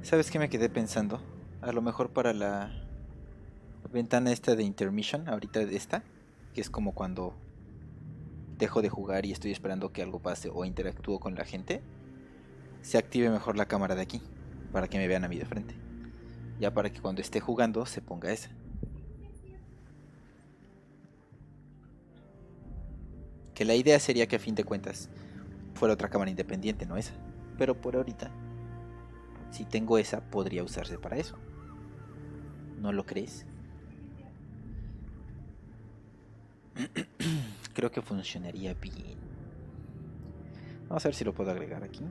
¿Sabes qué me quedé pensando? A lo mejor para la ventana esta de intermission, ahorita esta, que es como cuando dejo de jugar y estoy esperando que algo pase o interactúo con la gente, se active mejor la cámara de aquí, para que me vean a mí de frente. Ya para que cuando esté jugando se ponga esa. Que la idea sería que a fin de cuentas fuera otra cámara independiente, no esa. Pero por ahorita, si tengo esa, podría usarse para eso. ¿No lo crees? Creo que funcionaría bien. Vamos a ver si lo puedo agregar aquí.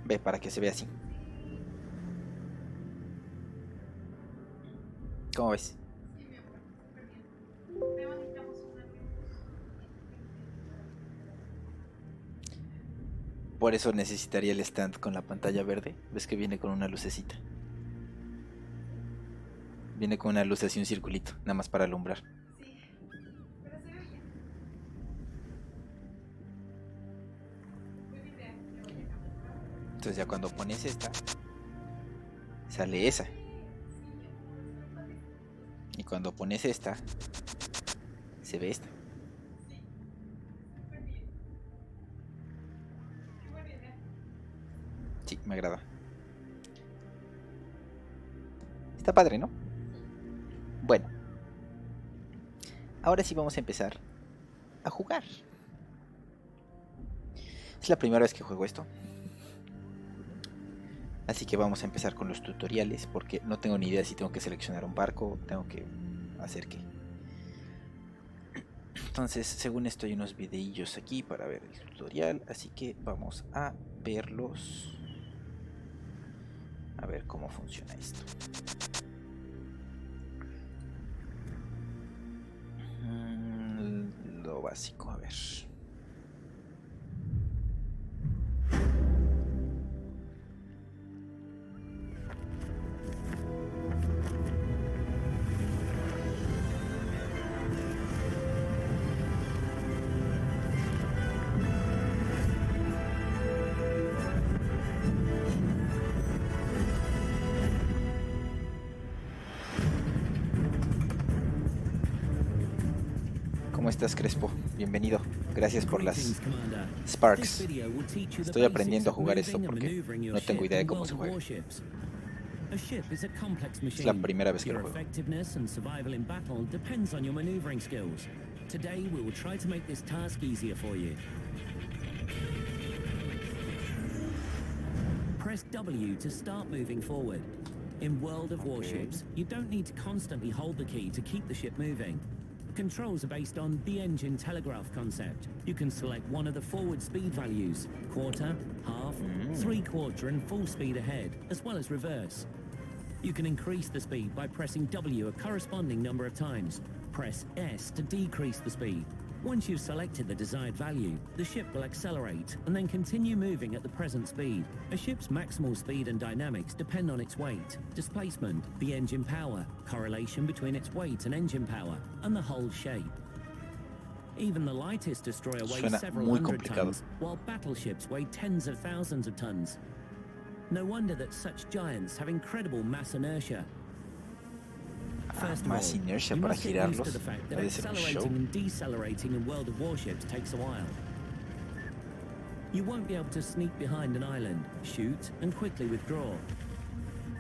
Ve, para que se vea así. ¿Cómo ves? Por eso necesitaría el stand con la pantalla verde. ¿Ves que viene con una lucecita? Viene con una luz así, un circulito, nada más para alumbrar. Entonces ya cuando pones esta, sale esa. Y cuando pones esta, se ve esta. Sí, me agrada. Está padre, ¿no? Bueno. Ahora sí vamos a empezar a jugar. Es la primera vez que juego esto. Así que vamos a empezar con los tutoriales, porque no tengo ni idea si tengo que seleccionar un barco, tengo que hacer qué. Entonces, según esto hay unos videillos aquí para ver el tutorial, así que vamos a verlos. A ver cómo funciona esto. Lo básico, a ver. ¿Cómo estás, Crespo? Bienvenido. Gracias por las Sparks. Estoy aprendiendo a jugar esto porque no tengo idea de cómo se juega. Es la primera vez que lo juego. Today we will try to make this task easier for you. Press W to start moving forward. In World of Warships, you don't need to constantly hold the key to keep the ship moving. Controls are based on the engine telegraph concept. You can select one of the forward speed values, quarter, half, three-quarter and full speed ahead, as well as reverse. You can increase the speed by pressing W a corresponding number of times. Press S to decrease the speed. Once you've selected the desired value, the ship will accelerate and then continue moving at the present speed. A ship's maximal speed and dynamics depend on its weight, displacement, the engine power, correlation between its weight and engine power, and the hull shape. Even the lightest destroyer weighs several hundred tons, while battleships weigh tens of thousands of tons. No wonder that such giants have incredible mass inertia. First of all, you must get used to the fact that accelerating and decelerating in World of Warships takes a while. You won't be able to sneak behind an island, shoot, and quickly withdraw.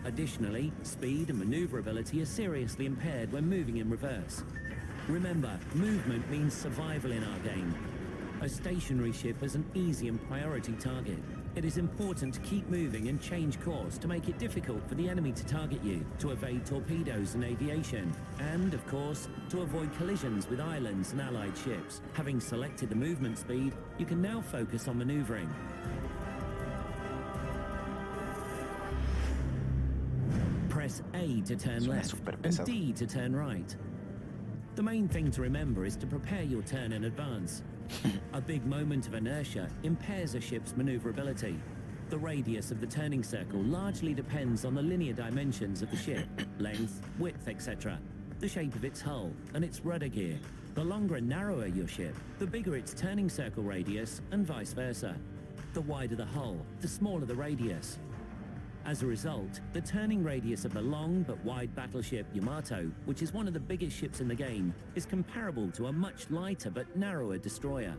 Additionally, speed and maneuverability are seriously impaired when moving in reverse. Remember, movement means survival in our game. A stationary ship is an easy and priority target. It is important to keep moving and change course to make it difficult for the enemy to target you, to evade torpedoes and aviation, and, of course, to avoid collisions with islands and allied ships. Having selected the movement speed, you can now focus on maneuvering. Press A to turn left and D to turn right. The main thing to remember is to prepare your turn in advance. A big moment of inertia impairs a ship's maneuverability. The radius of the turning circle largely depends on the linear dimensions of the ship, length, width, etc., the shape of its hull, and its rudder gear. The longer and narrower your ship, the bigger its turning circle radius, and vice versa. The wider the hull, the smaller the radius. As a result, the turning radius of the long but wide battleship Yamato, which is one of the biggest ships in the game, is comparable to a much lighter but narrower destroyer.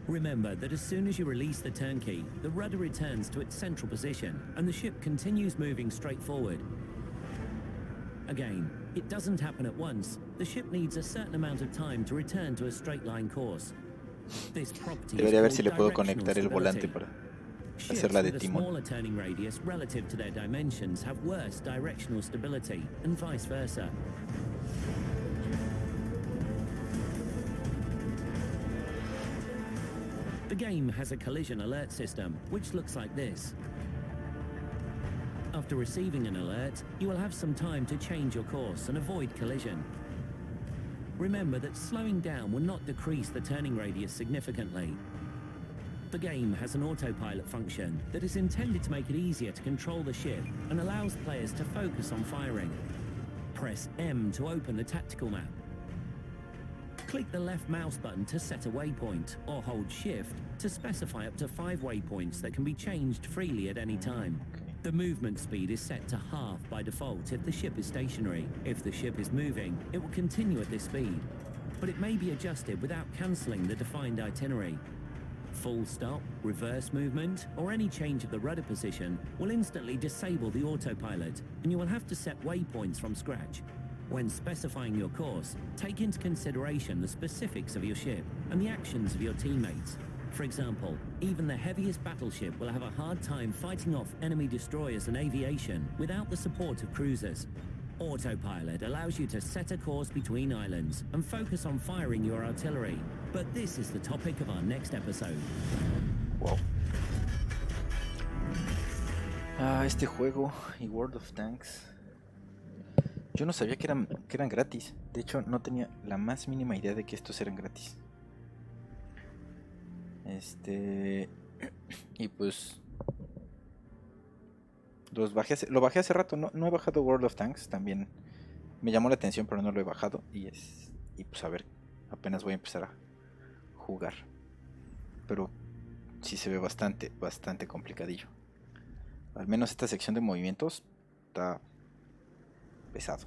Remember that as soon as you release the turn key, the rudder returns to its central position and the ship continues moving straight forward. Again, it doesn't happen at once. The ship needs a certain amount of time to return to a straight line course. This property Debería ver si le puedo conectar el volante para hacerla de timón. Smaller turning radius relative to their dimensions have worse directional stability, and vice versa. The game has a collision alert system, which looks like this. After receiving an alert, you will have some time to change your course and avoid collision. Remember that slowing down will not decrease the turning radius significantly. The game has an autopilot function that is intended to make it easier to control the ship and allows players to focus on firing. Press M to open the tactical map. Click the left mouse button to set a waypoint, or hold Shift to specify up to 5 waypoints that can be changed freely at any time. The movement speed is set to half by default if the ship is stationary. If the ship is moving, it will continue at this speed, but it may be adjusted without cancelling the defined itinerary. Full stop, reverse movement, or any change of the rudder position will instantly disable the autopilot, and you will have to set waypoints from scratch. When specifying your course, take into consideration the specifics of your ship and the actions of your teammates. For example, even the heaviest battleship will have a hard time fighting off enemy destroyers and aviation without the support of cruisers. Autopilot allows you to set a course between islands and focus on firing your artillery. But this is the topic of our next episode. Wow. Este juego y World of Tanks. Yo no sabía que eran gratis. De hecho, no tenía la más mínima idea de que estos eran gratis. Y pues lo bajé hace rato. No he bajado World of Tanks. También me llamó la atención, pero no lo he bajado. Y pues a ver, apenas voy a empezar a jugar. Pero sí se ve bastante complicadillo. Al menos esta sección de movimientos está pesado.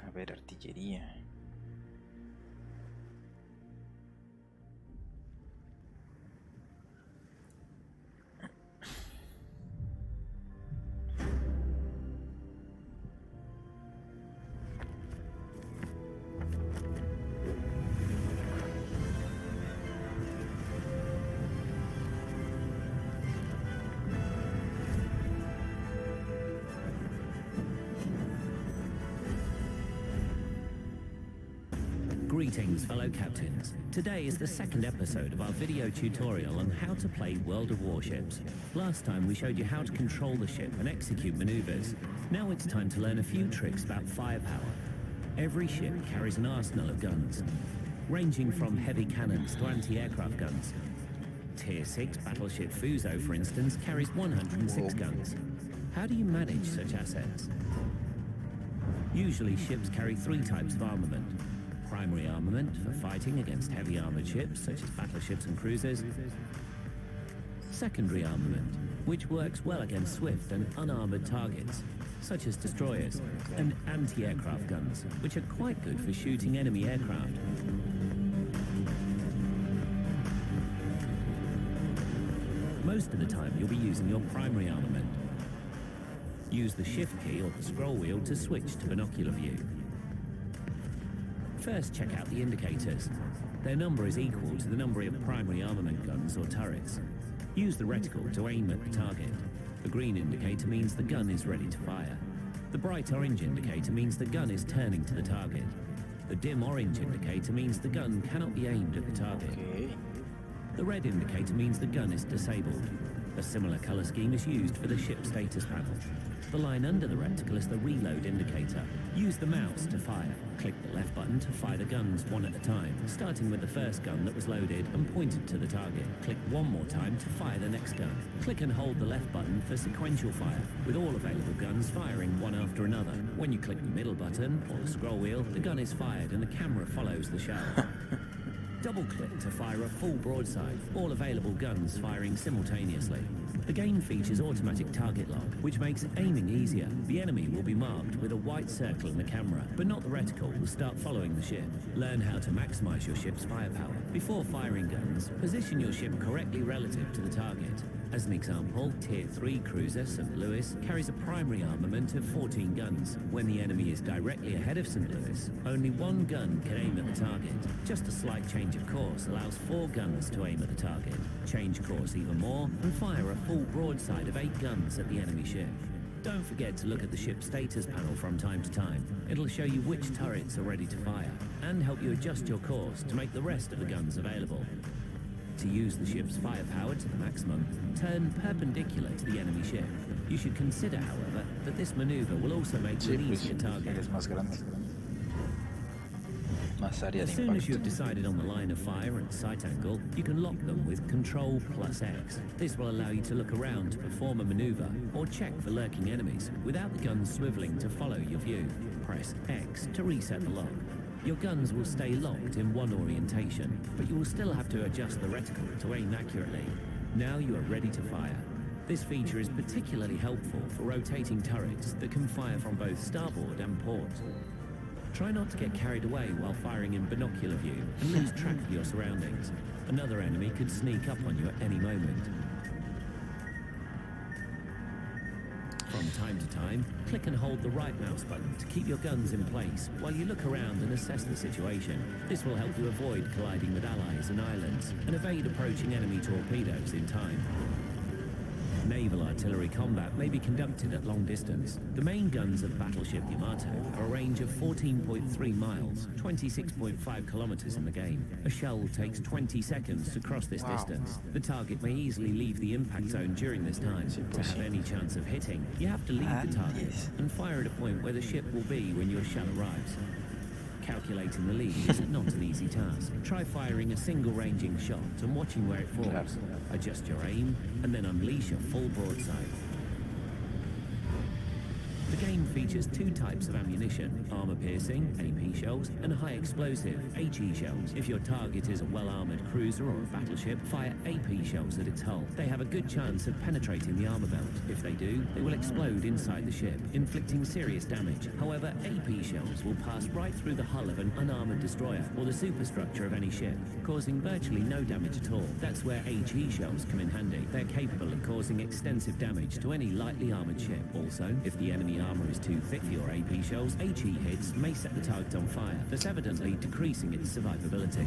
A ver, artillería. Greetings, fellow captains. Today is the second episode of our video tutorial on how to play World of Warships. Last time we showed you how to control the ship and execute maneuvers. Now it's time to learn a few tricks about firepower. Every ship carries an arsenal of guns, ranging from heavy cannons to anti-aircraft guns. Tier 6 battleship Fuso, for instance, carries 106 guns. How do you manage such assets? Usually ships carry three types of armament. Primary armament for fighting against heavy armored ships, such as battleships and cruisers. Secondary armament, which works well against swift and unarmored targets, such as destroyers. And anti-aircraft guns, which are quite good for shooting enemy aircraft. Most of the time you'll be using your primary armament. Use the shift key or the scroll wheel to switch to binocular view. First, check out the indicators. Their number is equal to the number of primary armament guns or turrets. Use the reticle to aim at the target. The green indicator means the gun is ready to fire. The bright orange indicator means the gun is turning to the target. The dim orange indicator means the gun cannot be aimed at the target. The red indicator means the gun is disabled. A similar color scheme is used for the ship status panel. The line under the reticle is the reload indicator. Use the mouse to fire. Click the left button to fire the guns one at a time, starting with the first gun that was loaded and pointed to the target. Click one more time to fire the next gun. Click and hold the left button for sequential fire, with all available guns firing one after another. When you click the middle button or the scroll wheel, the gun is fired and the camera follows the shell. Double-click to fire a full broadside, all available guns firing simultaneously. The game features automatic target lock, which makes aiming easier. The enemy will be marked with a white circle in the camera, but not the reticle will start following the ship. Learn how to maximize your ship's firepower. Before firing guns, position your ship correctly relative to the target. As an example, Tier 3 cruiser St. Louis carries a primary armament of 14 guns. When the enemy is directly ahead of St. Louis, only one gun can aim at the target. Just a slight change of course allows 4 guns to aim at the target. Change course even more and fire a full broadside of 8 guns at the enemy ship. Don't forget to look at the ship status panel from time to time. It'll show you which turrets are ready to fire and help you adjust your course to make the rest of the guns available. To use the ship's firepower to the maximum, turn perpendicular to the enemy ship. You should consider, however, that this maneuver will also make you an easier target. As soon as you've decided on the line of fire and sight angle, you can lock them with Ctrl+X. This will allow you to look around to perform a maneuver or check for lurking enemies without the guns swiveling to follow your view. Press X to reset the lock. Your guns will stay locked in one orientation, but you will still have to adjust the reticle to aim accurately. Now you are ready to fire. This feature is particularly helpful for rotating turrets that can fire from both starboard and port. Try not to get carried away while firing in binocular view and lose track of your surroundings. Another enemy could sneak up on you at any moment. From time to time, click and hold the right mouse button to keep your guns in place while you look around and assess the situation. This will help you avoid colliding with allies and islands and evade approaching enemy torpedoes in time. Naval artillery combat may be conducted at long distance. The main guns of battleship Yamato are a range of 14.3 miles, 26.5 kilometers in the game. A shell takes 20 seconds to cross this distance. The target may easily leave the impact zone during this time. To have any chance of hitting, you have to leave the target and fire at a point where the ship will be when your shell arrives. Calculating the lead is not an easy task. Try firing a single ranging shot and watching where it falls. Adjust your aim and then unleash a full broadside. The game features 2 types of ammunition, armor-piercing, AP shells, and high-explosive, HE shells. If your target is a well-armored cruiser or a battleship, fire AP shells at its hull. They have a good chance of penetrating the armor belt. If they do, they will explode inside the ship, inflicting serious damage. However, AP shells will pass right through the hull of an unarmored destroyer or the superstructure of any ship, causing virtually no damage at all. That's where HE shells come in handy. They're capable of causing extensive damage to any lightly armored ship. Also, if the enemy armor is too thick for your AP shells, HE hits may set the target on fire, thus evidently decreasing its survivability.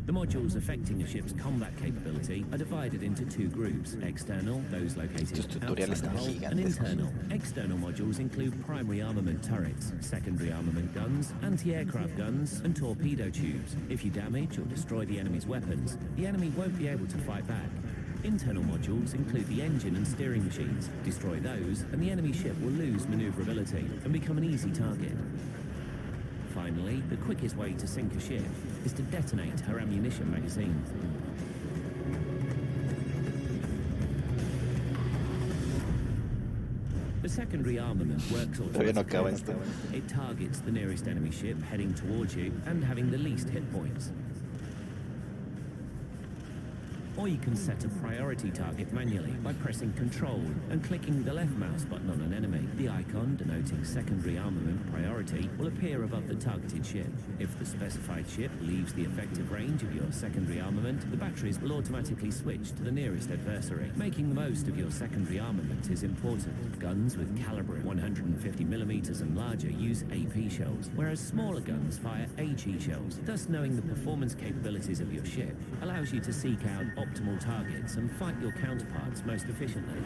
The modules affecting a ship's combat capability are divided into two groups. External, those located outside the hull, and internal. External modules include primary armament turrets, secondary armament guns, anti-aircraft guns, and torpedo tubes. If you damage or destroy the enemy's weapons, the enemy won't be able to fight back. Internal modules include the engine and steering machines. Destroy those, and the enemy ship will lose maneuverability and become an easy target. Finally, the quickest way to sink a ship is to detonate her ammunition magazine. The secondary armament works automatically. It targets the nearest enemy ship heading towards you and having the least hit points. Or you can set a priority target manually by pressing Control and clicking the left mouse button on an enemy. The icon denoting secondary armament priority will appear above the targeted ship. If the specified ship leaves the effective range of your secondary armament, the batteries will automatically switch to the nearest adversary. Making the most of your secondary armament is important. Guns with caliber 150mm and larger use AP shells, whereas smaller guns fire HE shells. Thus, knowing the performance capabilities of your ship allows you to seek out optimal targets and fight your counterparts most efficiently.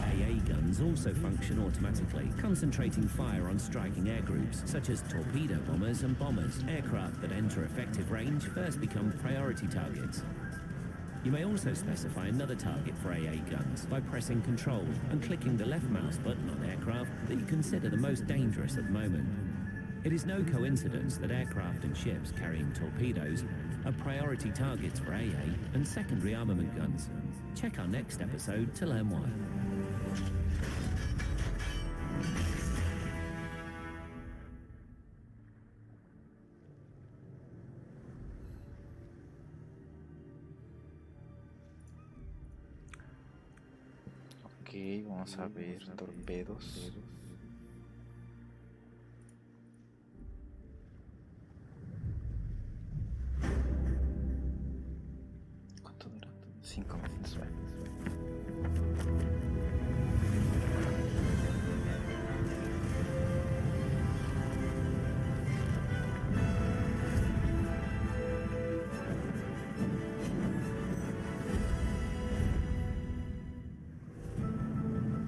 AA guns also function automatically, concentrating fire on striking air groups, such as torpedo bombers and bombers. Aircraft that enter effective range first become priority targets. You may also specify another target for AA guns by pressing Control and clicking the left mouse button on aircraft that you consider the most dangerous at the moment. It is no coincidence that aircraft and ships carrying torpedoes are priority targets for AA and secondary armament guns. Check our next episode to learn why. Ok, vamos a ver torpedos. ¿Cuánto dura? 5 minutos.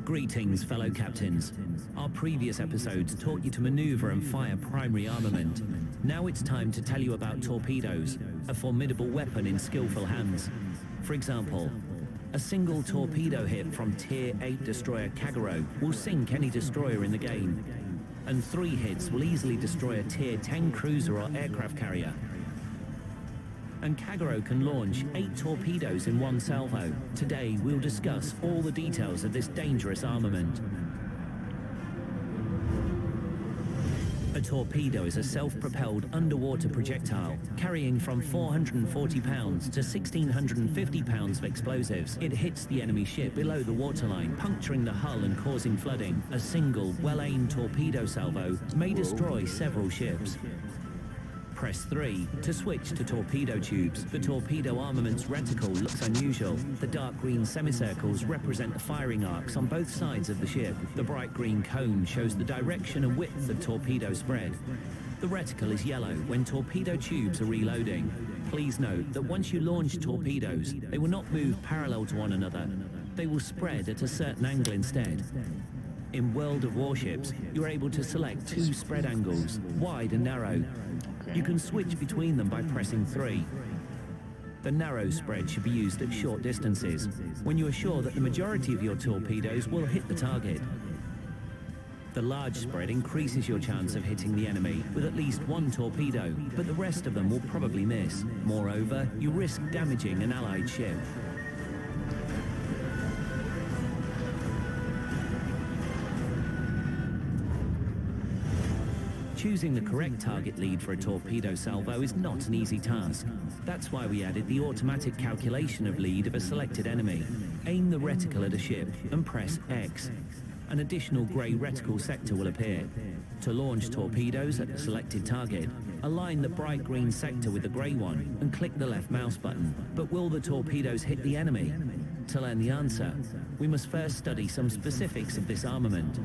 Greetings, fellow captains. Our previous episodes taught you to maneuver and fire primary armament. Now it's time to tell you about torpedoes, a formidable weapon in skillful hands. For example, a single torpedo hit from Tier 8 destroyer Kagero will sink any destroyer in the game. And 3 hits will easily destroy a Tier 10 cruiser or aircraft carrier. And Kagero can launch 8 torpedoes in one salvo. Today, we'll discuss all the details of this dangerous armament. A torpedo is a self-propelled underwater projectile carrying from 440 pounds to 1,650 pounds of explosives. It hits the enemy ship below the waterline, puncturing the hull and causing flooding. A single, well-aimed torpedo salvo may destroy several ships. Press 3 to switch to torpedo tubes. The torpedo armament's reticle looks unusual. The dark green semicircles represent the firing arcs on both sides of the ship. The bright green cone shows the direction and width of torpedo spread. The reticle is yellow when torpedo tubes are reloading. Please note that once you launch torpedoes, they will not move parallel to one another. They will spread at a certain angle instead. In World of Warships, you're able to select 2 spread angles, wide and narrow. You can switch between them by pressing 3. The narrow spread should be used at short distances, when you are sure that the majority of your torpedoes will hit the target. The large spread increases your chance of hitting the enemy with at least 1 torpedo, but the rest of them will probably miss. Moreover, you risk damaging an allied ship. Choosing the correct target lead for a torpedo salvo is not an easy task. That's why we added the automatic calculation of lead of a selected enemy. Aim the reticle at a ship and press X. An additional grey reticle sector will appear. To launch torpedoes at the selected target, align the bright green sector with the grey one and click the left mouse button. But will the torpedoes hit the enemy? To learn the answer, we must first study some specifics of this armament.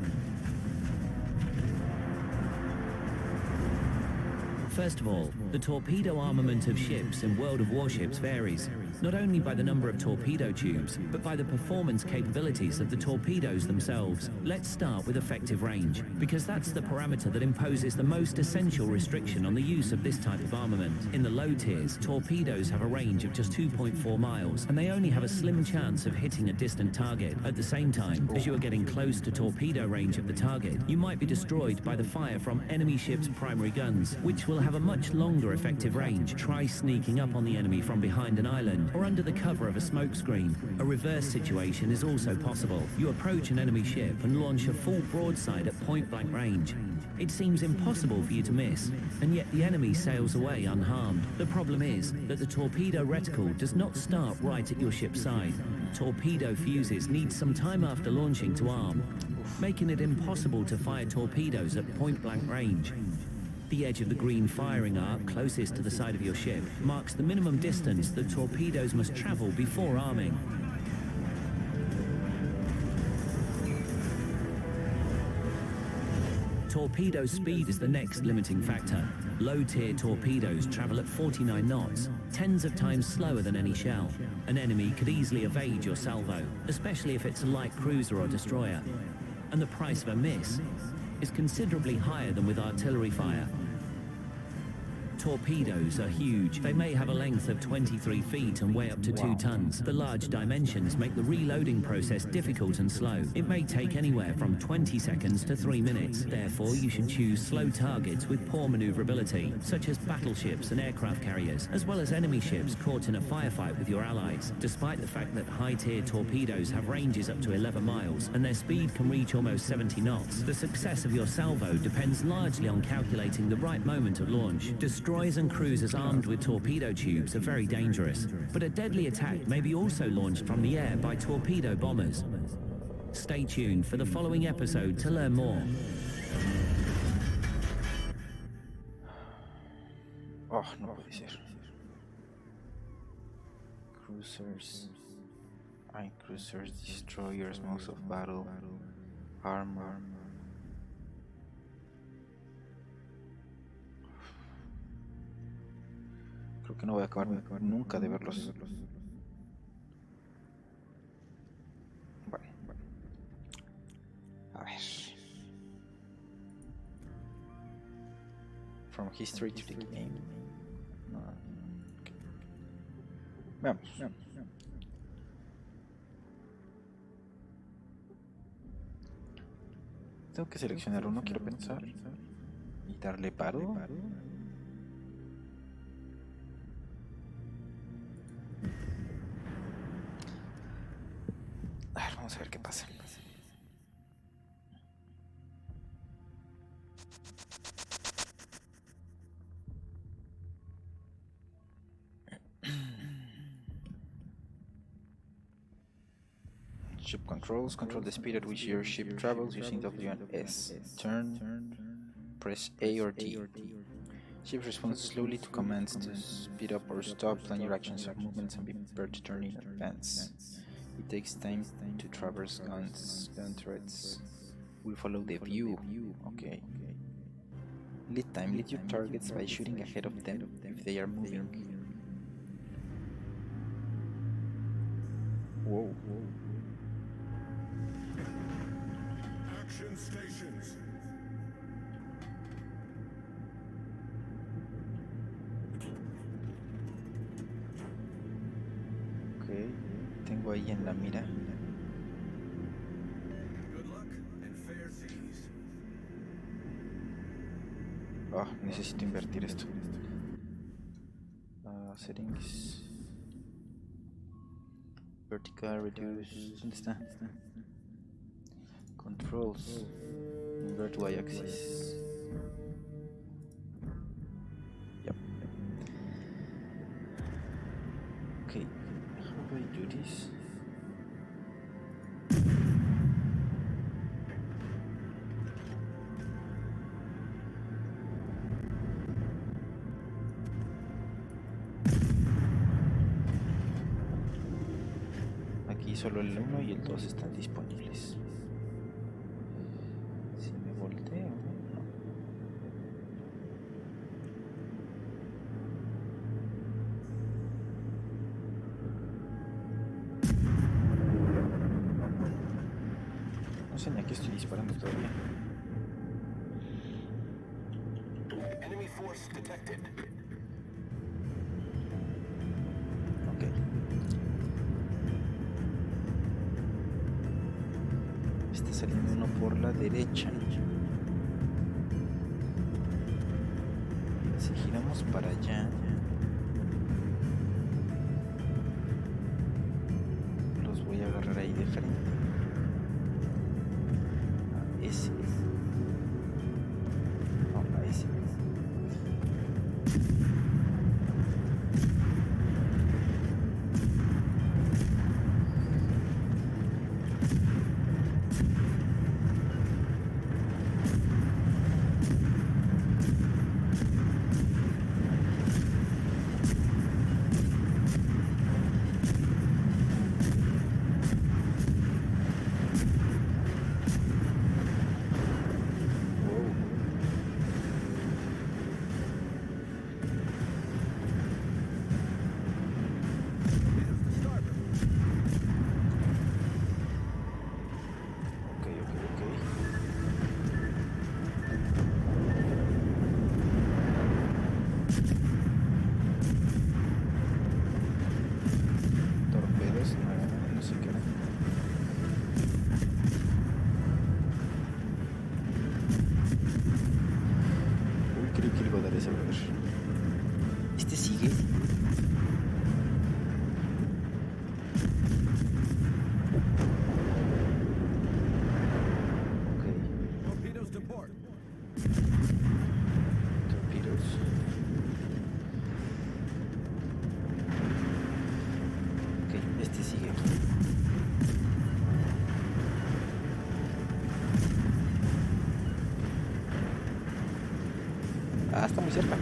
First of all, the torpedo armament of ships in World of Warships varies, not only by the number of torpedo tubes, but by the performance capabilities of the torpedoes themselves. Let's start with effective range, because that's the parameter that imposes the most essential restriction on the use of this type of armament. In the low tiers, torpedoes have a range of just 2.4 miles, and they only have a slim chance of hitting a distant target. At the same time, as you are getting close to torpedo range of the target, you might be destroyed by the fire from enemy ships' primary guns, which will have a much longer effective range. Try sneaking up on the enemy from behind an island or under the cover of a smokescreen. A reverse situation is also possible. You approach an enemy ship and launch a full broadside at point-blank range. It seems impossible for you to miss, and yet the enemy sails away unharmed. The problem is that the torpedo reticle does not start right at your ship's side. Torpedo fuses need some time after launching to arm, making it impossible to fire torpedoes at point-blank range. The edge of the green firing arc closest to the side of your ship marks the minimum distance that torpedoes must travel before arming. Torpedo speed is the next limiting factor. Low-tier torpedoes travel at 49 knots, tens of times slower than any shell. An enemy could easily evade your salvo, especially if it's a light cruiser or destroyer. And the price of a miss is considerably higher than with artillery fire. Torpedoes are huge. They may have a length of 23 feet and weigh up to 2 tons. The large dimensions make the reloading process difficult and slow. It may take anywhere from 20 seconds to 3 minutes. Therefore, you should choose slow targets with poor maneuverability, such as battleships and aircraft carriers, as well as enemy ships caught in a firefight with your allies. Despite the fact that high-tier torpedoes have ranges up to 11 miles and their speed can reach almost 70 knots, the success of your salvo depends largely on calculating the right moment of launch. Destroyers and cruisers armed with torpedo tubes are very dangerous, but a deadly attack may be also launched from the air by torpedo bombers. Stay tuned for the following episode to learn more. Oh, no puede ser. Cruisers, cruisers, destroyers, modes of battle, armor. Creo que no voy a acabar nunca de verlos. Bueno. A ver. From history to the game. No. Okay. Veamos. Tengo que seleccionar uno, quiero pensar. Y darle paro. Vamos a ver qué pasa. Ship controls. Control the speed at which your ship travels using W and S. Turn. Press A or D. Ship responds slowly to commands to speed up or stop. Plan your actions and movements and be prepared to turn in advance. It takes time to traverse guns. Gun turrets will follow the view. Okay. Lead time. Lead your targets by shooting ahead of them if they are moving. Whoa. Action stations. Okay. Tengo ahí en la mira. Good luck and fair seas. Oh, necesito invertir esto. Settings. Vertical, reduce. ¿Dónde está? Controls. Invert Y-axis. Yep. Okay. How do I do this? Aquí solo el 1 y el 2 están disponibles. Si me volteo, no. sé ni a qué estoy disparando todavía. Enemy force detected. Ok. Está saliendo uno por la derecha. Si giramos para allá, los voy a agarrar ahí de frente. A ese. No, a ese. Este sigue. Ok. Torpedoes to port. Torpedos. Ok, este sigue aquí. Ah, está muy cerca.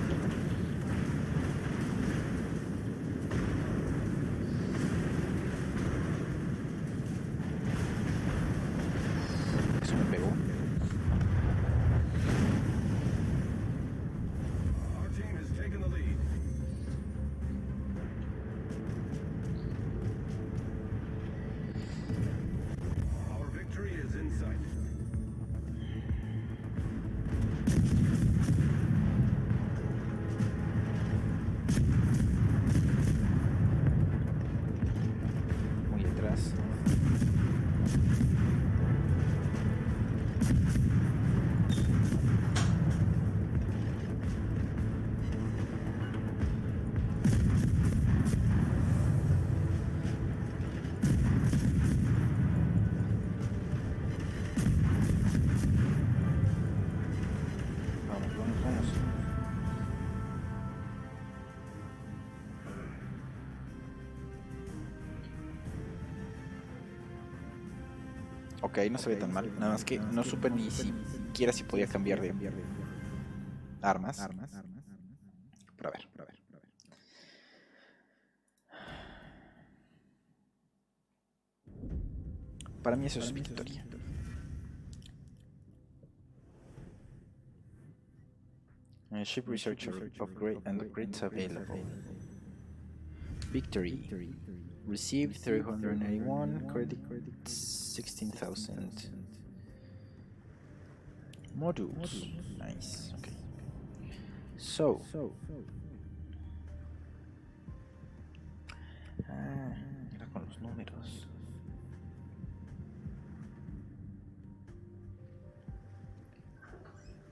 Eso me pegó. Our team has taken the lead. Our victory is in sight. Muy atrás. Vamos, vamos, vamos. Ok, no se ve tan mal. Nada más que no supe ni siquiera si podía cambiar de armas. Pero a ver. Para mí eso es victoria. Ship researcher upgrade and upgrades available. Victory. Received 381 credits, 16,000 modules. Nice. Okay. So. Era con los números.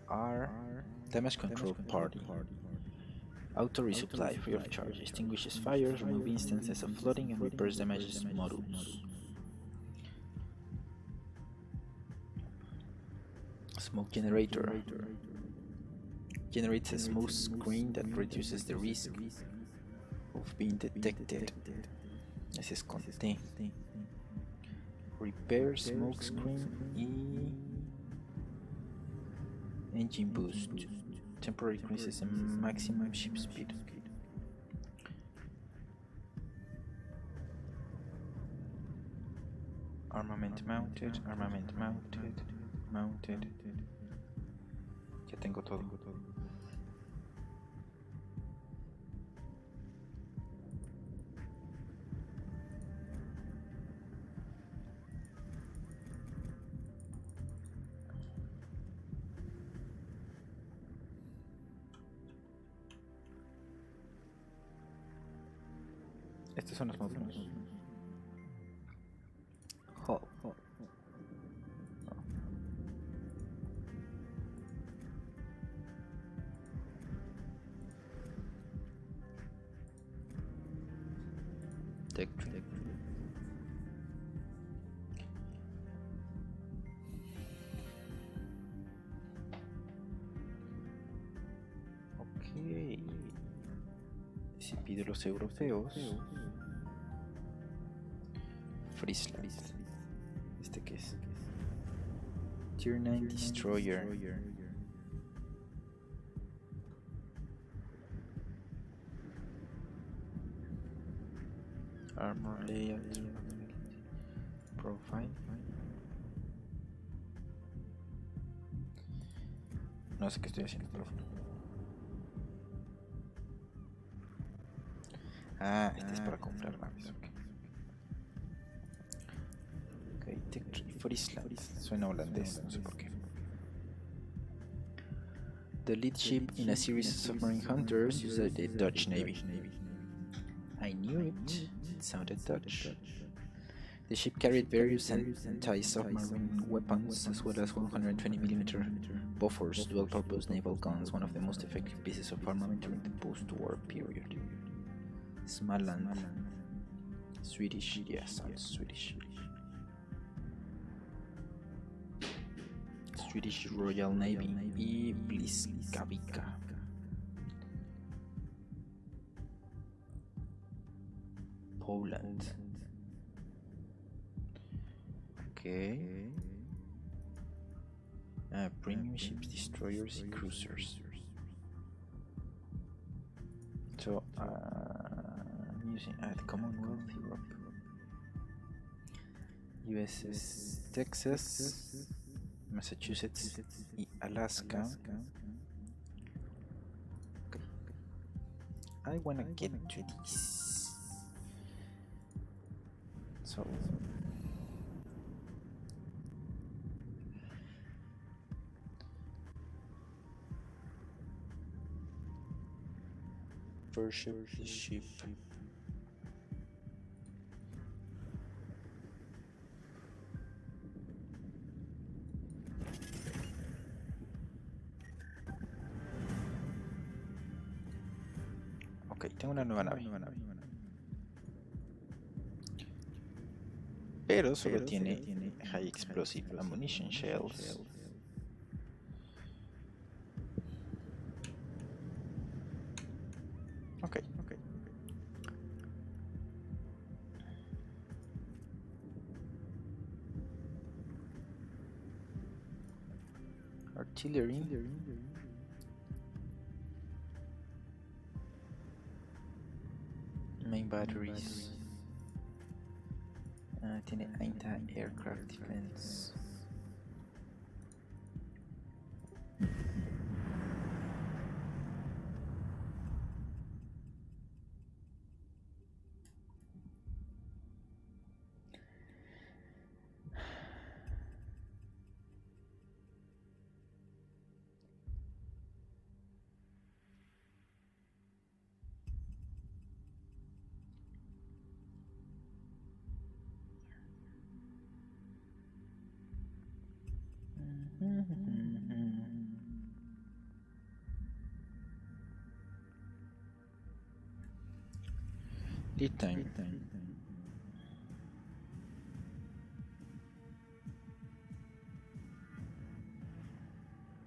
R. Damage control party. Auto resupply, free of charge, extinguishes fires, remove instances of flooding, and repairs damages modules. Smoke generator. Generates a smoke screen that reduces the risk of being detected. Ese es con T. Repair smoke screen y engine boost. Temporary increases in maximum ship speed. Armament mounted, mounted. Ya tengo todo. Estos son los módulos. Hull. Tech tree. Ok. Si pido los europeos. Friesland. ¿Este qué es? Tier 9 Destroyer. Armor layout. Profile. No sé qué estoy haciendo, pero... Ah, este es para comprar naves. Ok, Tech Tree Friesland. Suena holandés, no sé por qué. The lead ship in a series of submarine hunters used the Dutch Navy. I knew it. It sounded Dutch. The ship carried various anti-submarine weapons as well as 120mm Bofors dual-purpose naval guns, one of the most effective pieces of armament during the post-war period. Smaland. Swedish, yeah, sounds Swedish. Swedish Royal Navy y Bliskavika. Poland. Okay. Premium ships, destroyers, and cruisers. So, I'm using the Commonwealth, Europe. USS Texas, Massachusetts, y Alaska. Okay. I wanna get to this. So. Worship the ship. Ok, tengo una nueva nave. Pero solo tiene High Explosive Ammunition Shells. Ok. Artillery. Main batteries. Tiene anti-aircraft defense. Lead time.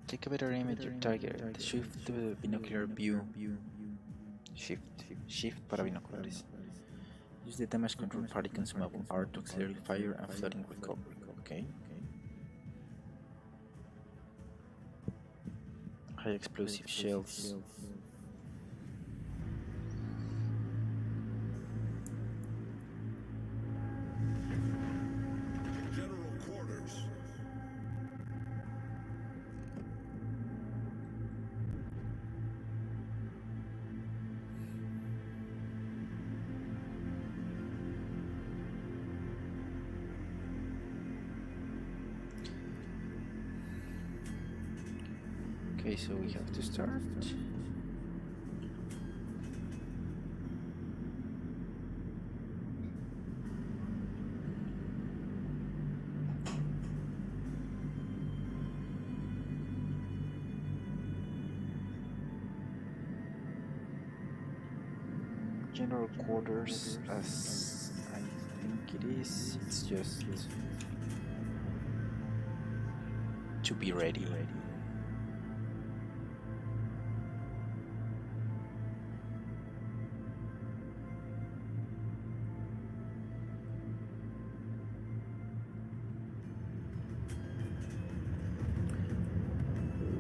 Take a better aim at your target. Shift to binocular view. Shift para binoculares. Use the damage control party consumable R to accelerate fire and flooding recovery. Okay. High explosive shells. General quarters. Okay, so we have to start. General quarters, as I think it is. It's just to be ready.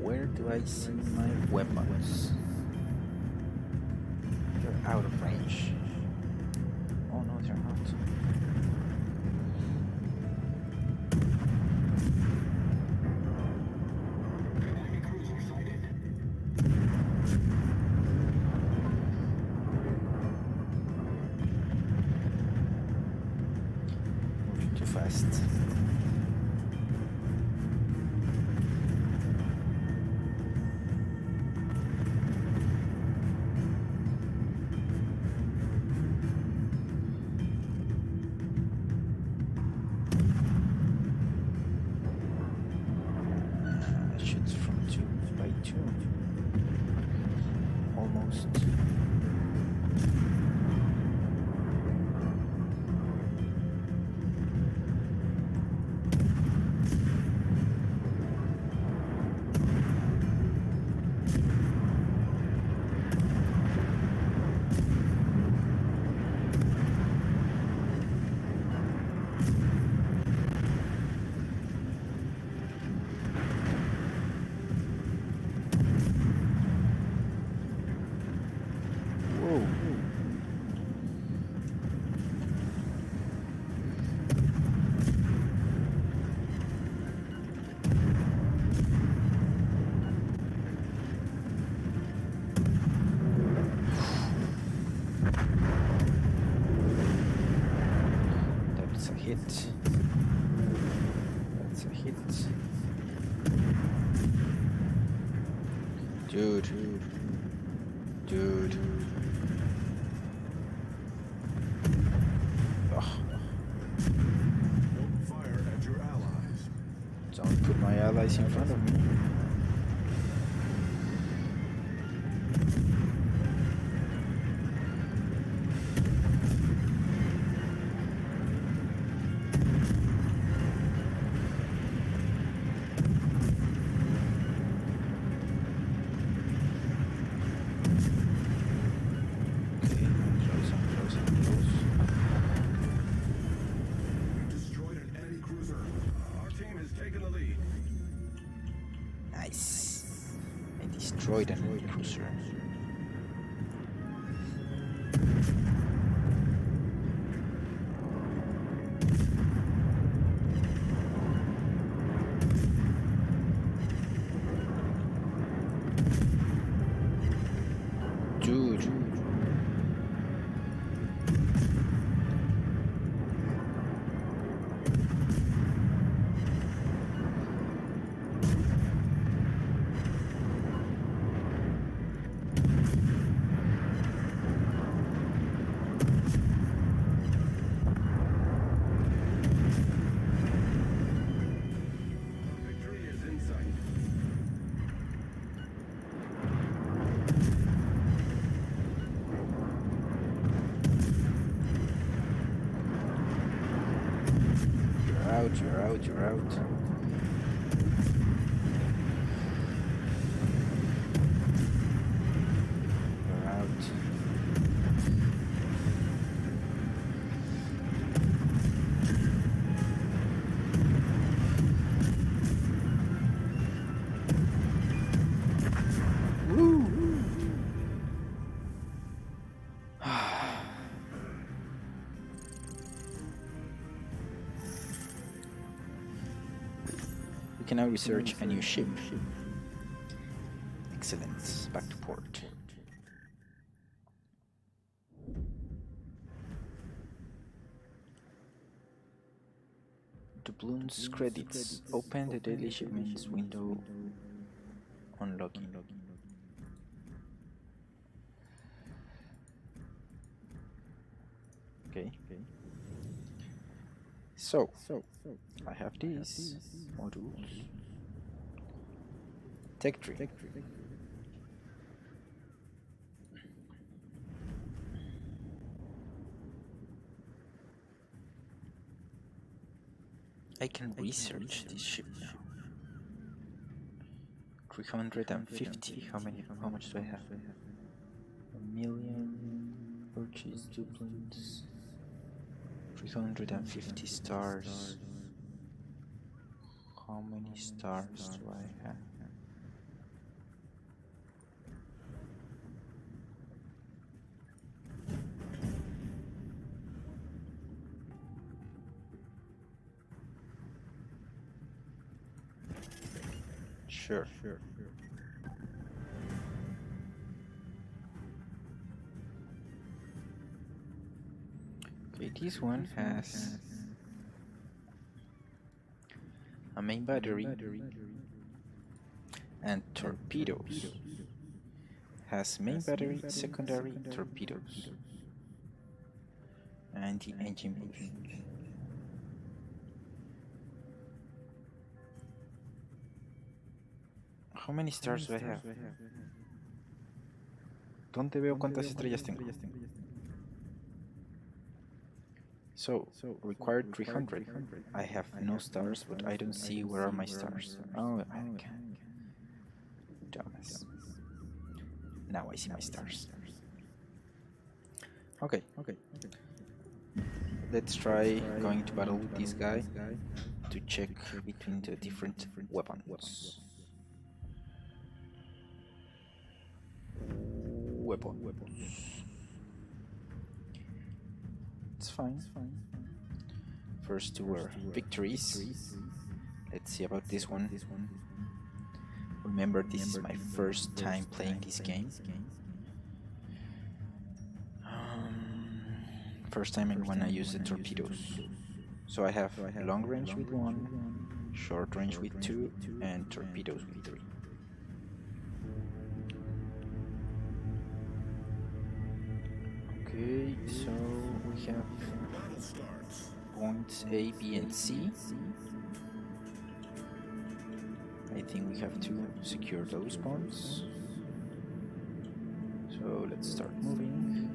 Where do I see my weapons? They're out of range. Oh no, they're not. Moving too fast. Shoots from 2x2. Almost. Whoa. That's a hit. That's a hit. Dude. Ugh. Don't fire at your allies. Don't put my allies in front of me. Destroyed an enemy cruiser. Our team has taken the lead. Nice. I destroyed an enemy cruiser. Dude. Victory is in sight. You're out. You're out. We can now research a new ship. Excellent. Back to port. Doubloons credits. Open the daily shipments window. Unlocking. Okay. So I have these modules. Tech tree. I can research this ship now. 350. How much do I have? 1,000,000 purchase duplicants. 350 stars. How many stars do I have? Sure. Okay, this one has a main battery and torpedoes. Has main battery, secondary, torpedoes, and the engine boost. How many stars do I have? ¿Dónde veo cuántas estrellas tengo? So, required 300. I have no stars, but I don't see where are my stars. Oh, okay. Dumbass. Now I see my stars. Okay. Let's try going to battle with this guy to check between the different weapons. It's fine. First two were victories. Let's see about this one. Remember, this is my first time playing this game. First time when I use the torpedoes. So I have long range with 1, short range with 2, and torpedoes with 3. Okay, so we have points A, B, and C. I think we have to secure those points. So let's start moving.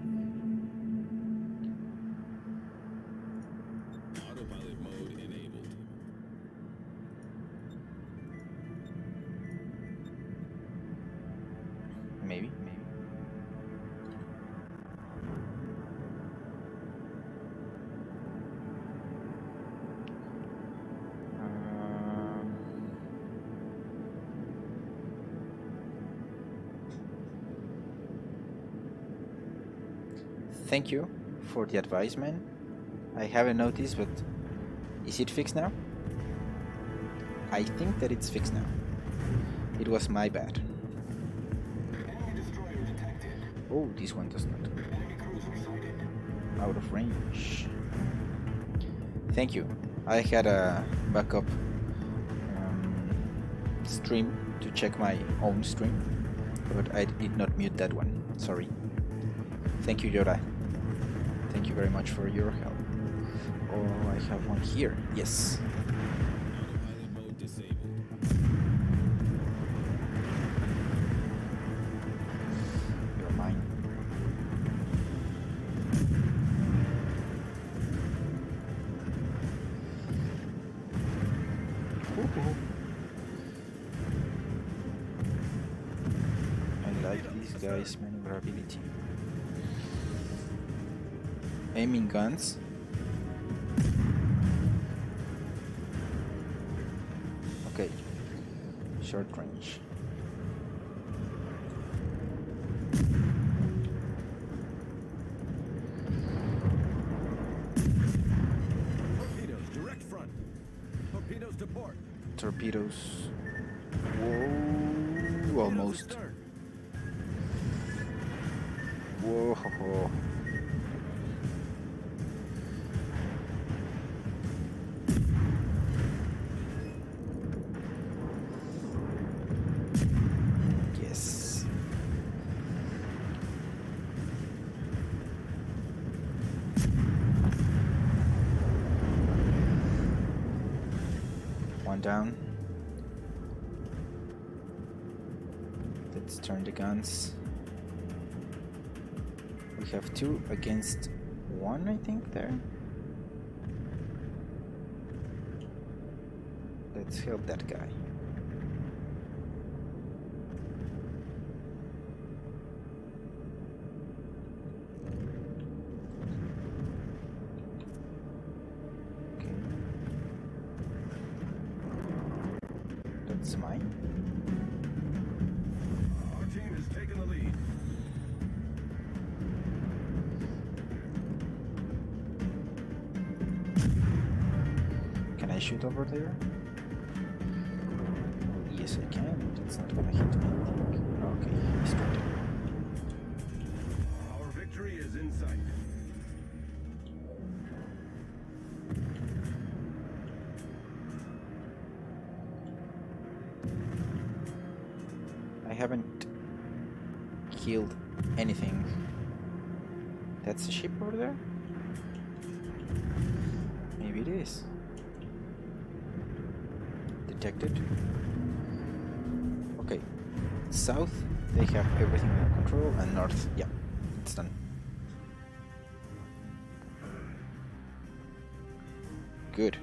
Autopilot mode enabled. Maybe. Thank you for the advice, man. I haven't noticed, but is it fixed now? I think that it's fixed now. It was my bad. Oh, this one does not. Out of range. Thank you. I had a backup stream to check my own stream, but I did not mute that one. Sorry. Thank you, Yoda. Thank you very much for your help. Oh, I have one here. Yes. Autopilot mode disabled. You're mine. Ooh. I like these guys' maneuverability. Aiming guns. Okay, short range. Torpedoes, direct front. Torpedoes to port. Torpedoes. Whoa, almost. Whoa. Yes. One down. Let's turn the guns. We have 2 against 1, I think, there. Let's help that guy. Okay. That's mine. Our team has taken the lead. Can I shoot over there? Yes, I can. It's not gonna hit me, I think. Okay, he's got it. Our victory is in sight. I haven't killed anything. That's a ship over there? Maybe it is. Detected. Okay. South, they have everything under control, and north, yeah, it's done. Good.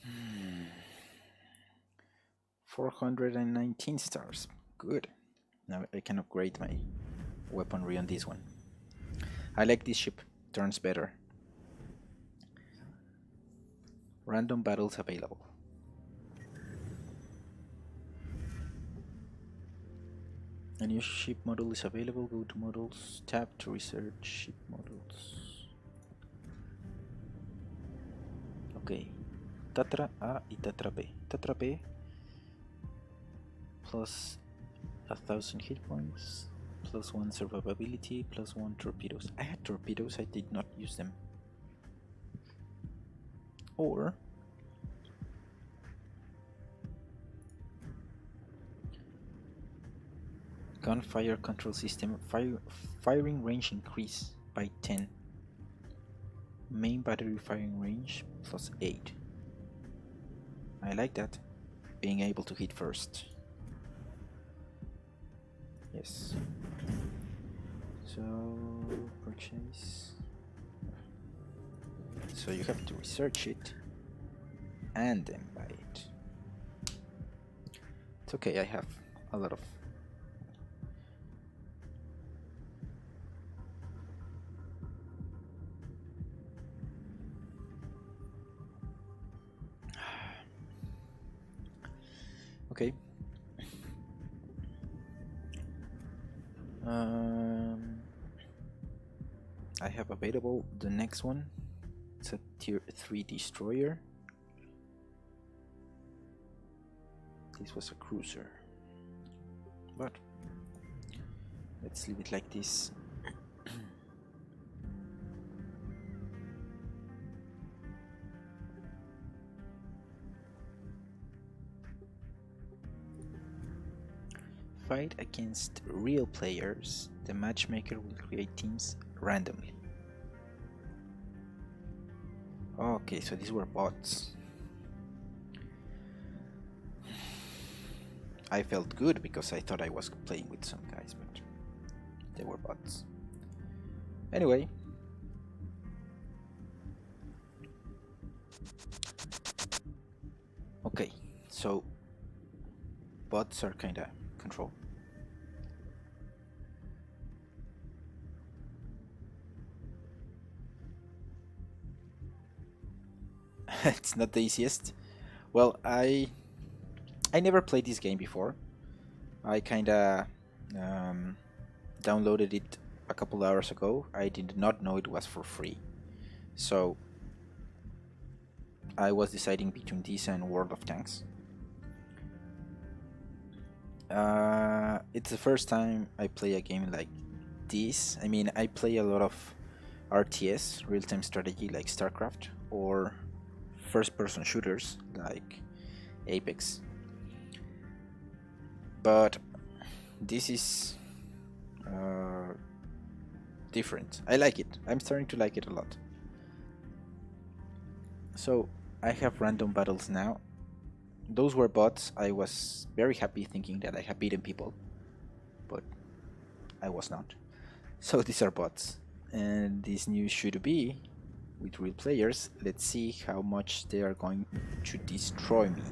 Hmm. 419 stars. Good. Now I can upgrade my weaponry on this one. I like this ship. Turns better. Random battles available. A new ship model is available. Go to models. Tab to research ship models. Ok. Tatra A y Tatra B. Tatra B plus 1000 hit points, plus 1 survivability, plus 1 torpedoes. I had torpedoes, I did not use them. Or gunfire control system, firing range increase by 10. Main battery firing range plus 8. I like that. Being able to hit first. Yes. So purchase. So you have to research it and then buy it. It's okay, I have a lot of. Okay. I have available the next one. It's a tier 3 destroyer. This was a cruiser, but let's leave it like this. Fight against real players. The matchmaker will create teams randomly. Okay, so these were bots. I felt good because I thought I was playing with some guys, but they were bots. Anyway. Okay, so bots are kinda control. It's not the easiest. Well, I never played this game before. I kinda downloaded it a couple hours ago. I did not know it was for free, so I was deciding between this and World of Tanks. It's the first time I play a game like this. I mean, I play a lot of RTS, real-time strategy like StarCraft, or first-person shooters like Apex. But this is different. I like it. I'm starting to like it a lot. So I have random battles now. Those were bots. I was very happy thinking that I had beaten people, but I was not. So these are bots, and this new should be with real players. Let's see how much they are going to destroy me.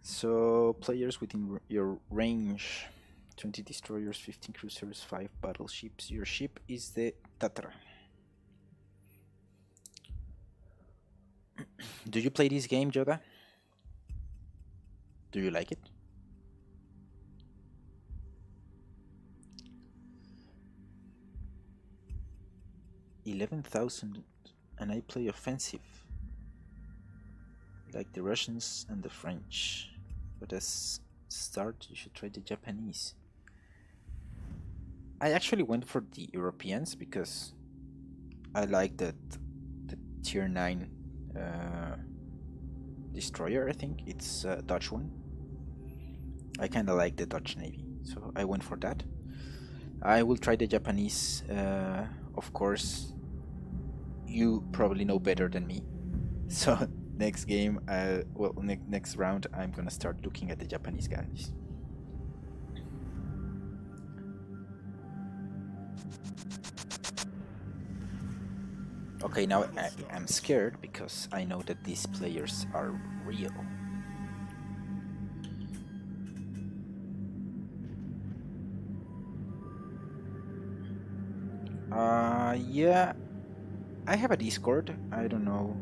So players within your range: 20 destroyers, 15 cruisers, 5 battleships. Your ship is the Tatra. Do you play this game, Yoda? Do you like it? $11,000, and I play offensive, like the Russians and the French. But as start, you should try the Japanese. I actually went for the Europeans because I like the tier 9 destroyer. I think it's a Dutch one. I kind of like the Dutch Navy, so I went for that. I will try the Japanese, of course. You probably know better than me, so next game, well, next round, I'm gonna start looking at the Japanese guys. Okay, now I'm scared because I know that these players are real. Yeah, I have a Discord. I don't know.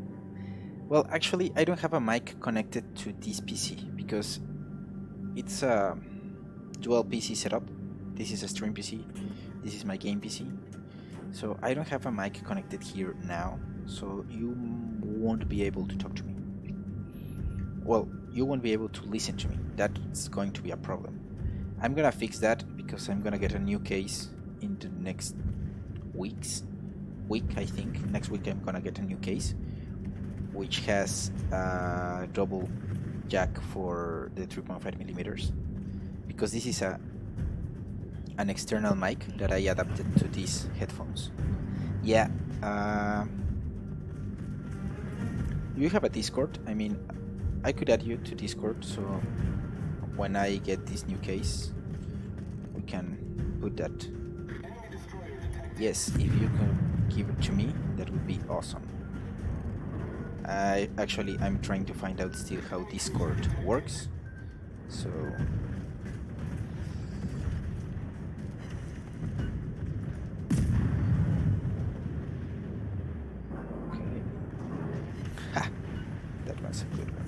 Well, actually, I don't have a mic connected to this PC because it's a dual PC setup. This is a stream PC. This is my game PC. So I don't have a mic connected here now. So you won't be able to talk to me. Well, you won't be able to listen to me. That's going to be a problem. I'm gonna fix that because I'm gonna get a new case in the next week, I think. Next week I'm gonna get a new case which has a double jack for the 3.5 millimeters, because this is an external mic that I adapted to these headphones. Yeah, you have a Discord. I mean, I could add you to Discord, so when I get this new case we can put that. Yes, if you can give it to me, that would be awesome. I'm trying to find out still how Discord works, so okay. Ha! That was a good one.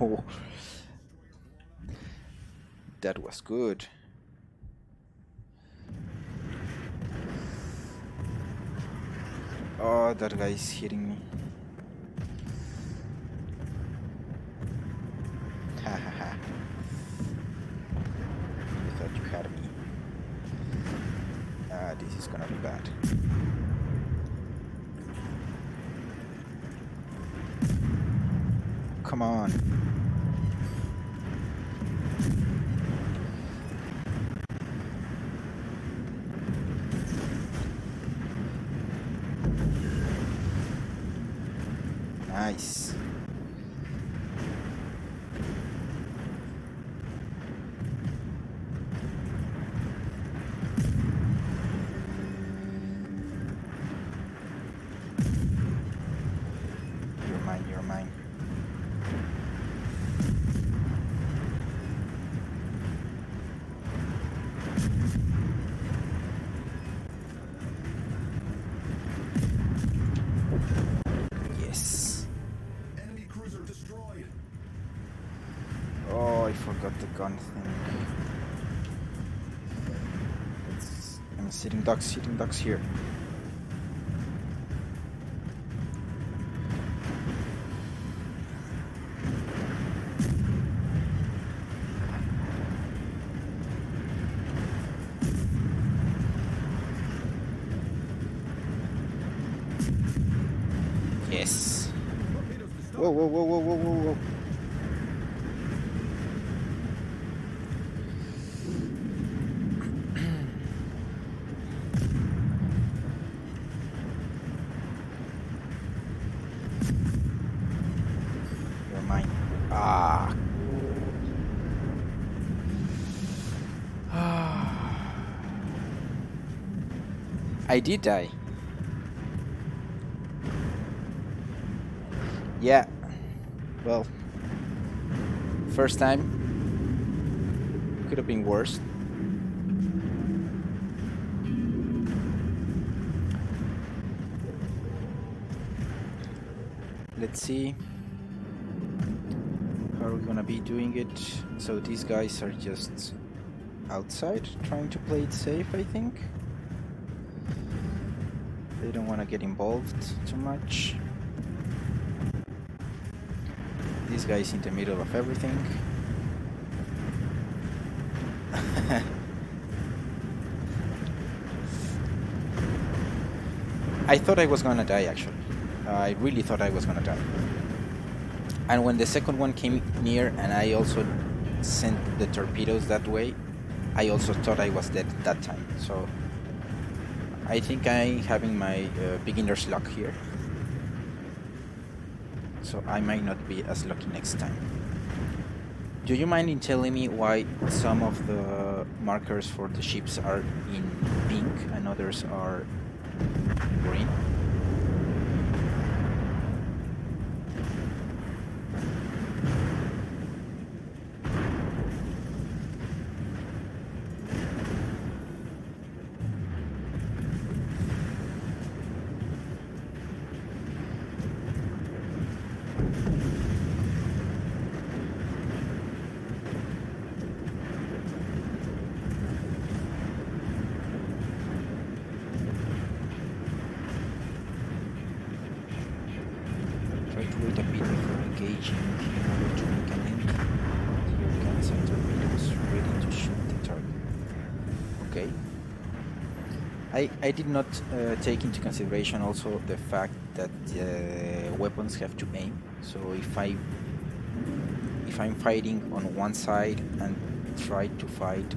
Oh, that was good. Oh, that guy is hitting me. Ha ha ha. You thought you had me. This is gonna be bad. Come on. Nice. You're mine, you're mine. Yes. Enemy cruiser destroyed. Oh, I forgot the gun thing. I'm sitting ducks here. Yes. Torpedoes to stop. Whoa, whoa, whoa, whoa, whoa, whoa, whoa. I did die. Yeah. Well, first time. Could have been worse. Let's see. How are we gonna be doing it? So these guys are just outside trying to play it safe, I think. They don't want to get involved too much. This guy is in the middle of everything. I thought I was gonna die, actually. I really thought I was gonna die. And when the second one came near and I also sent the torpedoes that way, I also thought I was dead that time. So I think I'm having my beginner's luck here. So I might not be as lucky next time. Do you mind in telling me why some of the markers for the ships are in pink and others are green? Wait a bit before engaging in order to make an end. Here comes our torpedoes ready to shoot the target. Okay. I did not take into consideration also the fact that weapons have to aim. So if I'm fighting on one side and try to fight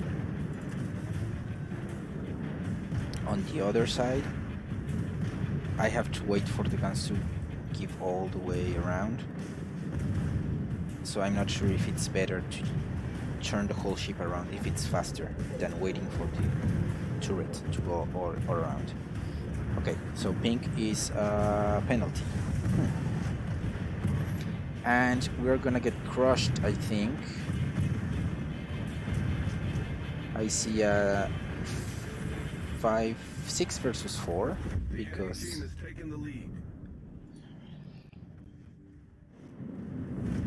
on the other side, I have to wait for the guns to give all the way around. So I'm not sure if it's better to turn the whole ship around, if it's faster than waiting for the turret to go all around. Okay, so pink is a penalty. And we're gonna get crushed, I think. I see a 6 versus 4 because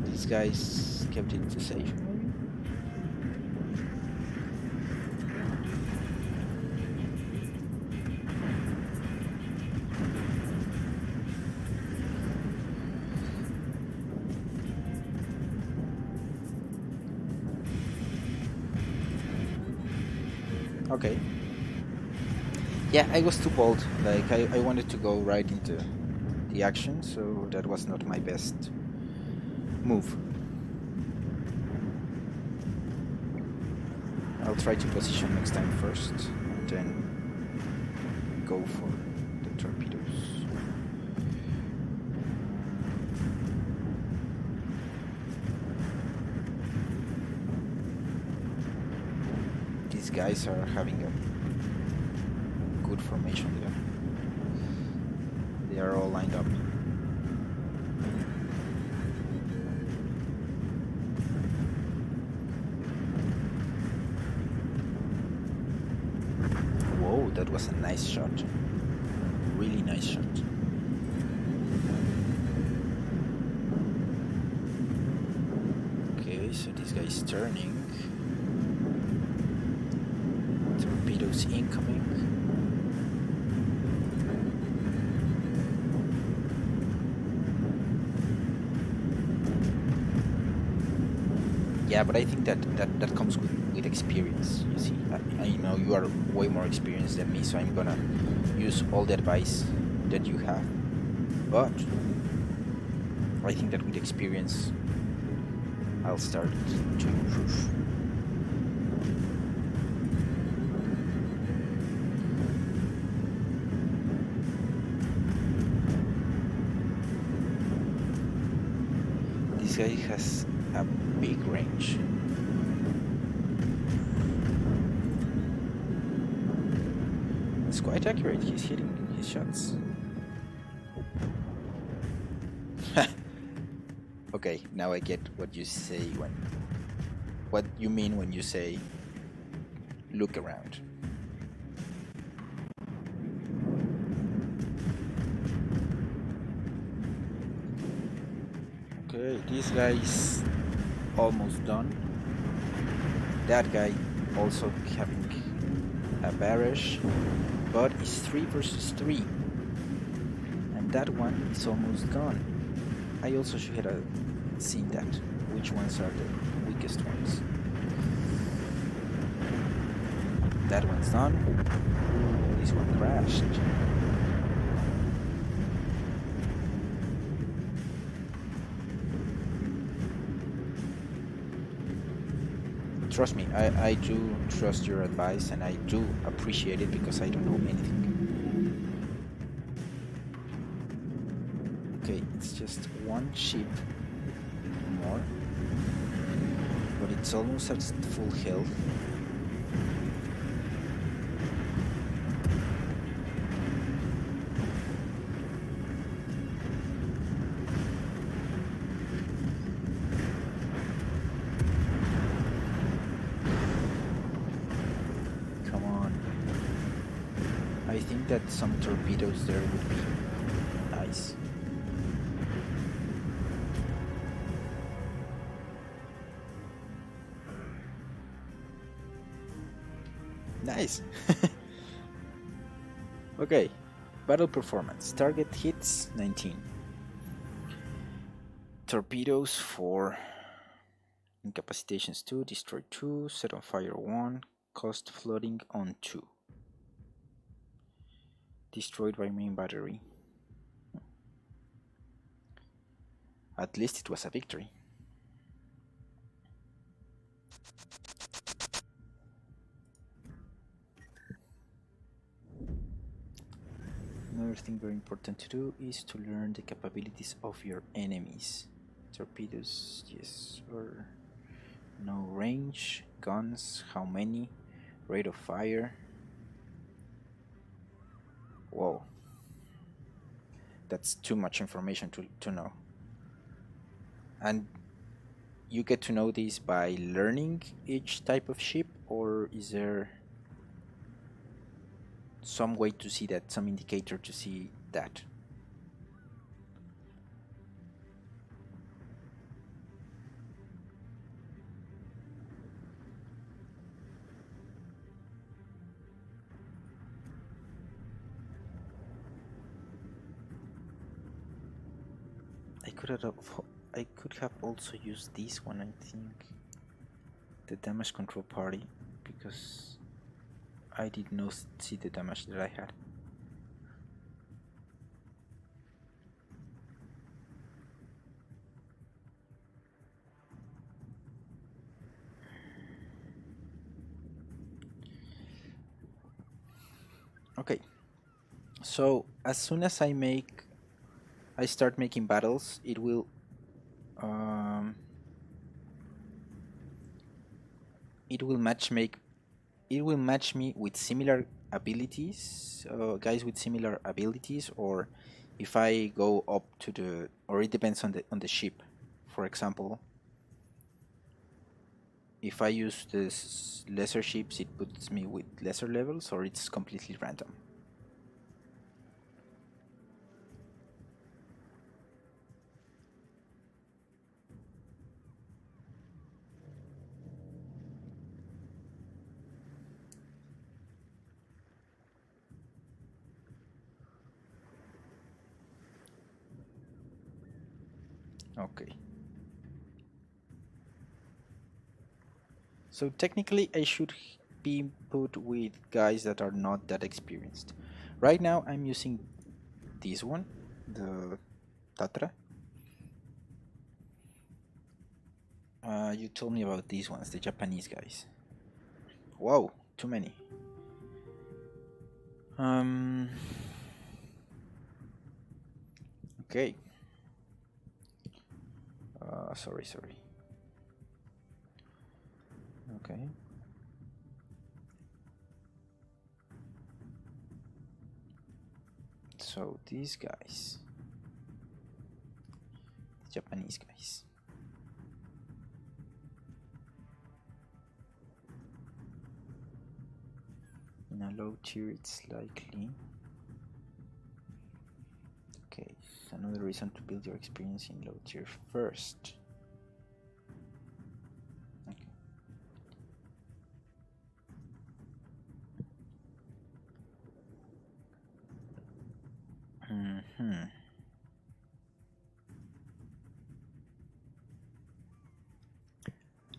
these guys kept it to safe. Okay. Yeah, I was too bold. Like, I wanted to go right into the action, so that was not my best move. I'll try to position next time first, and then go for the torpedoes. These guys are having a good formation there. They are all lined up. Whoa, that was a nice shot. Really nice shot. Okay, so this guy is turning. Torpedoes incoming. Yeah, but I think that comes with experience, you see. I know you are way more experienced than me, so I'm gonna use all the advice that you have. But I think that with experience, I'll start to improve. This guy has a big range. It's quite accurate. He's hitting his shots. Okay, now I get what you say what you mean when you say look around. Okay, this guy is almost done. That guy also having a barrage, but it's 3 versus 3. And that one is almost gone. I also should have seen that. Which ones are the weakest ones? That one's done. Ooh, this one crashed. Trust me, I do trust your advice and I do appreciate it because I don't know anything. Okay, it's just one ship more, but it's almost at full health. Come on. I think that some torpedoes there would be nice. Nice. Okay, battle performance. Target hits 19. Torpedoes 4. Incapacitations 2. Destroy 2. Set on fire 1. Cost flooding on 2. Destroyed by main battery. At least it was a victory. Another thing very important to do is to learn the capabilities of your enemies. Torpedoes, yes or no. Range, guns, how many, rate of fire. Whoa. That's too much information to know. And you get to know this by learning each type of ship, or is there some way to see that, some indicator to see that? I could have also used this one, I think, the damage control party, because I did not see the damage that I had. Okay, so as soon as I start making battles, it will match me with similar abilities, guys with similar abilities, or if I go up to the, or it depends on the ship. For example, if I use this lesser ships, it puts me with lesser levels, or it's completely random. Okay. So technically I should be put with guys that are not that experienced. Right now I'm using this one, the Tatra. You told me about these ones, the Japanese guys. Wow, too many. Okay. Sorry. Okay. So these guys, the Japanese guys. In a low tier, it's likely. Okay, so another reason to build your experience in low tier first. Okay.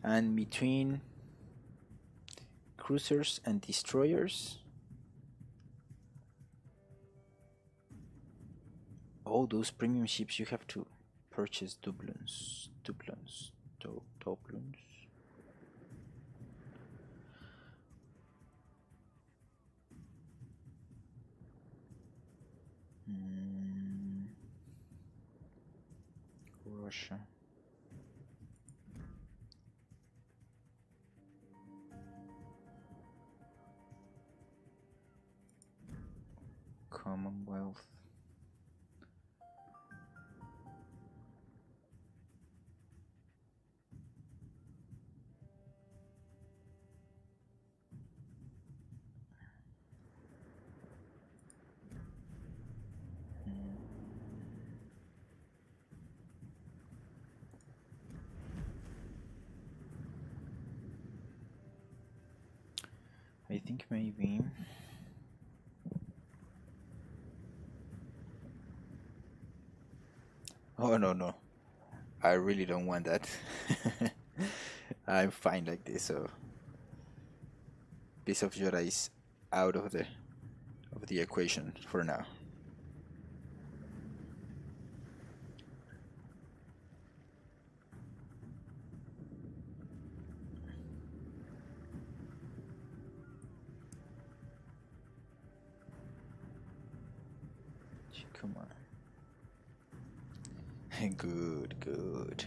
And between cruisers and destroyers, all those premium ships, you have to purchase doubloons. Russia. Commonwealth. I think maybe oh no, I really don't want that. I'm fine like this, so piece of Jota is out of the equation for now. Come on. Good.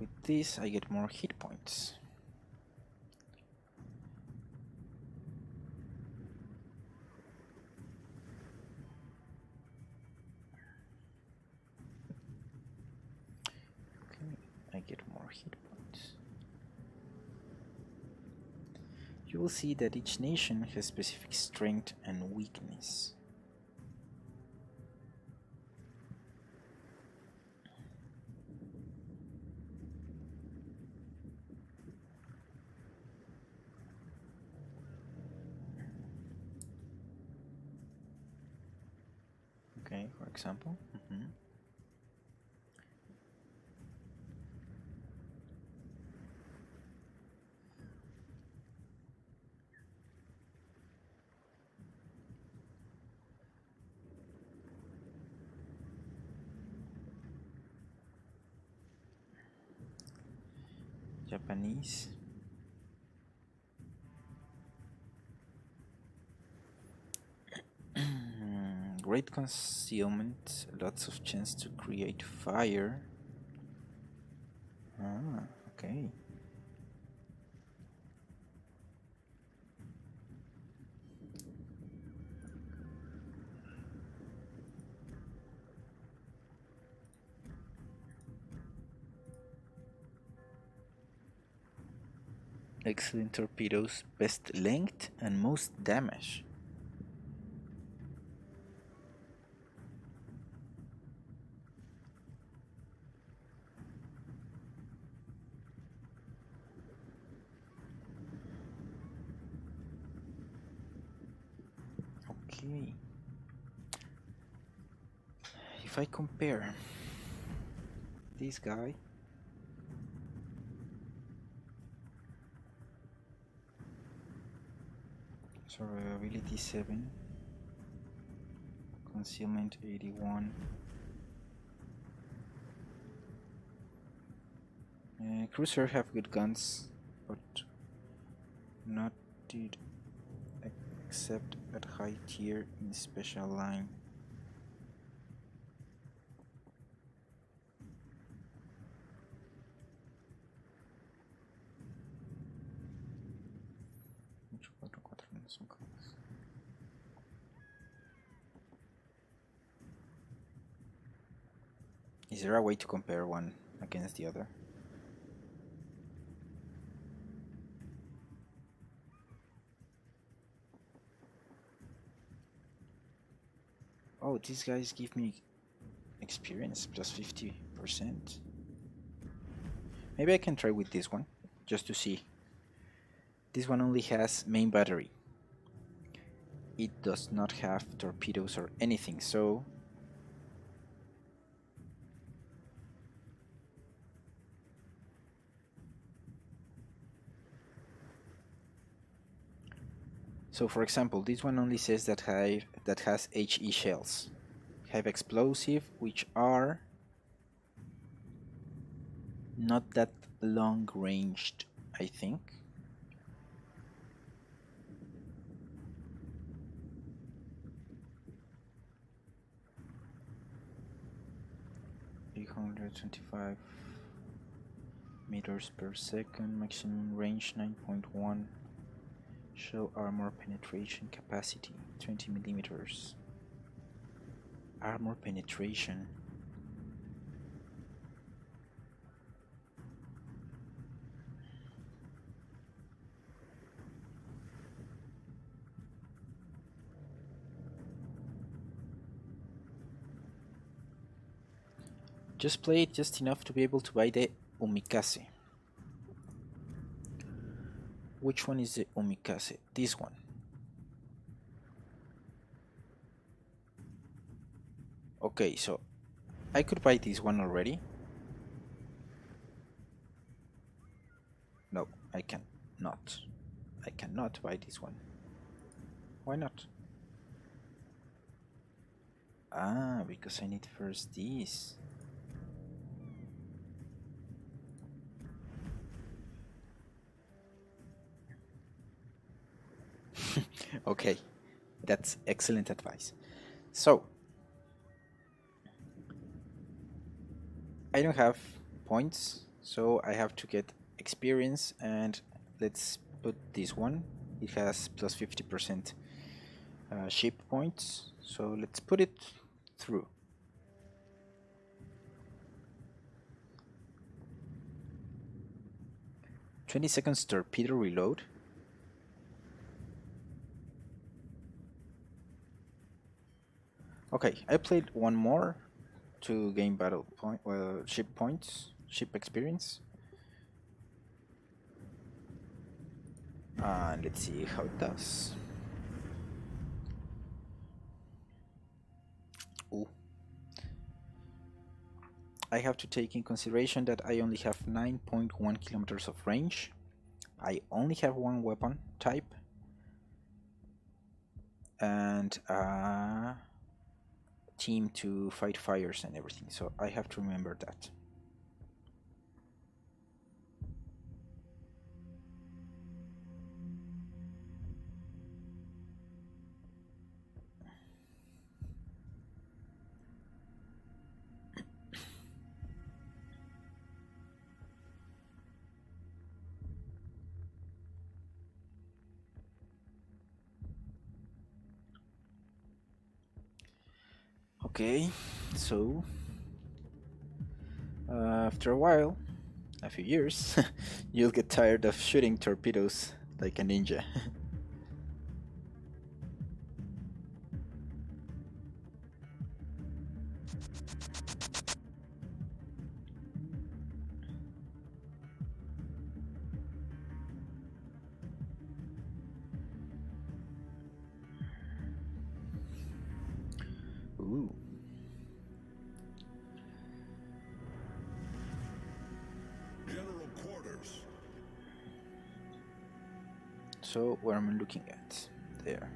With this, I get more hit points. Okay, I get more hit points. You will see that each nation has specific strength and weakness. Okay, for example. Japanese. Great concealment, lots of chance to create fire. Ah, okay. Excellent torpedoes, best length and most damage. Okay. If I compare this guy survivability 7, concealment 81, cruiser have good guns but not did except at high tier in special line. Is there a way to compare one against the other? Oh, these guys give me experience plus 50%. Maybe I can try with this one, just to see. This one only has main battery. It does not have torpedoes or anything, so... So for example, this one only says that has HE shells. Have explosive, which are not that long ranged, I think. $825 meters per second, maximum range 9.1. Shell armor penetration capacity 20 millimeters. Armor penetration. Just play it just enough to be able to buy the Umikaze. Which one is the Umikaze? This one. Okay, so I could buy this one already. No, I cannot. I cannot buy this one. Why not? Ah, because I need first this. Okay, that's excellent advice. So, I don't have points, so I have to get experience, and let's put this one. It has plus 50% ship points, so let's put it through. "20 seconds torpedo reload." Okay, I played one more to gain battle point, ship points, ship experience. Let's see how it does. Ooh. I have to take in consideration that I only have 9.1 kilometers of range. I only have one weapon type. And team to fight fires and everything, so I have to remember that. Okay, so after a while, a few years, you'll get tired of shooting torpedoes like a ninja. Ooh. General quarters. So where am I looking at? There.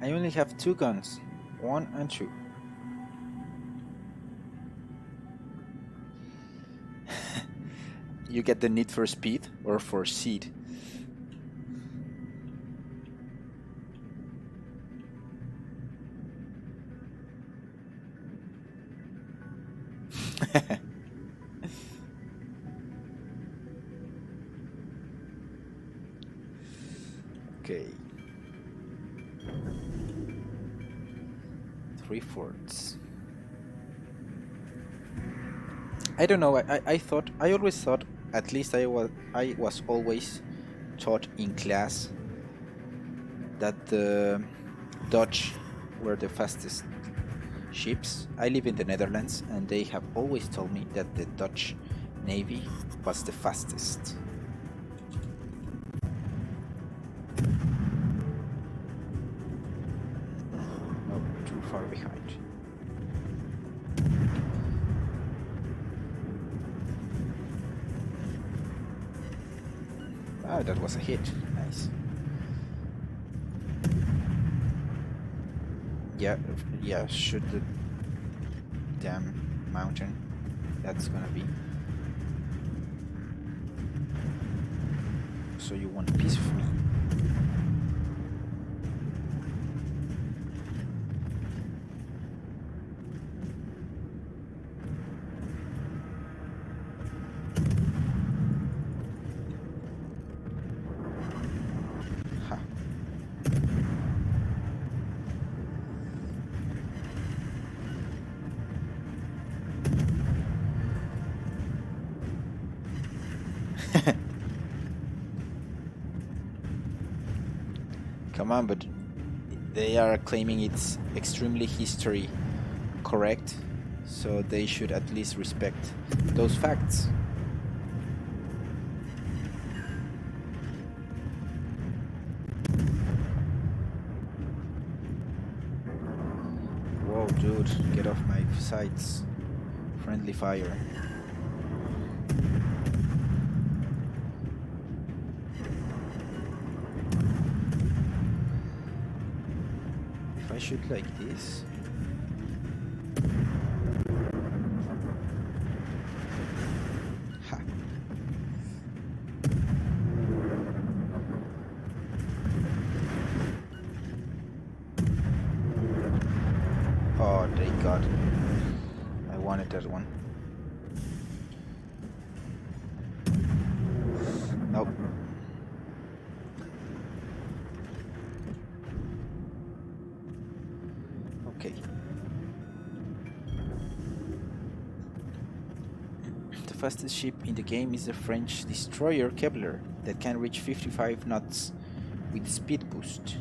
I only have 2 guns, 1 and 2. You get the need for speed or for seed. Okay. 3/4. I don't know. I always thought, at least I was always taught in class that the Dutch were the fastest ships. I live in the Netherlands, and they have always told me that the Dutch Navy was the fastest. Not too far behind. Ah, that was a hit. Nice. Yeah, shoot the damn mountain. That's gonna be. So you want a piece of me? Ha. Come on, but they are claiming it's extremely history correct, so they should at least respect those facts. Whoa, dude, get off my sights. Friendly fire. If I shoot like this. Ha. Oh, thank God. I wanted that one. Nope. Okay. The fastest ship in the game is the French destroyer Kepler that can reach 55 knots with speed boost.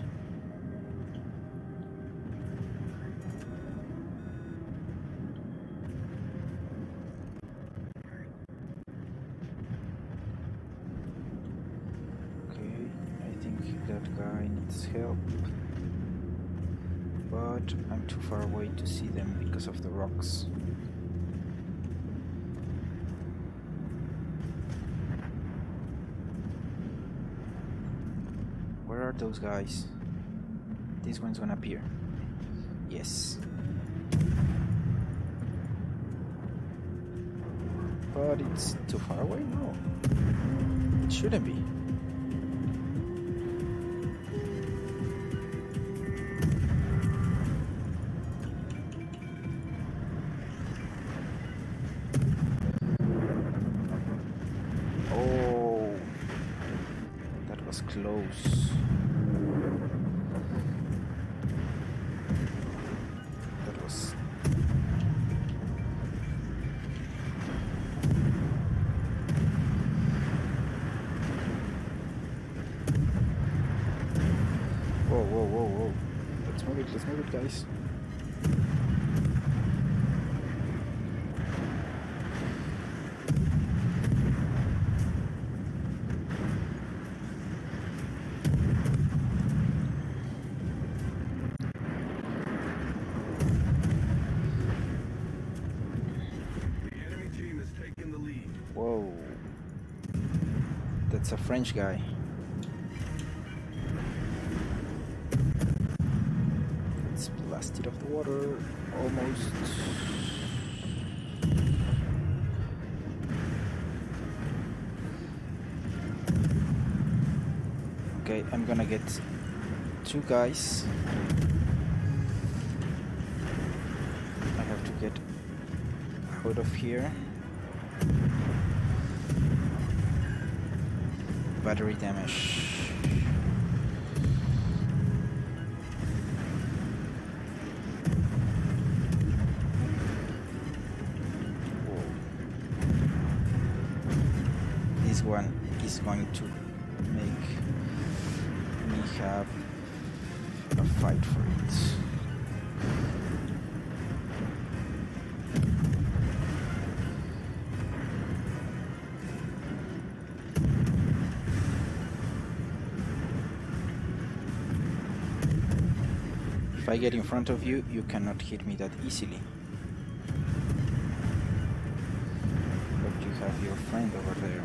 Okay, I think that guy needs help. But I'm too far away to see them because of the rocks. Where are those guys? This one's gonna appear. Yes. But it's too far away? No. It shouldn't be. Close. That was. Whoa. Let's move it, guys. Whoa. That's a French guy. It's blasted off the water. Almost. Okay, I'm gonna get two guys. I have to get out of here. Battery damage. going to make me have a fight for it. If I get in front of you, you cannot hit me that easily. But you have your friend over there.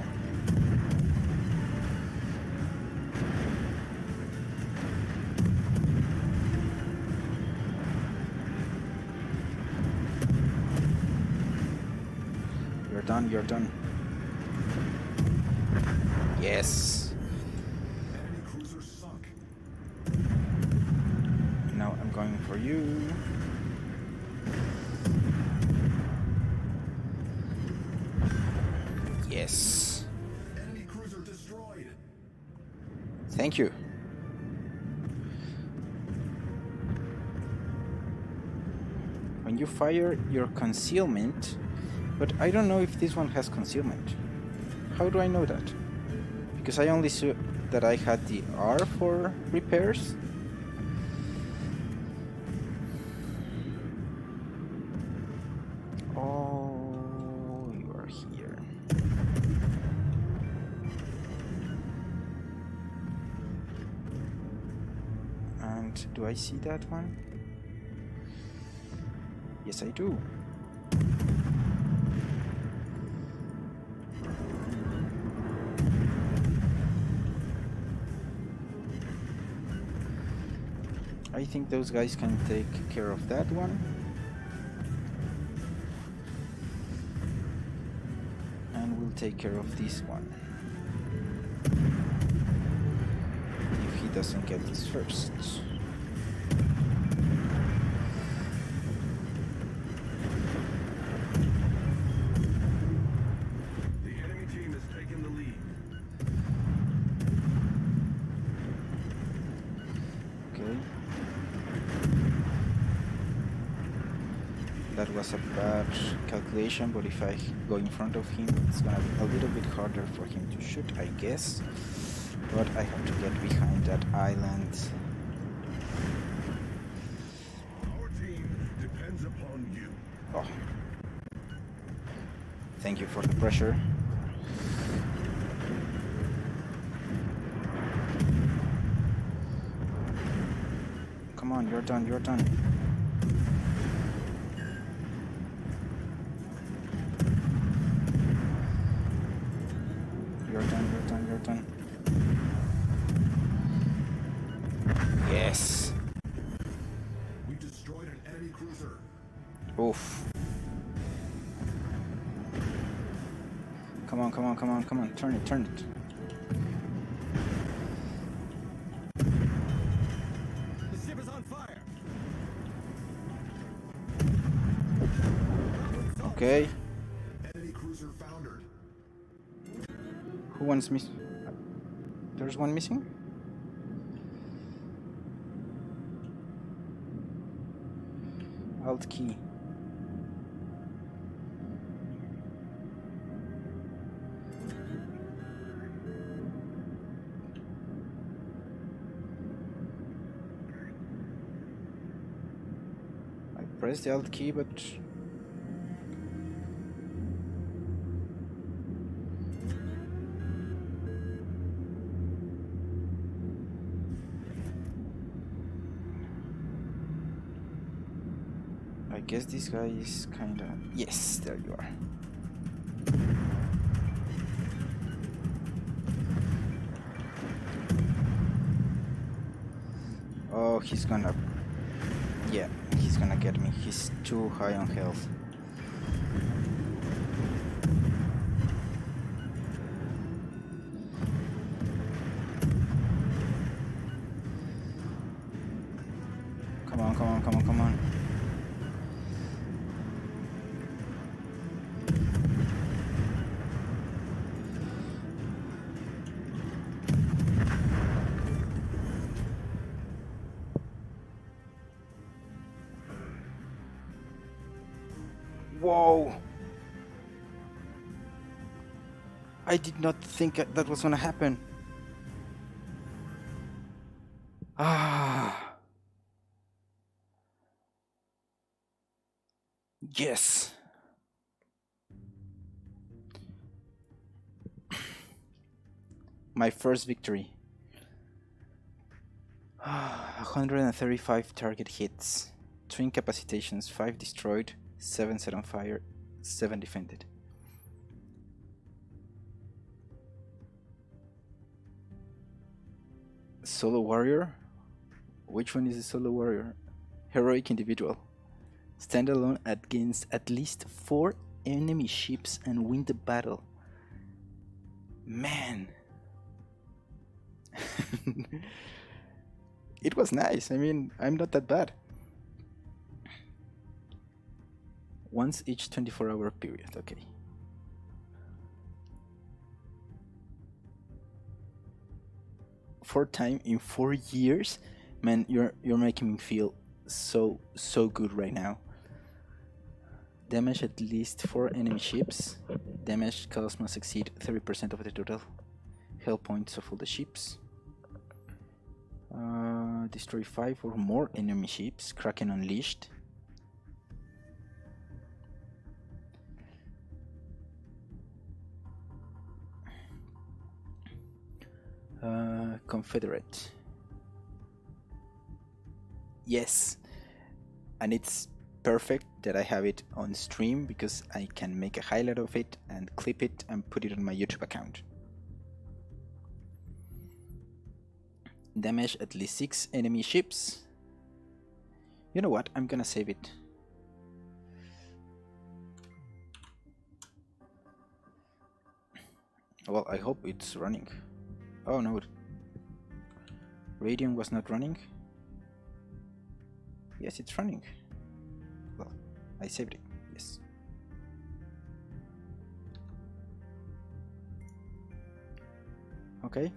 You're done, you're done. Yes. Enemy cruiser sunk. Now I'm going for you. Yes. Enemy cruiser destroyed. Thank you. When you fire your concealment, but I don't know if this one has concealment. How do I know that? Because I only saw that I had the R for repairs. Oh, you are here. And do I see that one? Yes, I do. I think those guys can take care of that one. And we'll take care of this one. If he doesn't get this first. The enemy team has taken the lead. Okay. That was a bad calculation, but if I go in front of him, it's gonna be a little bit harder for him to shoot, I guess. But I have to get behind that island. Our team depends upon you. Oh. Thank you for the pressure. Come on, you're done, you're done. You're done, you're done, you're done. Yes. We destroyed an enemy cruiser. Oof. Come on, come on, come on, come on. Turn it, turn it. The ship is on fire. Okay. Enemy cruiser foundered. Who wants miss? There's one missing? Alt key. I pressed the Alt key, but I guess this guy is kinda... Yes, there you are. Oh, he's gonna... Yeah, he's gonna get me. He's too high on health. Come on, come on, come on, come on. Whoa! I did not think that was gonna happen. Ah. Yes. My first victory. 135 target hits. 2 incapacitations, 5 destroyed, 7 set on fire, 7 defended. Solo warrior? Which one is a solo warrior? Heroic individual. Stand alone against at least 4 enemy ships and win the battle. Man. It was nice. I mean, I'm not that bad. Once each 24-hour period. Okay. Fourth time in 4 years? Man, you're making me feel so good right now. Damage at least 4 enemy ships. Damage cost must exceed 30% of the total health points of all the ships. Destroy 5 or more enemy ships. Kraken Unleashed. Confederate. Yes. And it's perfect that I have it on stream because I can make a highlight of it and clip it and put it on my YouTube account. Damage at least 6 enemy ships. You know what? I'm gonna save it. Well, I hope it's running. Oh no. Radiant was not running. Yes, it's running. Well, I saved it. Yes. Okay.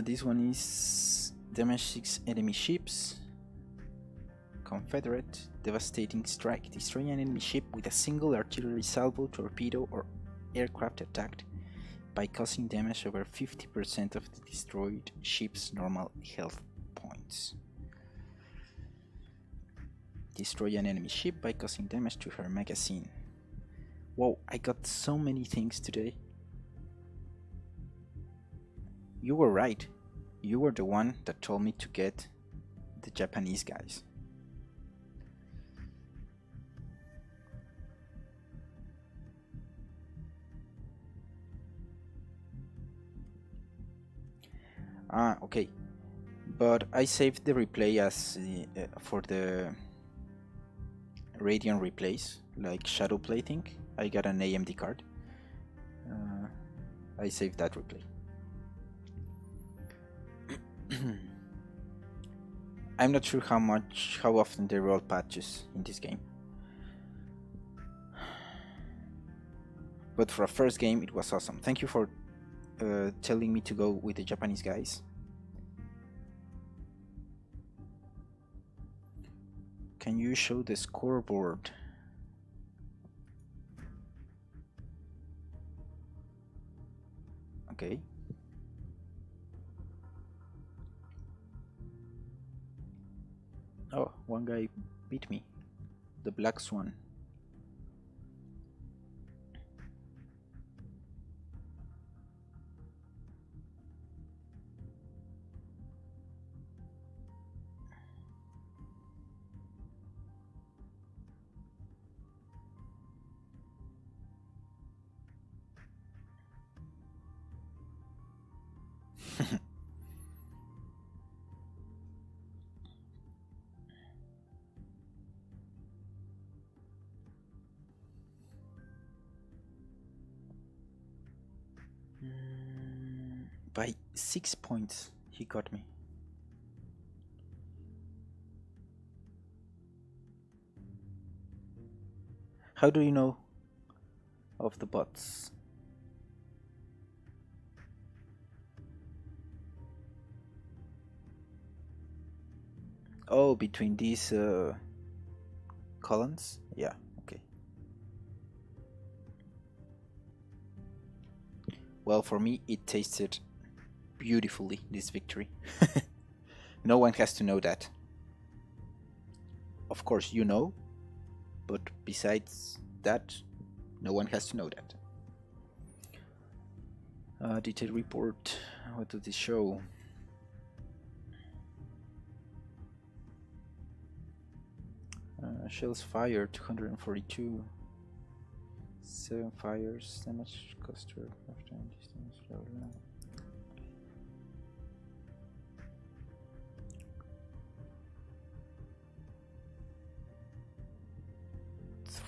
This one is damage 6 enemy ships. Confederate. Devastating strike. Destroy an enemy ship with a single artillery salvo, torpedo, or aircraft attacked by causing damage over 50% of the destroyed ship's normal health points. Destroy an enemy ship by causing damage to her magazine. Whoa, I got so many things today. You were right. You were the one that told me to get the Japanese guys. Ah, okay. But I saved the replay as for the Radeon replays, like Shadowplay thing. I got an AMD card. I saved that replay. I'm not sure how often they roll patches in this game. But for a first game, it was awesome. Thank you for telling me to go with the Japanese guys. Can you show the scoreboard? Okay. Oh, one guy beat me. The Black Swan. By 6 points, he got me. How do you know of the bots? Oh, between these columns? Yeah, okay. Well, for me, it tasted beautifully, this victory. No one has to know that. Of course, you know, but besides that, no one has to know that. Detailed report. What does this show? Shells fired, 242. 7 fires, damage cost to after distance, blah, blah.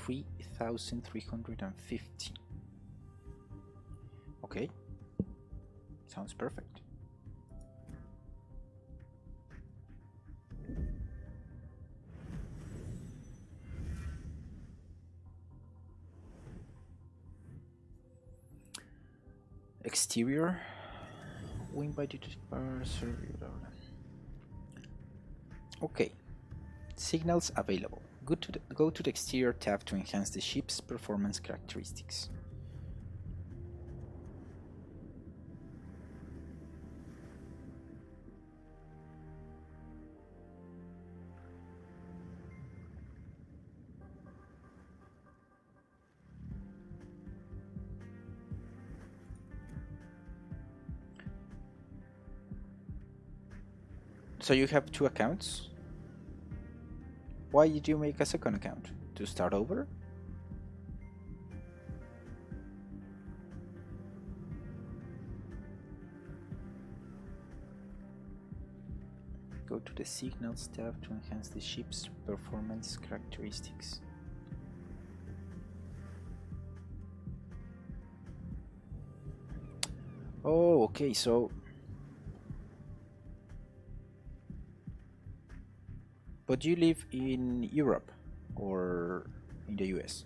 3,350. Okay, sounds perfect. Exterior, wing by duty bar, okay. Signals available. Go to the exterior tab to enhance the ship's performance characteristics. So you have 2 accounts? Why did you make a second account? To start over? Go to the Signals tab to enhance the ship's performance characteristics. Oh, okay, so... But you live in Europe or in the US?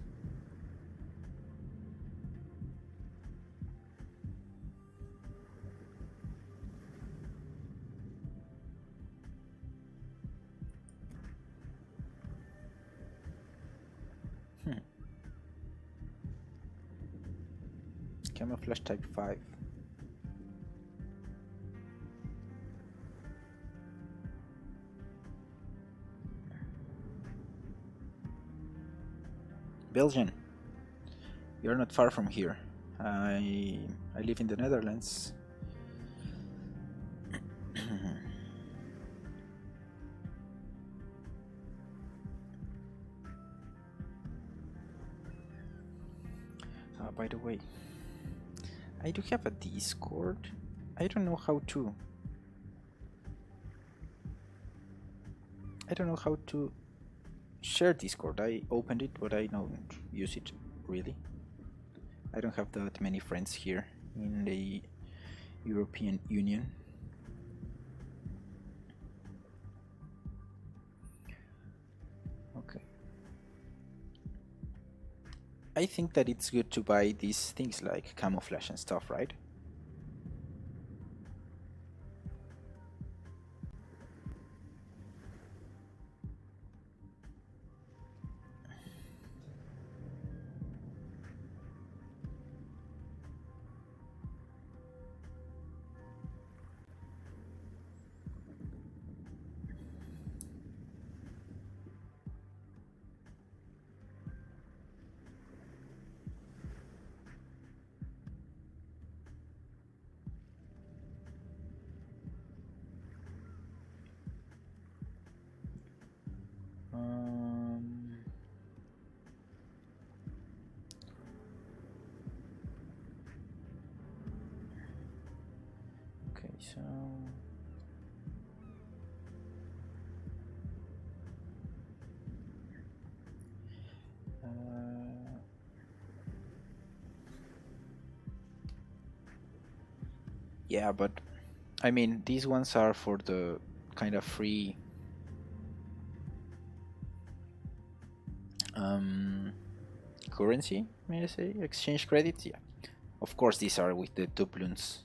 Camouflage type 5. Belgian, you're not far from here. I live in the Netherlands. By the way, I do have a Discord. I don't know how to share Discord. I opened it, but I don't use it really. I don't have that many friends here in the European Union. Okay. I think that it's good to buy these things like camouflage and stuff, right? Okay, so yeah, but I mean, these ones are for the kind of free currency, may I say, exchange credits. Yeah, of course these are with the doubloons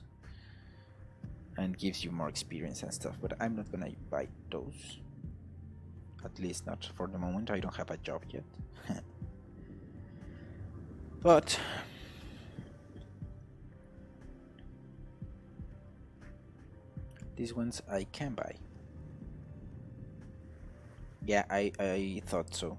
and gives you more experience and stuff, but I'm not gonna buy those, at least not for the moment. I don't have a job yet. But These ones I can buy. Yeah, I thought so.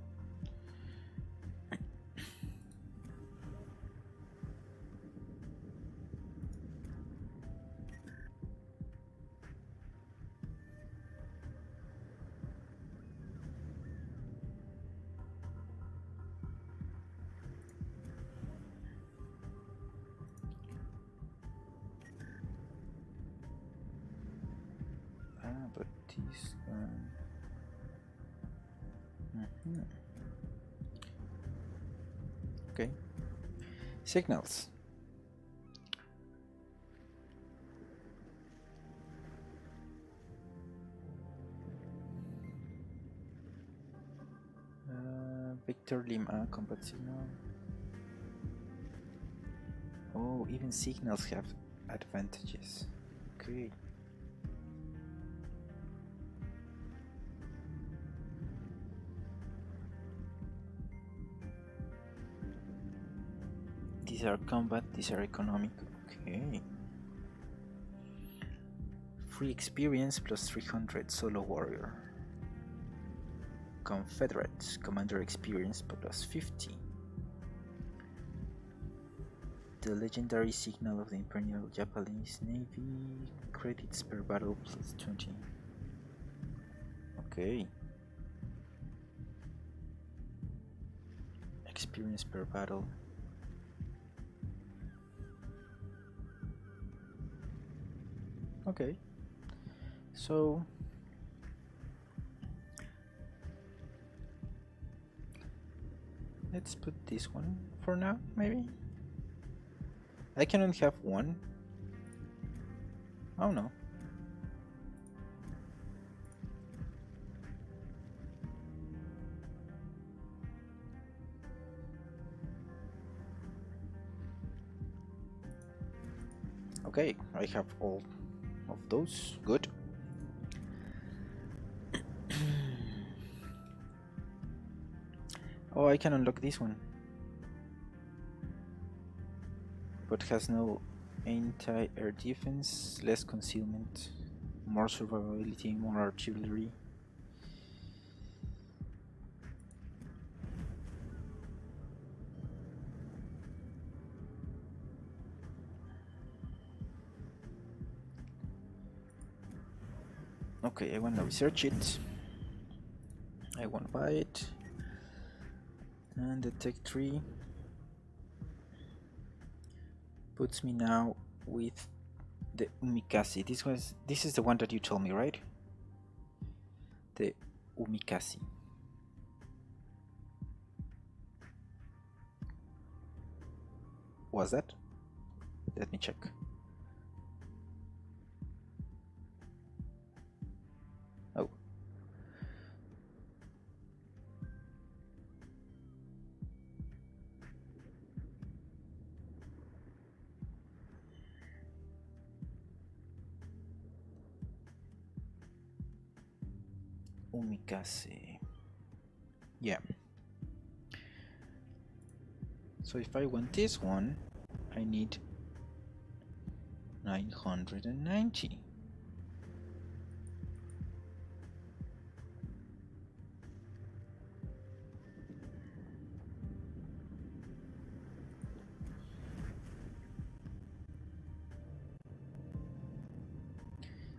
But this one. Okay. Signals. Victor Lima combat signal. Oh, even signals have advantages. Okay. These are combat, these are economic. Okay. Free experience plus 300 solo warrior. Confederate commander experience plus 50. The legendary signal of the Imperial Japanese Navy, credits per battle plus 20. Okay. Experience per battle. Okay. So let's put this one for now, maybe. I can only have one. Oh no. Okay, I have all of those. Good. Oh, I can unlock this one. But has no anti-air defense, less concealment, more survivability, more artillery. Okay, I want to research it. I want to buy it. And the Tech 3 puts me now with the Umikasi. This is the one that you told me, right? The Umikasi. Was that? Let me check. Oh. Umikase. Yeah. So if I want this one, I need 990.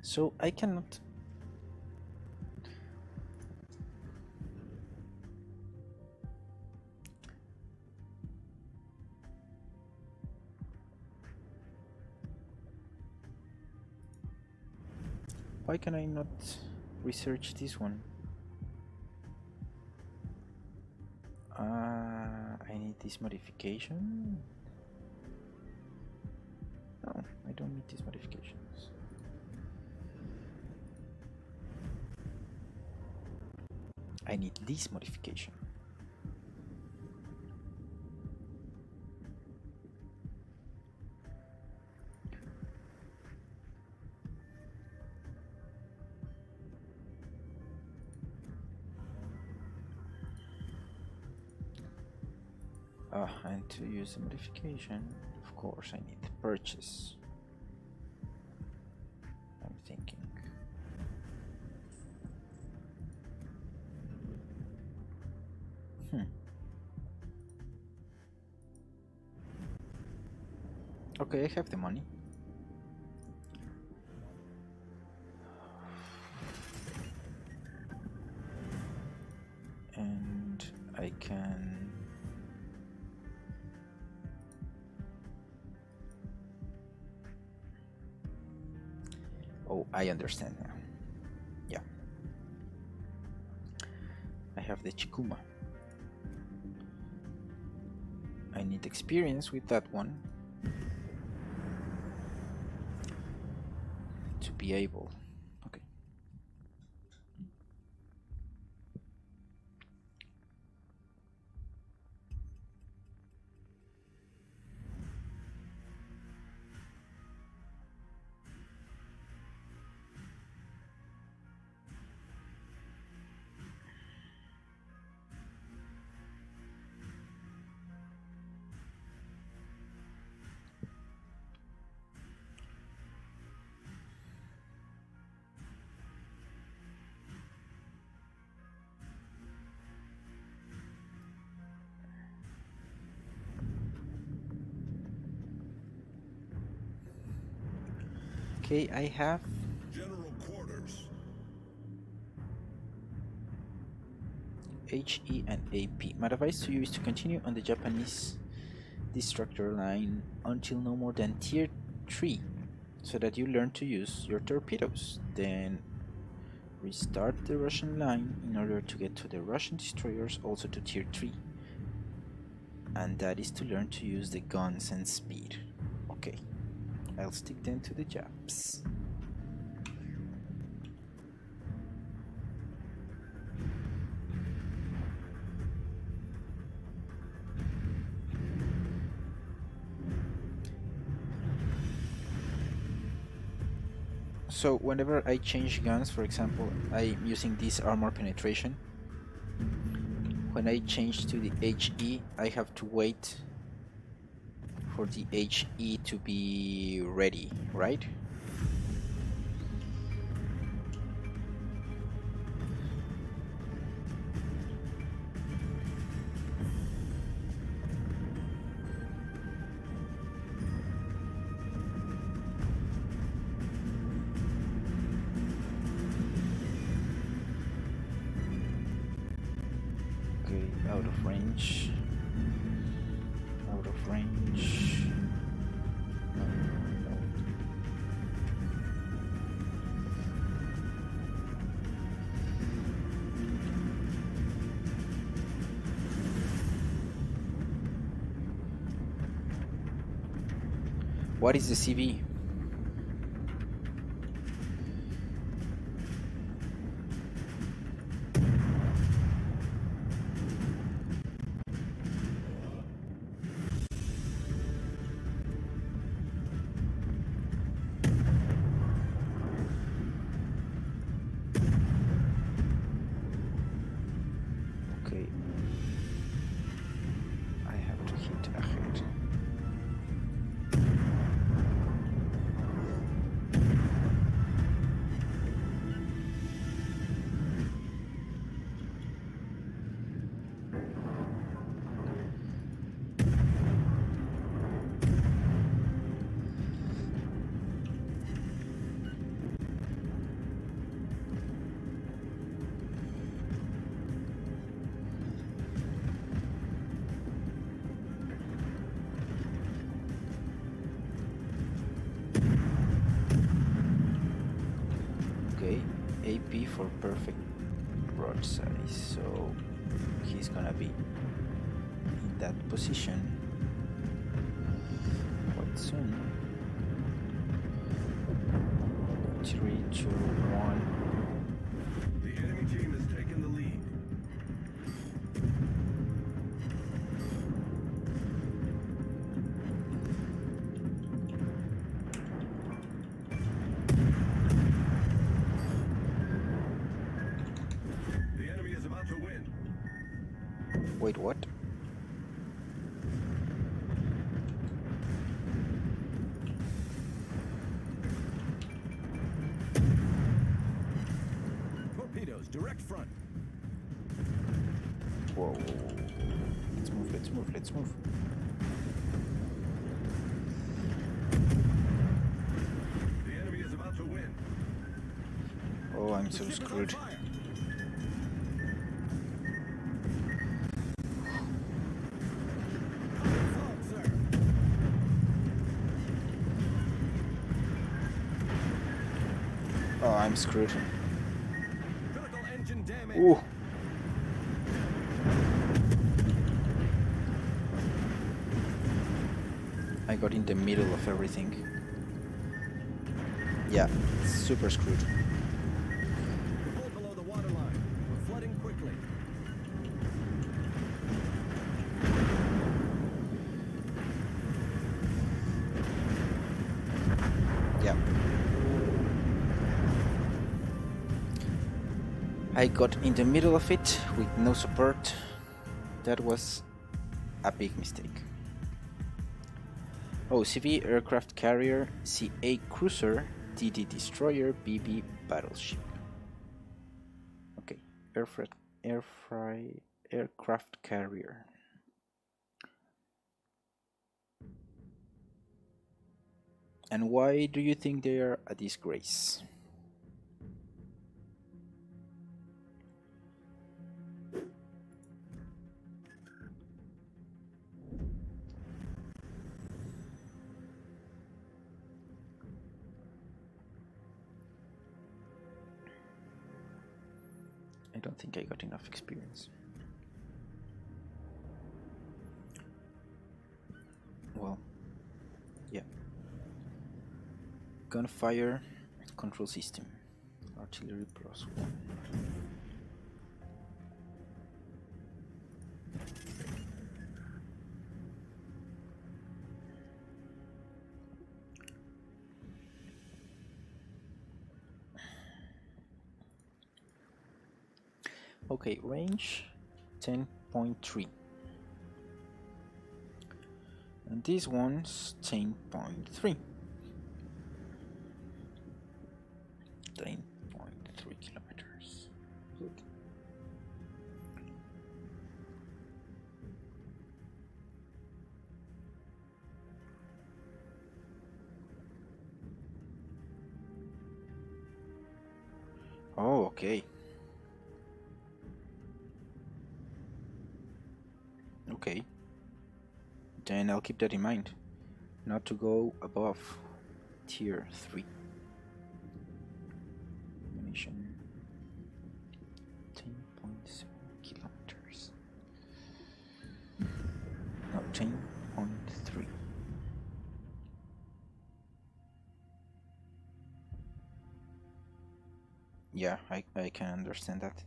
So I cannot. Why can I not research this one? I need this modification. No, I don't need these modifications. I need this modification. And to use the modification, of course, I need purchase. I'm thinking. Okay, I have the money. And I can... Oh, I understand now. Yeah. I have the Chikuma. I need experience with that one to be able. Okay. Okay, I have General quarters. HE and AP. My advice to you is to continue on the Japanese destructor line until no more than tier 3 so that you learn to use your torpedoes. Then restart the Russian line in order to get to the Russian destroyers, also to tier 3. And that is to learn to use the guns and speed. Okay, I'll stick them to the Japs. So whenever I change guns, for example, I'm using this armor penetration. When I change to the HE, I have to wait for the HE to be ready, right? Okay, out of range. Out of range. No, no. What is the CV? Okay. I have to hit ahead. Okay, AP for perfect broadside, so he's gonna be in that position quite soon. 3, 2, 1. The enemy team has taken the lead. The enemy is about to win. Wait, what? Torpedoes, direct front. Whoa, whoa, whoa, whoa. Let's move, let's move, let's move. I'm so screwed. Oh, I'm screwed. Ooh. I got in the middle of everything. Yeah, super screwed. Pull below the water line. We're flooding quickly. Yeah. I got in the middle of it with no support. That was a big mistake. Oh, CV aircraft carrier, CA cruiser, DD destroyer, BB battleship. Okay, aircraft carrier. And why do you think they are a disgrace? I don't think I got enough experience. Well, yeah. Gunfire, control system, artillery +1. Okay, range 10.3. And this one's 10.3. 10.3 kilometers. Good. Oh, okay. Okay. Then I'll keep that in mind. Not to go above tier 3. Mission 10.7 kilometers. No, 10.3. Yeah, I can understand that.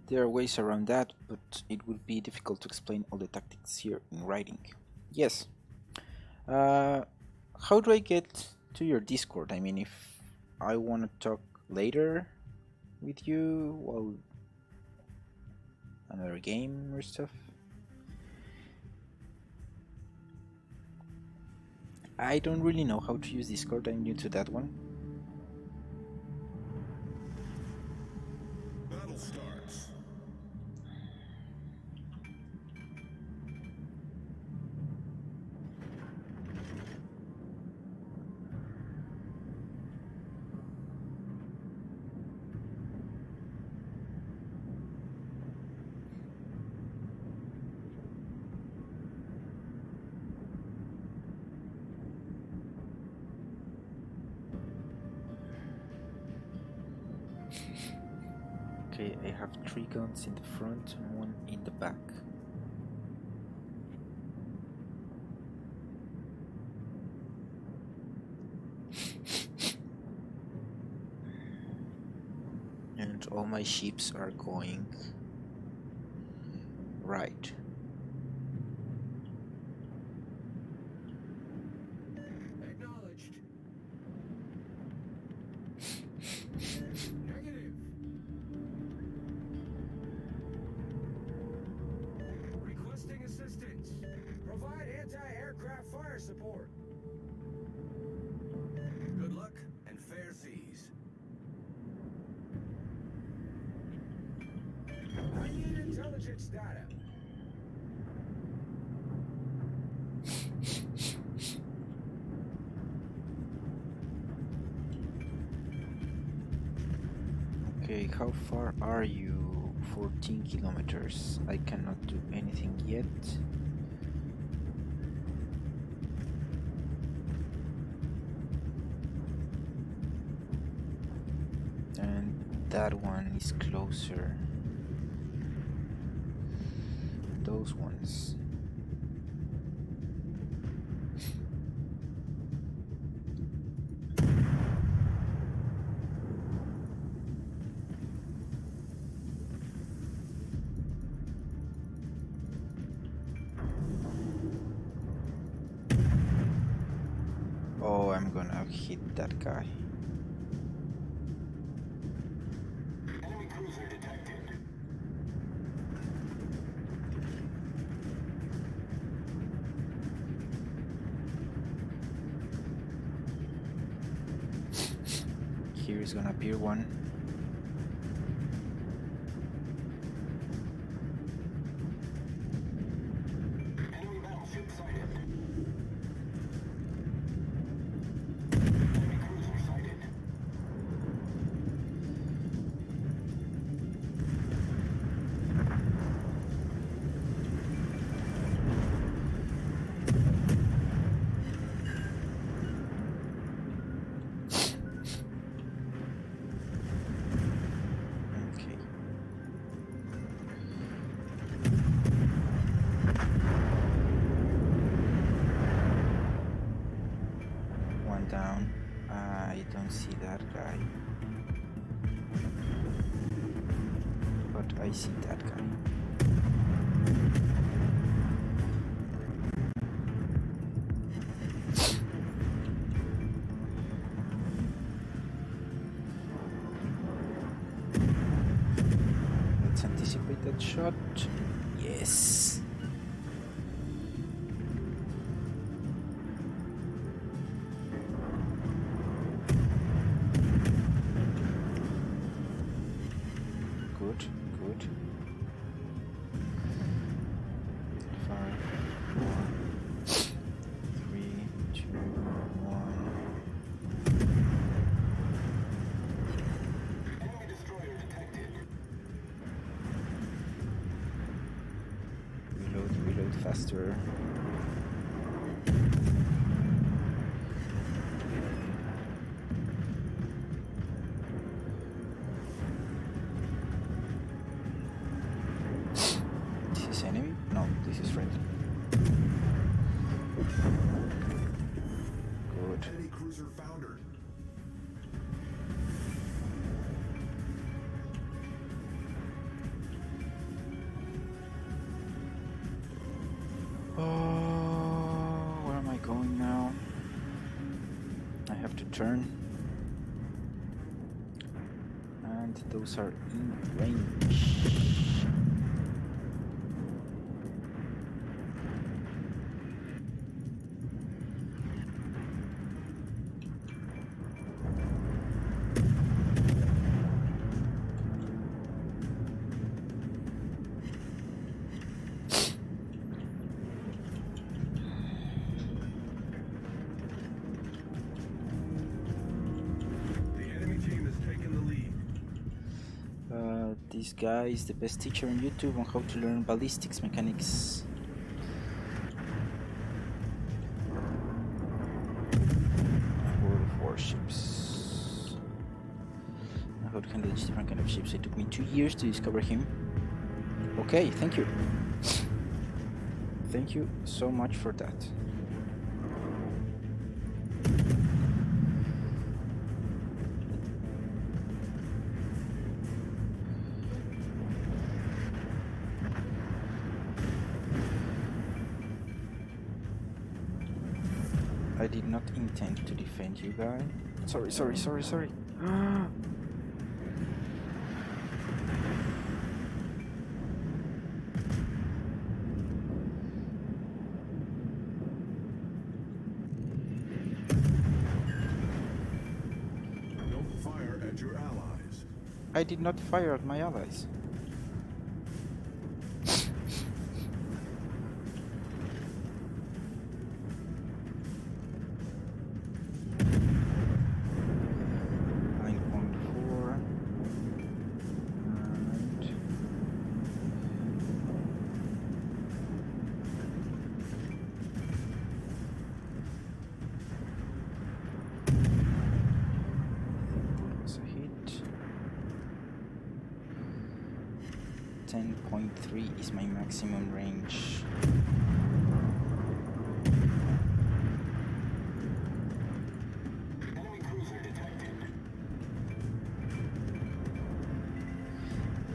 There are ways around that, but it would be difficult to explain all the tactics here in writing. Yes. How do I get to your Discord? I mean, if I want to talk later with you while another game or stuff. I don't really know how to use Discord. I'm new to that one. Battle starts. Okay, I have 3 guns in the front and 1 in the back. And all my ships are going right. Acknowledged. Negative. Requesting assistance. Provide anti-aircraft fire support. Good luck and fair seas. I need intelligence data. Okay, how far are you? 14 kilometers. I cannot do anything yet. And that one is closer. Those ones. Oh, I'm gonna hit that guy. Enemy cruiser detected. Here is gonna appear one. Enemy battleship sighted. Enemy cruiser sighted. Okay. One down. I don't see that guy. But I see that guy. Let's anticipate that shot. Yes. Good, good. 5, 4, 3, 2, 1. Enemy destroyer detected. Reload faster. This is enemy? No, this is friendly. Good. Enemy cruiser foundered. Oh, where am I going now? I have to turn. And those are in range. The enemy team has taken the lead. This guy is the best teacher on YouTube on how to learn ballistics mechanics. World of Warships. And how to handle each different kind of ships. It took me 2 years to discover him. Okay, thank you. Thank you so much for that. did not intend to defend you guys. Sorry. Don't fire at your allies. I did not fire at my allies. Was a hit. 10.3 is my maximum range. Enemy cruiser detected.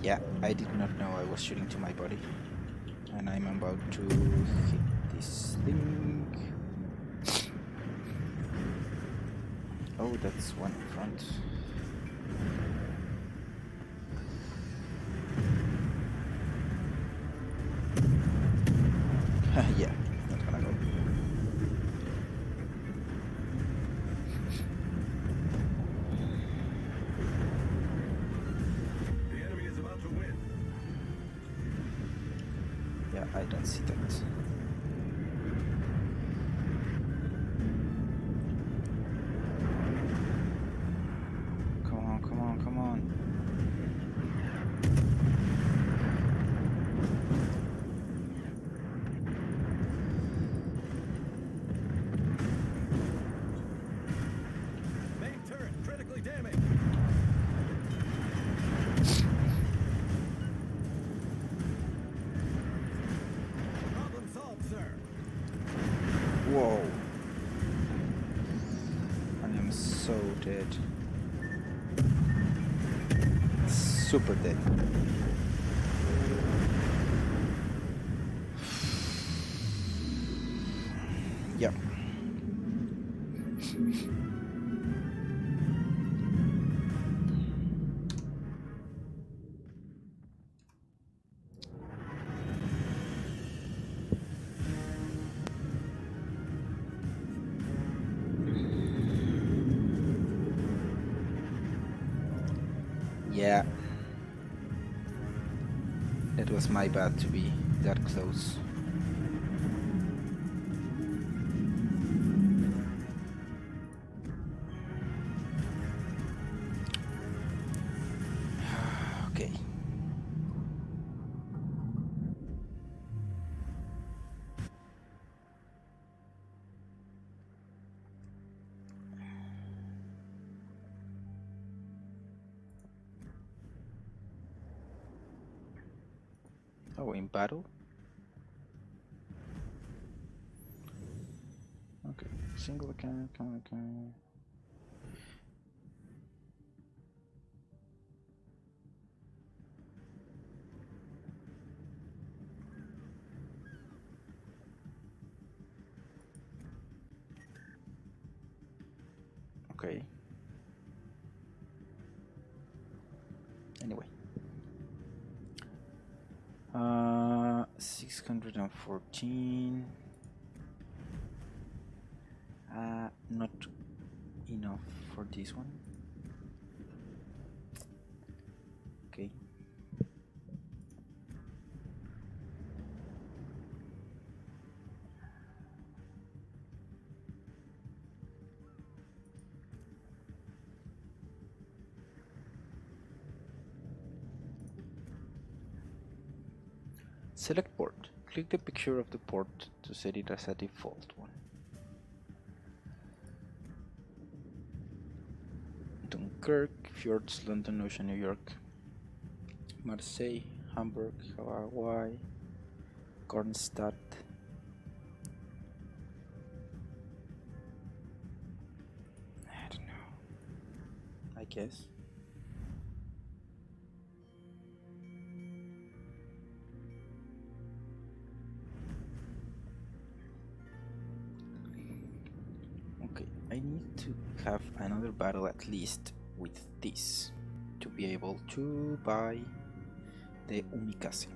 Yeah, I did not know I was shooting to my body. And I'm about to hit this thing. Oh, that's one in front. Yeah, not gonna go. The enemy is about to win. Yeah, I don't see that. Come on. Main turret critically damaged. Problem solved, sir. Whoa. I am so dead. Super dead. Yep. Yeah. It was my bad to be that close. Okay. Oh, in battle? Okay, single account, account. Okay. Anyway. 614. Not enough for this one. Okay. Select port. Click the picture of the port to set it as a default one. Dunkirk, Fjords, London, Ocean, New York, Marseille, Hamburg, Hawaii, Kronstadt. I don't know. I guess. have another battle at least with this to be able to buy the Umikaze.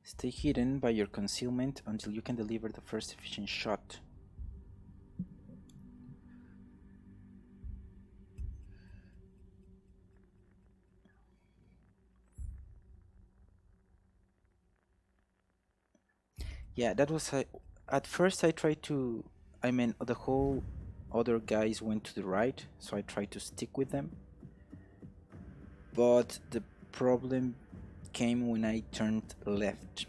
Stay hidden by your concealment until you can deliver the first efficient shot. Yeah, that was at first I tried to, I mean, the whole other guys went to the right, so I tried to stick with them. But the problem came when I turned left,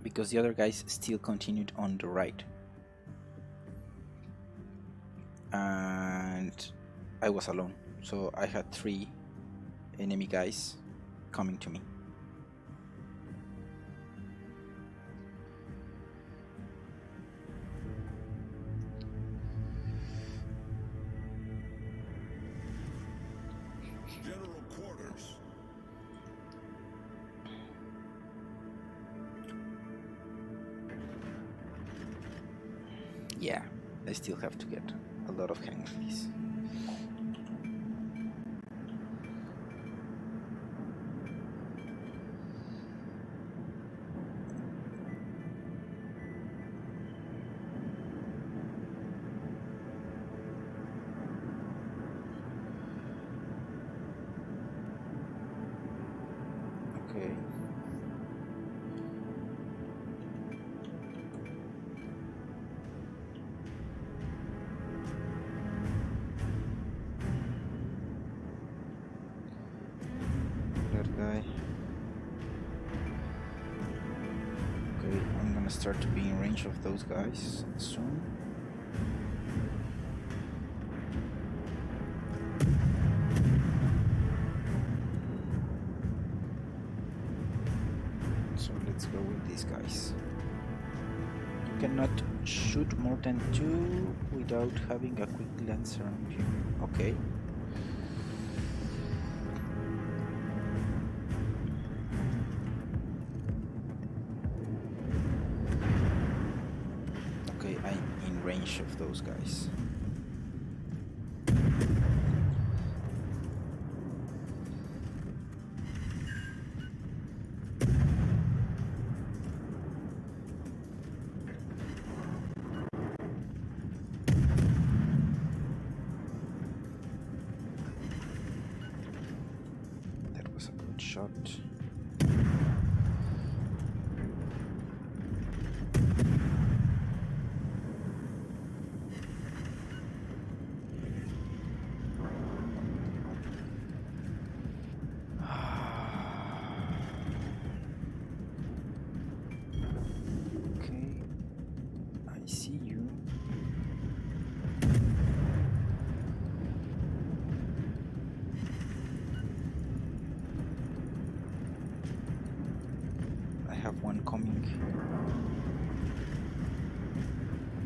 because the other guys still continued on the right. And I was alone, so I had 3 enemy guys coming to me. General quarters. Yeah, I still have to get a lot of hang of these. Okay. That guy. Okay, I'm gonna start to be in range of those guys soon. So let's go with these guys. You cannot shoot more than 2 without having a quick glance around you. Okay. Okay, I'm in range of those guys. That was a good shot. Okay, I see you. I have one coming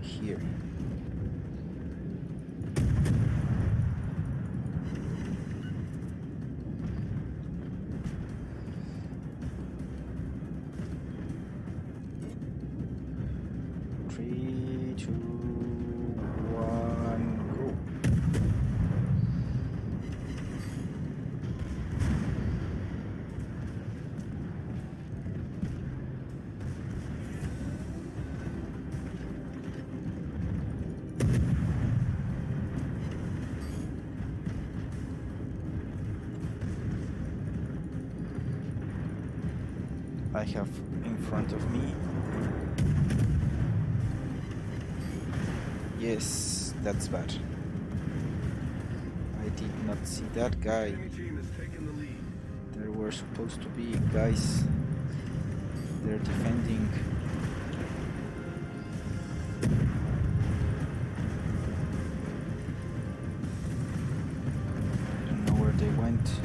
here. Three, two, one, go. I have in front of me. Yes, that's bad. I did not see that guy. Enemy team is taking the lead. There were supposed to be guys. They're defending. I don't know where they went.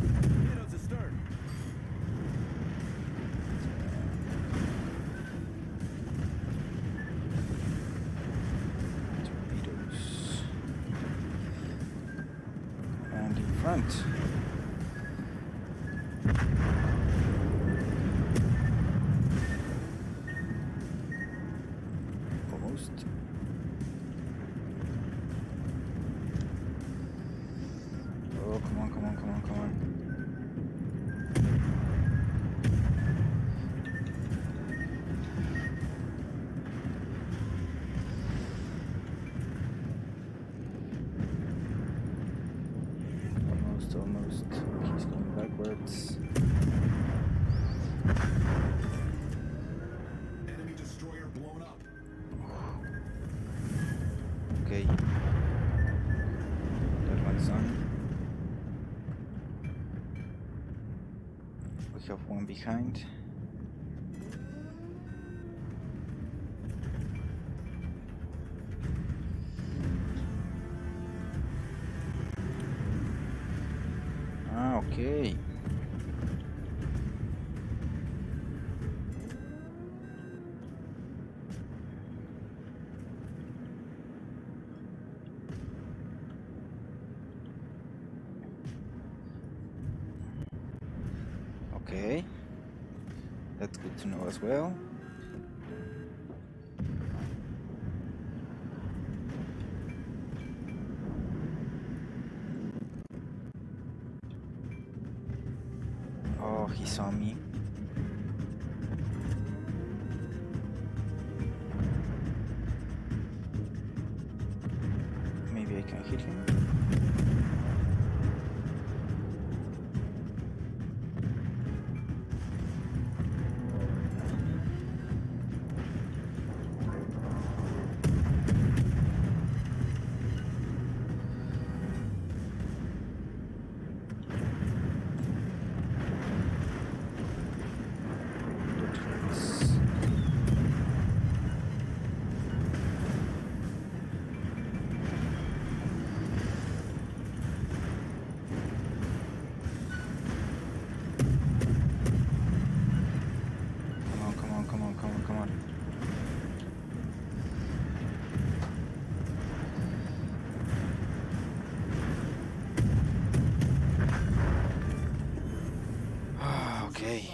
Torpedoes astern. Torpedoes. And in front. Almost. Oh, come on, come on, come on, come on. Almost, almost. He's going backwards. Enemy destroyer blown up. Okay. That one's on. We have one behind. Ah, okay. Okay. That's good to know as well. Oh, he saw me. Maybe I can hit him. That hurts. Come on, come on, come on, come on, come on. Ah, okay.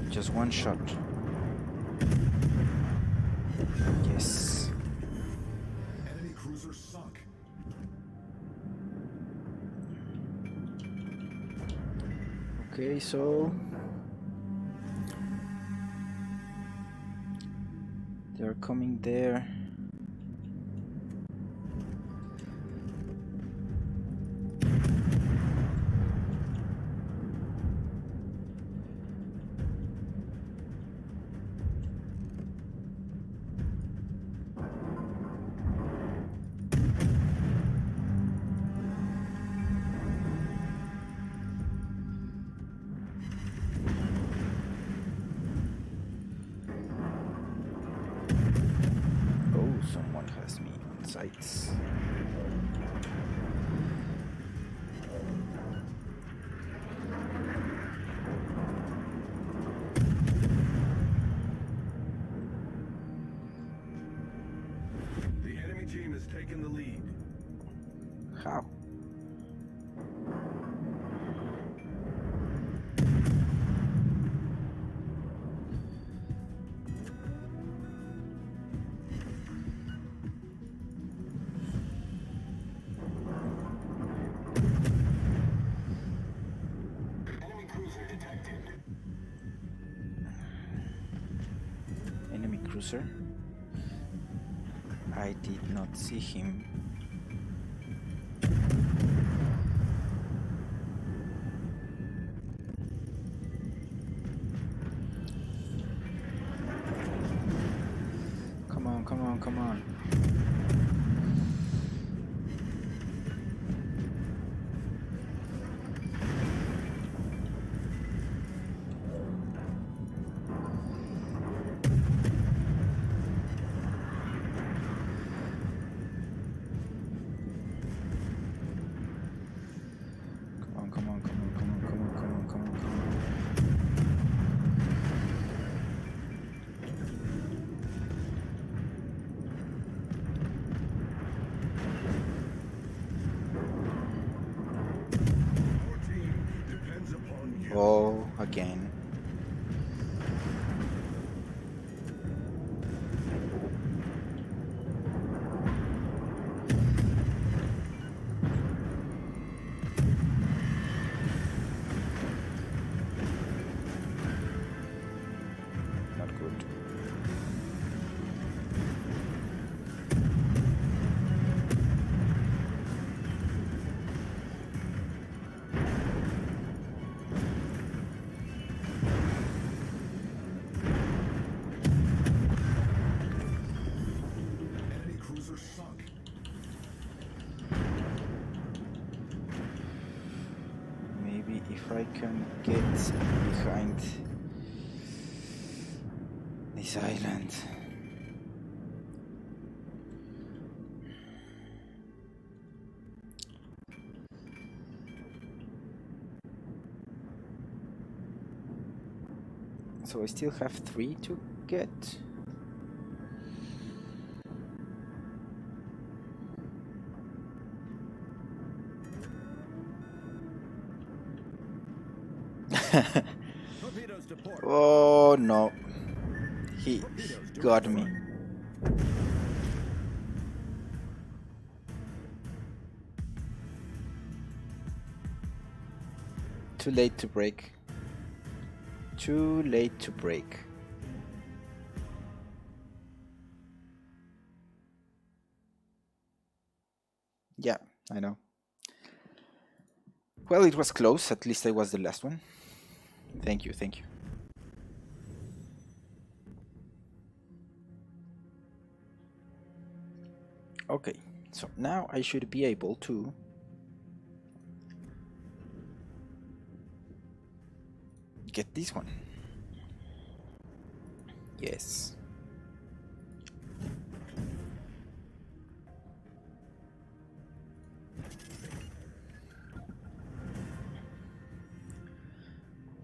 Just one shot. Yes. Enemy cruiser sunk. Okay, so they're coming there. Oh, someone has me on sights. The enemy team has taken the lead. How? cruiser. I did not see him. Come on, come on, come on. Oh, again. Not good. Enemy cruiser sunk. Maybe if I can get behind this island. So I still have 3 to get. Torpedoes to port. Oh no. He got me. Too late to break. Too late to break. Yeah, I know. Well, it was close. At least I was the last one. Thank you, thank you. Okay, so now I should be able to get this one. Yes.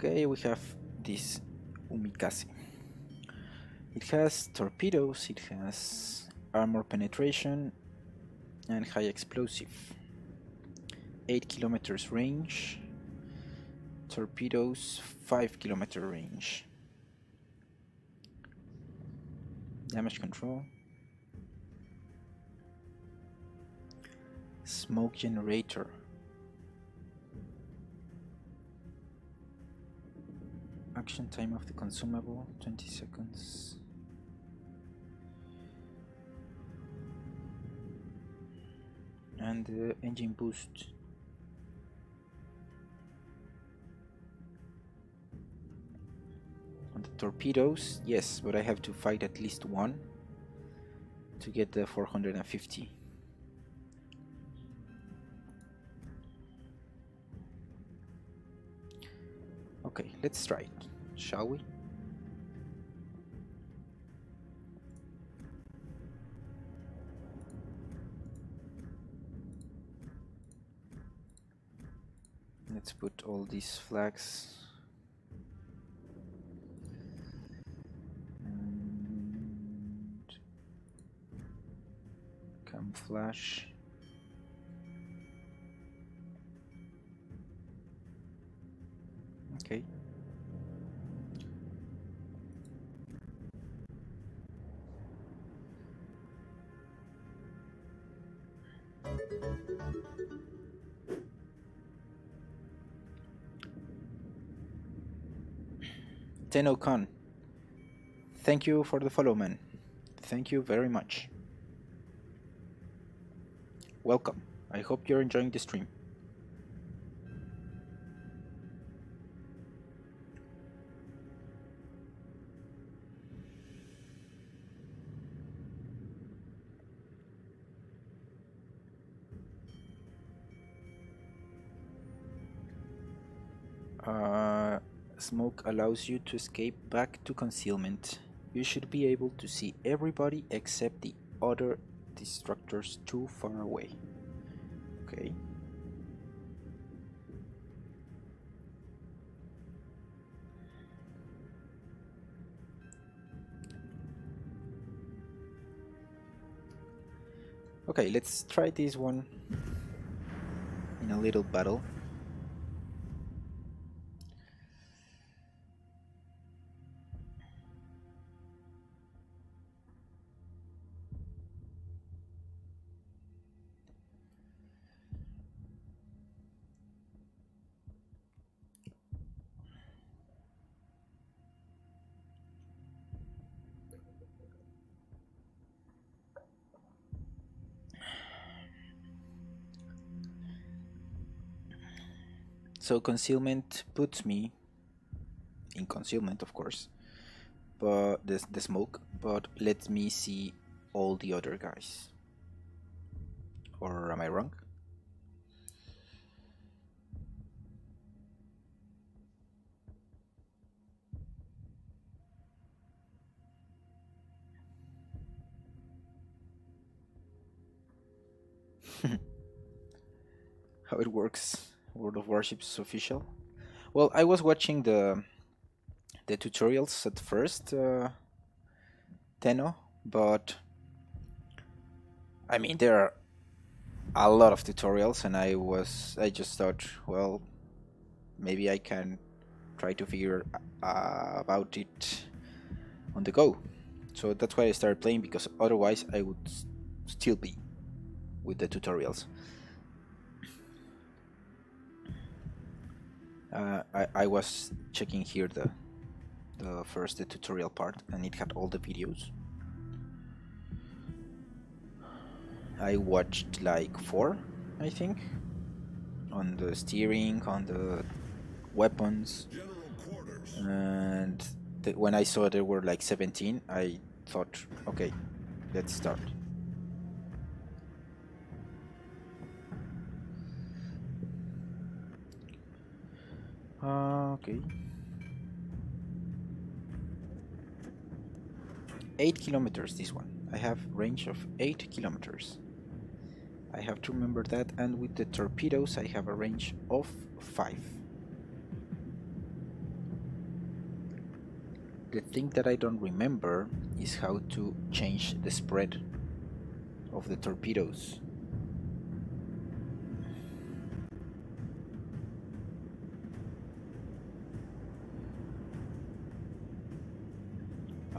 Okay, we have this Umikaze. It has torpedoes, it has armor penetration, and high explosive. 8 kilometers range. Torpedoes, 5 kilometer range. Damage control. Smoke generator. Action time of the consumable, 20 seconds. And the engine boost. On the torpedoes, yes, but I have to fight at least one to get the 450. Okay, let's try it, shall we? Let's put all these flags. And camouflage. Okay. Tenno Khan, thank you for the follow, man. Thank you very much. Welcome. I hope you're enjoying the stream. Smoke allows you to escape back to concealment. You should be able to see everybody except the other destructors too far away. Okay. Okay, let's try this one in a little battle. So concealment puts me in concealment, of course, but the smoke, but lets me see all the other guys. Or am I wrong? How it works. World of Warships official. Well, I was watching the tutorials at first, Tenno, but I mean there are a lot of tutorials, and I just thought, well, maybe I can try to figure about it on the go. So that's why I started playing, because otherwise I would still be with the tutorials. I was checking here the first tutorial part, and it had all the videos. I watched like 4, I think, on the steering, on the weapons, and when I saw there were like 17, I thought, okay, let's start. Okay. 8 kilometers this one. I have range of 8 kilometers. I have to remember that, and with the torpedoes I have a range of 5. The thing that I don't remember is how to change the spread of the torpedoes.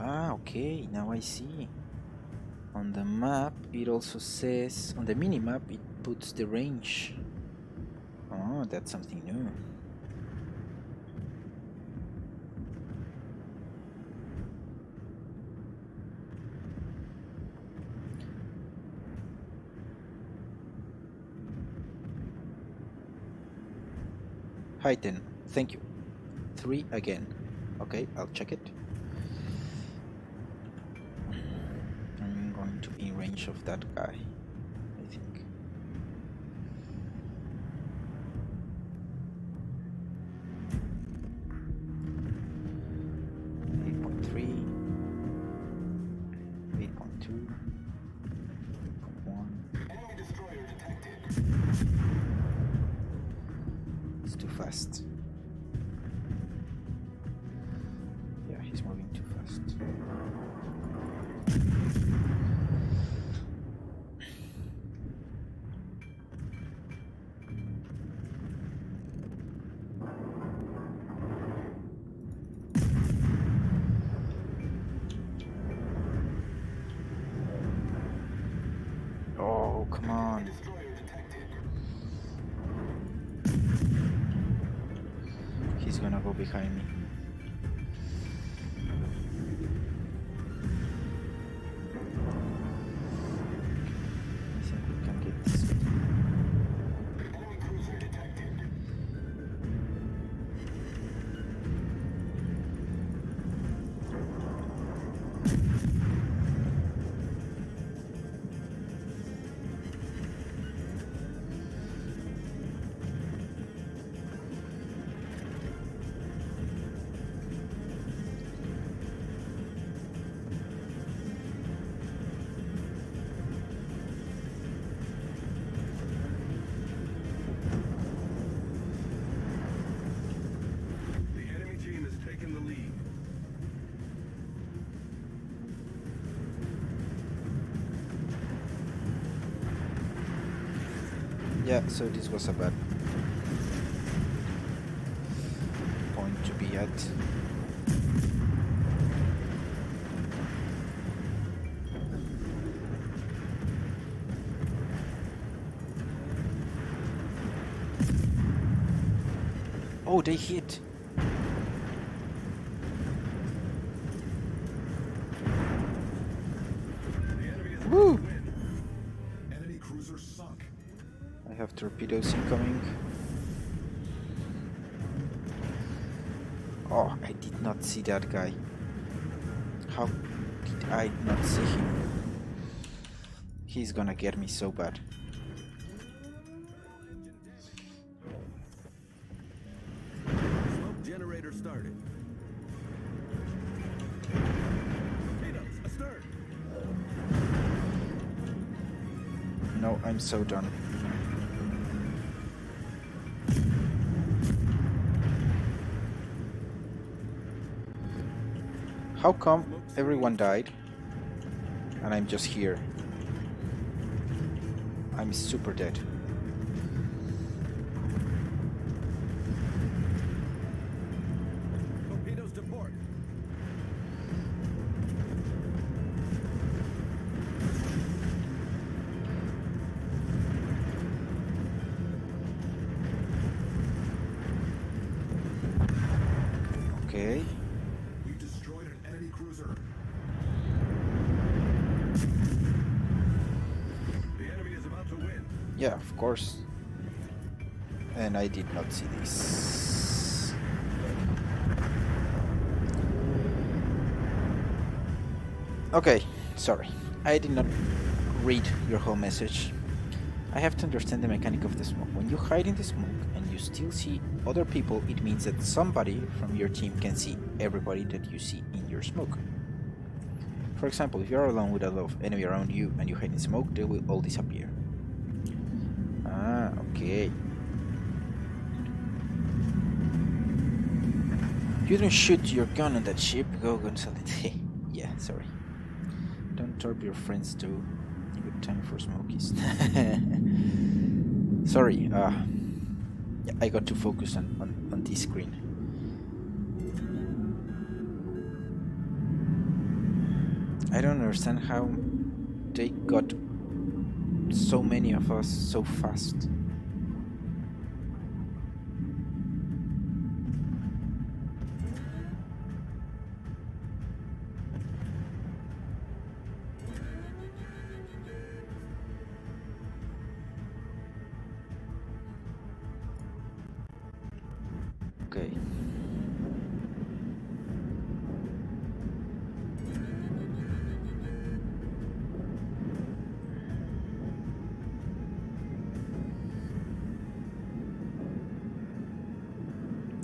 Ah, okay, now I see. On the map it also says, on the mini-map it puts the range. Oh, that's something new. Heighten, thank you. 3 again. Okay, I'll check it. I'm going to be in range of that guy, I think. It's too fast. Yeah, he's moving too fast. Oh, come on. He's gonna go behind me. Yeah, so this was a bad point to be at. Oh, they hit! Woo! Enemy cruiser sunk. I have torpedoes incoming. Oh, I did not see that guy. How did I not see him? He's gonna get me so bad. Smoke generator started. Torpedoes astern. No, I'm so done. How come everyone died and I'm just here? I'm super dead. Torpedoes to port. Okay. We've destroyed an enemy cruiser. The enemy is about to win. Yeah, of course. And I did not see this. Okay, sorry. I did not read your whole message. I have to understand the mechanic of the smoke. When you hide in the smoke and you still see other people, it means that somebody from your team can see everybody that you see in your smoke. For example, if you are alone with a lot of enemy around you and you hide in smoke, they will all disappear. Ah, okay. You don't shoot your gun on that ship, go Gonzalez. Yeah, sorry. Don't torp your friends too. A good time for smokies. Sorry, yeah, I got to focus on this screen. I don't understand how they got so many of us so fast. Okay.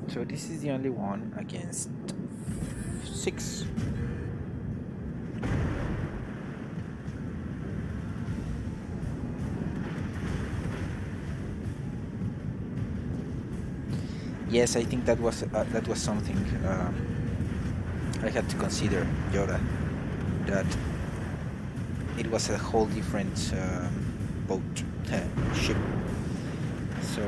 So this is the only one against 6. Yes, I think that was something I had to consider, Yoda, that it was a whole different boat ship. So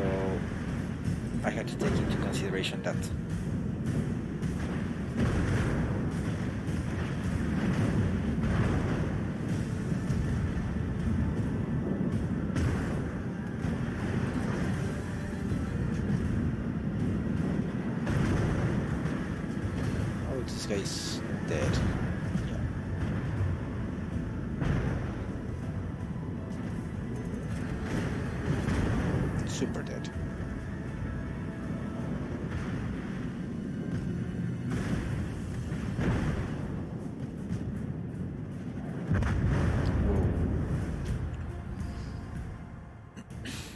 I had to take into consideration that. Oh, this guy's dead. Yeah. Super dead.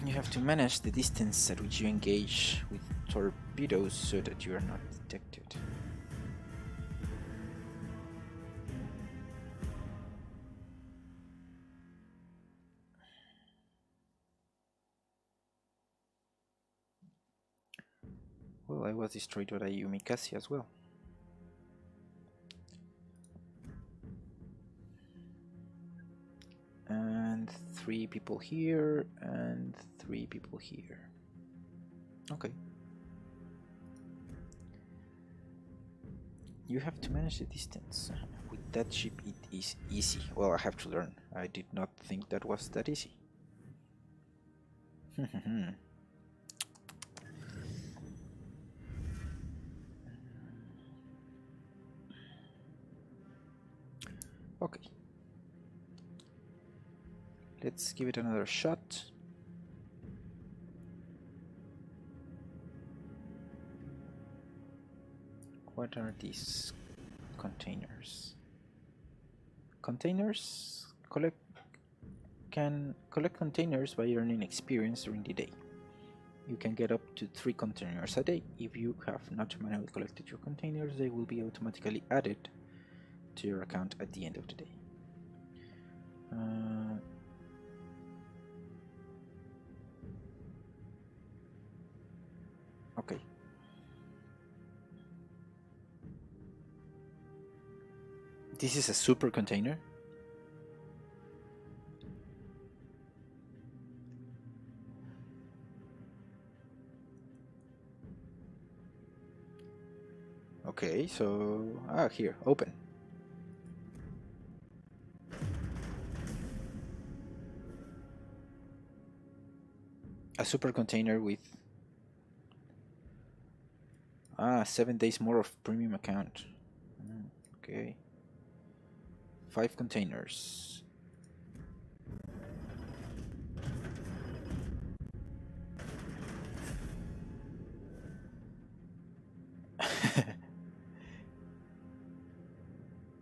You have to manage the distance at which you engage with torpedoes so that you are not detected. Well, I was destroyed by a Yumikasi as well. And 3 people here, and 3 people here. Okay. You have to manage the distance. With that ship it is easy. Well, I have to learn. I did not think that was that easy. Okay. Let's give it another shot. What are these containers? Containers can collect containers by earning experience during the day. You can get up to 3 containers a day. If you have not manually collected your containers, they will be automatically added to your account at the end of the day. Okay. This is a super container. Okay, so here, open. A super container with 7 days more of premium account. Okay. 5 containers.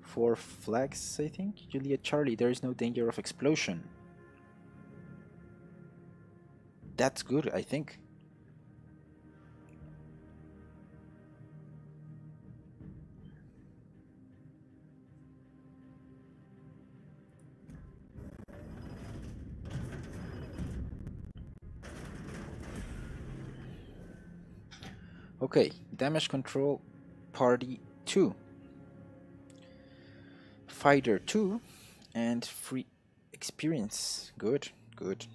Four flags, I think. Juliet Charlie, there is no danger of explosion. That's good, I think. Okay, damage control party 2. Fighter 2 and free experience. Good, good.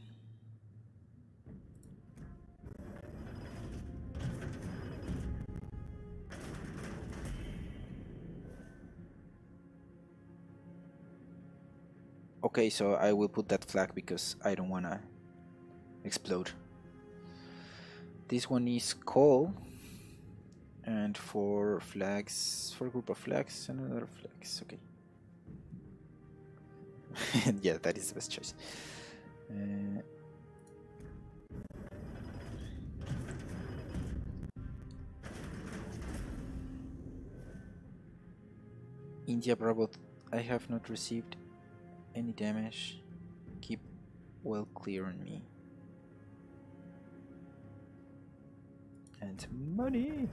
Okay, so I will put that flag because I don't wanna explode. This one is call, and 4 flags, 4 group of flags, and another flags. Okay. Yeah, that is the best choice. India Bravo, I have not received any damage. Keep well clear on me. And money!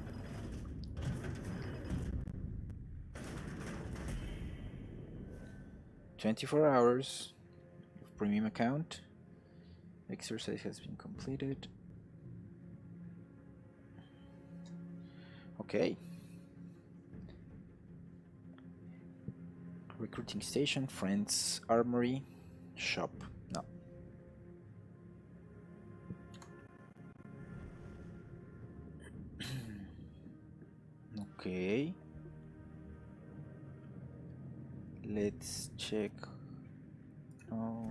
"24 hours of premium account. Exercise has been completed." Okay. Recruiting station, friends, armory, shop. No. Okay. Let's check. Oh,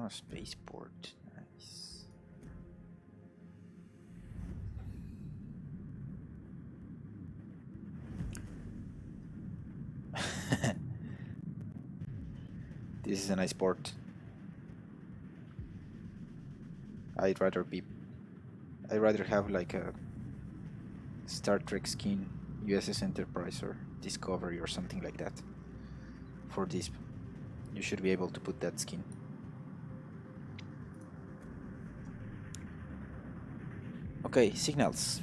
spaceport. Nice. This is a nice port. I'd rather have like a Star Trek skin, USS Enterprise or Discovery or something like that. For this, you should be able to put that skin. Okay, signals.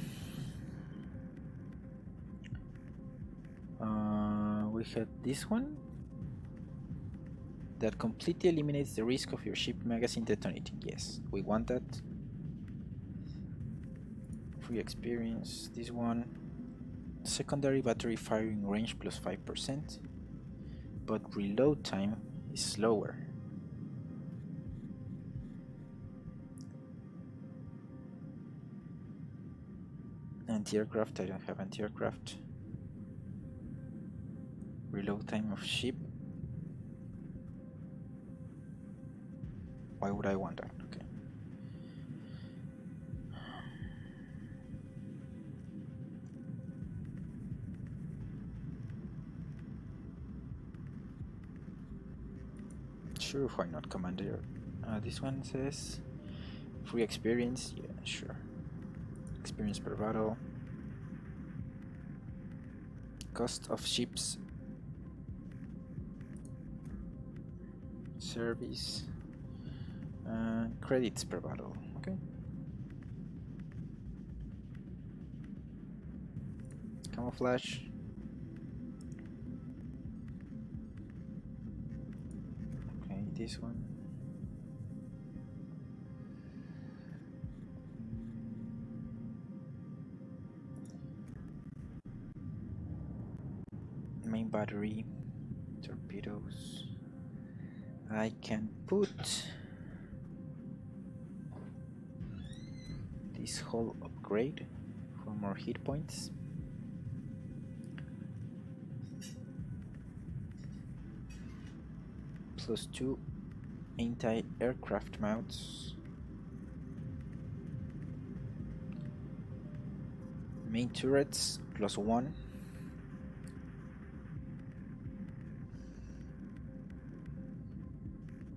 We had this one that completely eliminates the risk of your ship magazine detonating. Yes, we want that. Free experience. This one, secondary battery firing range plus 5%, but reload time is slower. Anti-aircraft, I don't have anti-aircraft. Reload time of ship. Why would I want that? Okay. Sure, why not, Commander? This one says free experience. Yeah, sure. Experience per battle. Cost of ships. Service. Credits per battle. Okay. Camouflage. Okay, this one. Main battery. Torpedoes. I can put this whole upgrade for more hit points. +2 anti-aircraft mounts. Main turrets +1.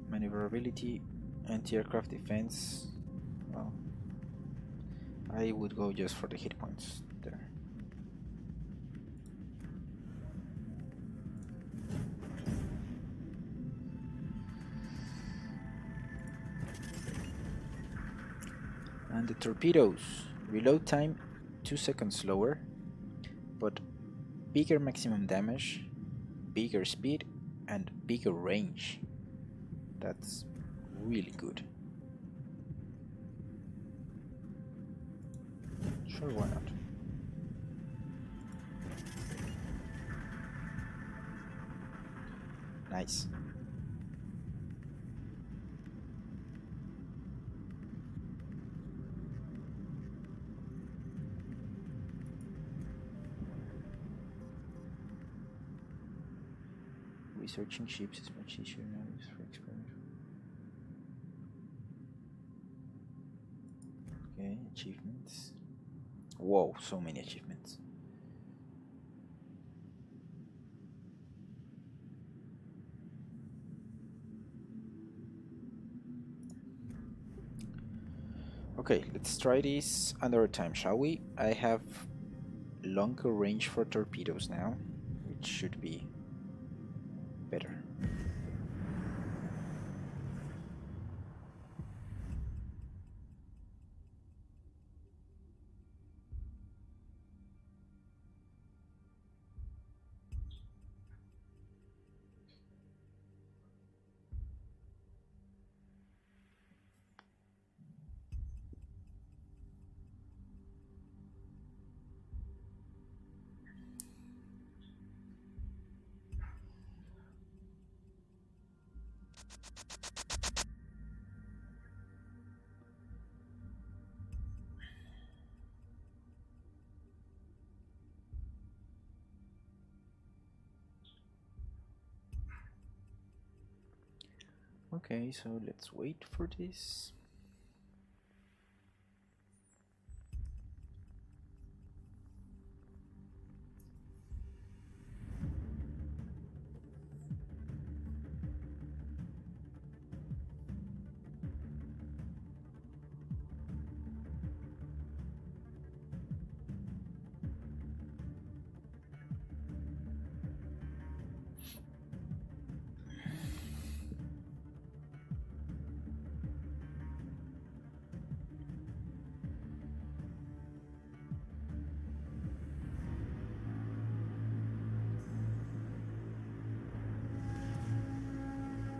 Maneuverability, anti-aircraft defense. Well, I would go just for the hit points there. And the torpedoes, reload time 2 seconds slower, but bigger maximum damage, bigger speed, and bigger range. That's really good. Sure, why not? Nice. Researching ships is much easier now for experiment. Okay, achievements. Whoa, so many achievements. Okay, let's try this another time, shall we? I have longer range for torpedoes now, which should be better. Okay, so let's wait for this.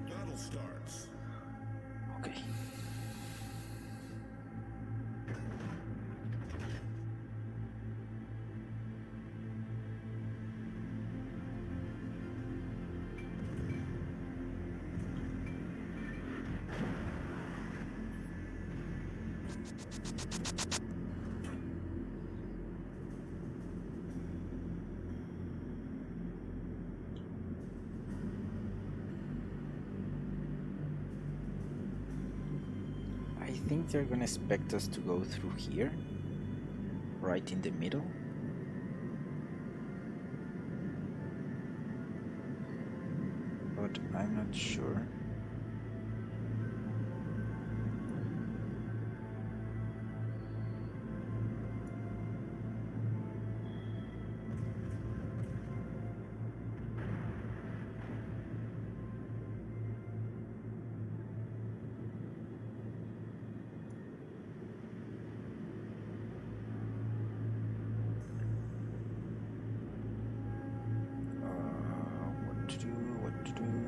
Battle starts. Okay. think they're gonna expect us to go through here, right in the middle. But I'm not sure.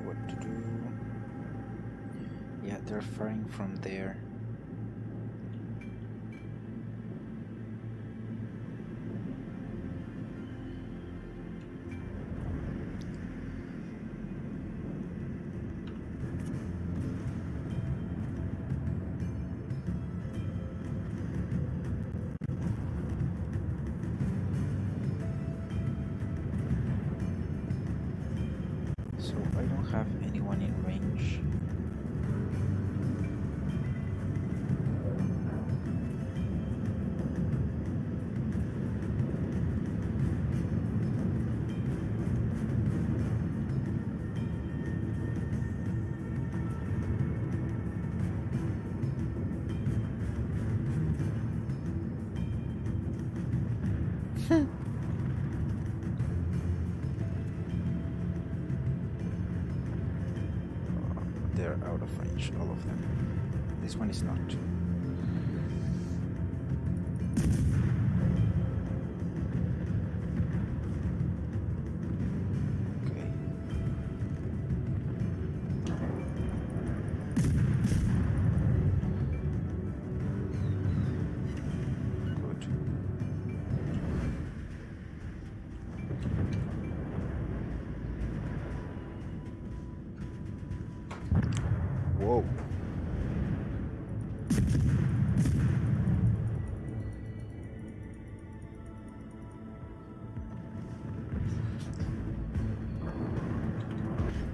What to do. Yeah, they're firing from there. So I don't have anyone in range. They're out of range, all of them. This one is not. Okay. Good. Whoa.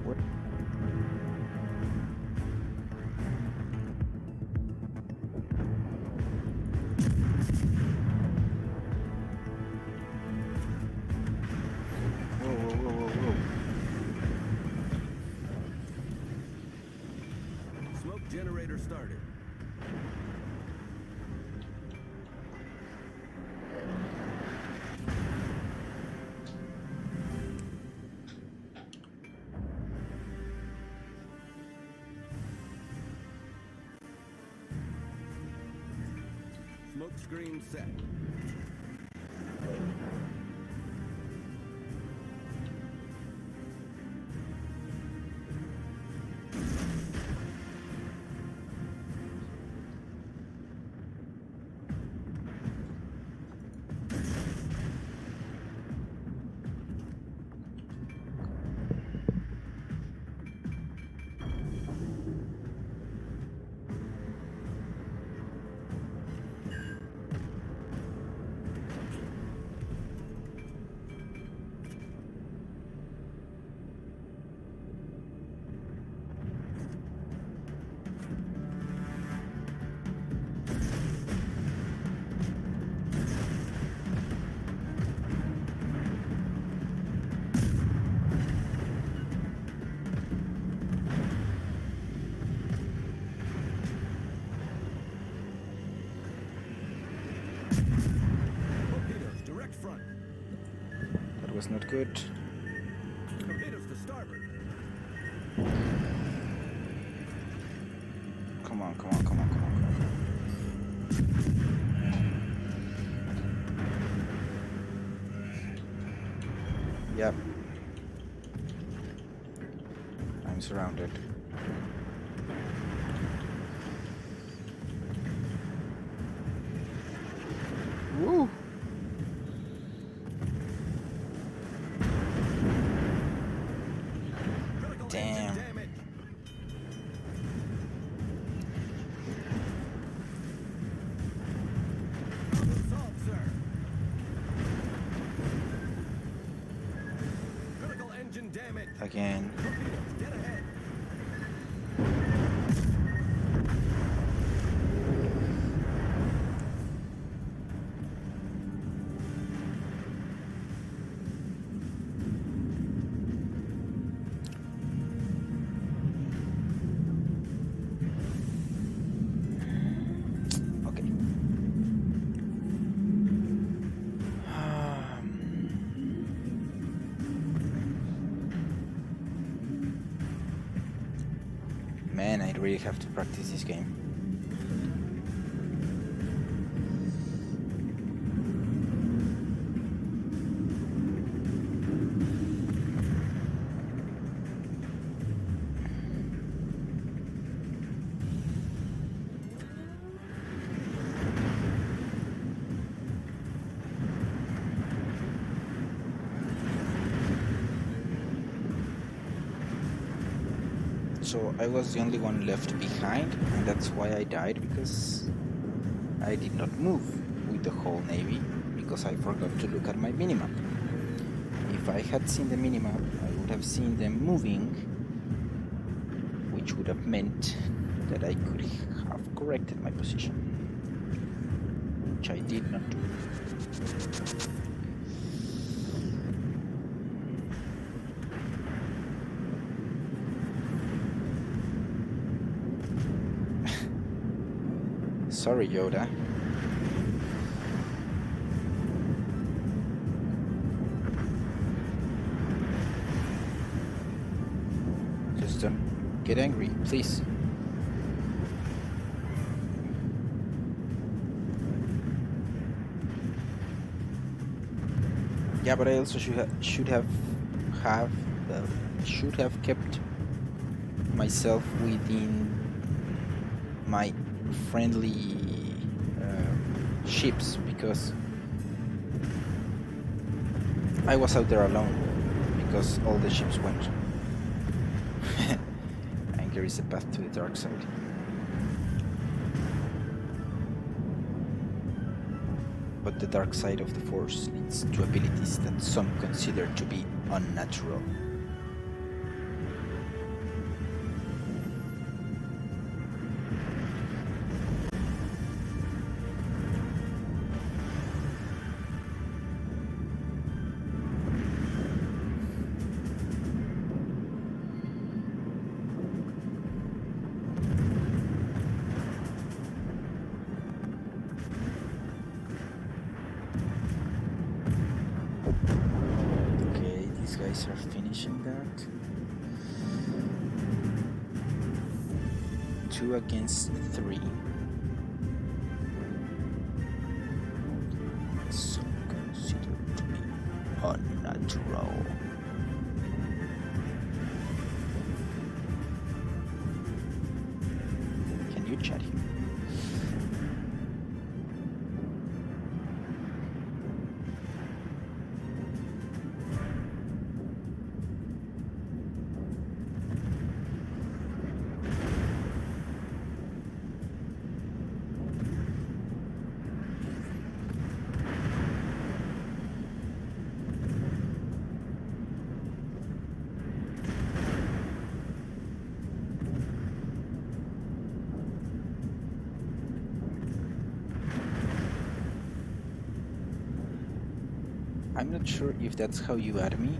What? Whoa. Smoke generator started. Smoke screen set. Torpedoes direct front. That was not good. Torpedoes to starboard. Come on. Yep. I'm surrounded. Woo! Critical Damn. engine damage. Problem solved, sir. Critical engine damage. Again. Torpedoes dead ahead. really have to practice this game. So I was the only one left behind, and that's why I died, because I did not move with the whole navy, because I forgot to look at my minimap. If I had seen the minimap, I would have seen them moving, which would have meant that I could have corrected my position, which I did not do. Sorry, Yoda. Just don't get angry, please. Yeah, but I also should have kept myself within my friendly ships, because I was out there alone because all the ships went. Anger is a path to the dark side. But the dark side of the Force leads to abilities that some consider to be unnatural. Guys are finishing that. 2 against 3. Some consider to be unnatural. Can you chat here? I'm not sure if that's how you add me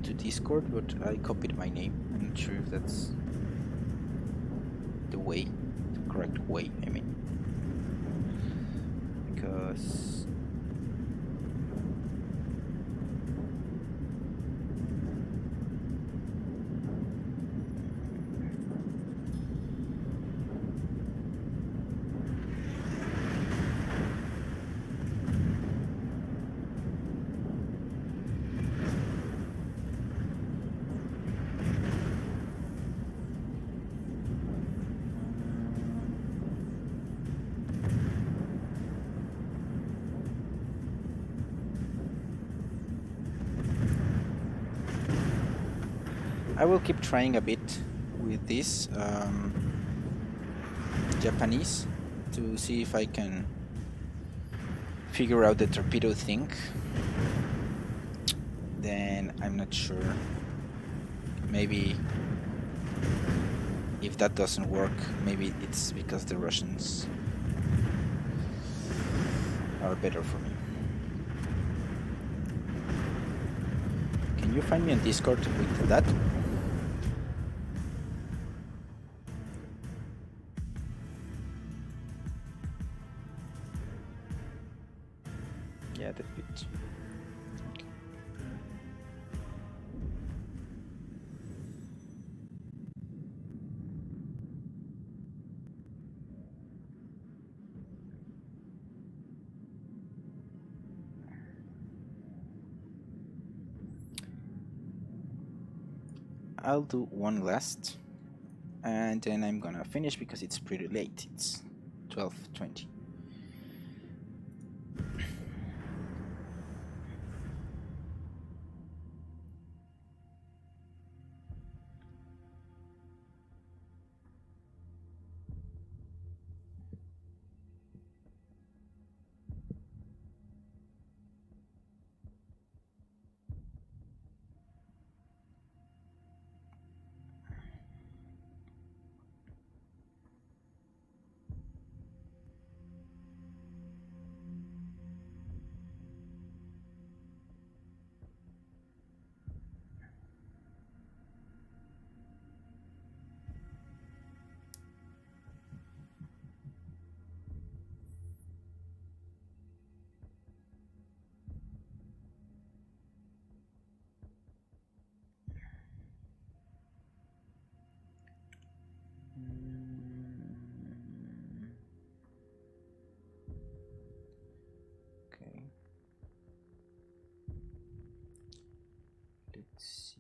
to Discord, but I copied my name. I'm not sure if that's the correct way, I mean. Because I will keep trying a bit with this Japanese to see if I can figure out the torpedo thing. Then I'm not sure. Maybe if that doesn't work, maybe it's because the Russians are better for me. Can you find me on Discord with that? Yeah, that fits. Okay. I'll do one last, and then I'm gonna finish because it's pretty late. It's 12:20. Okay. Let's see.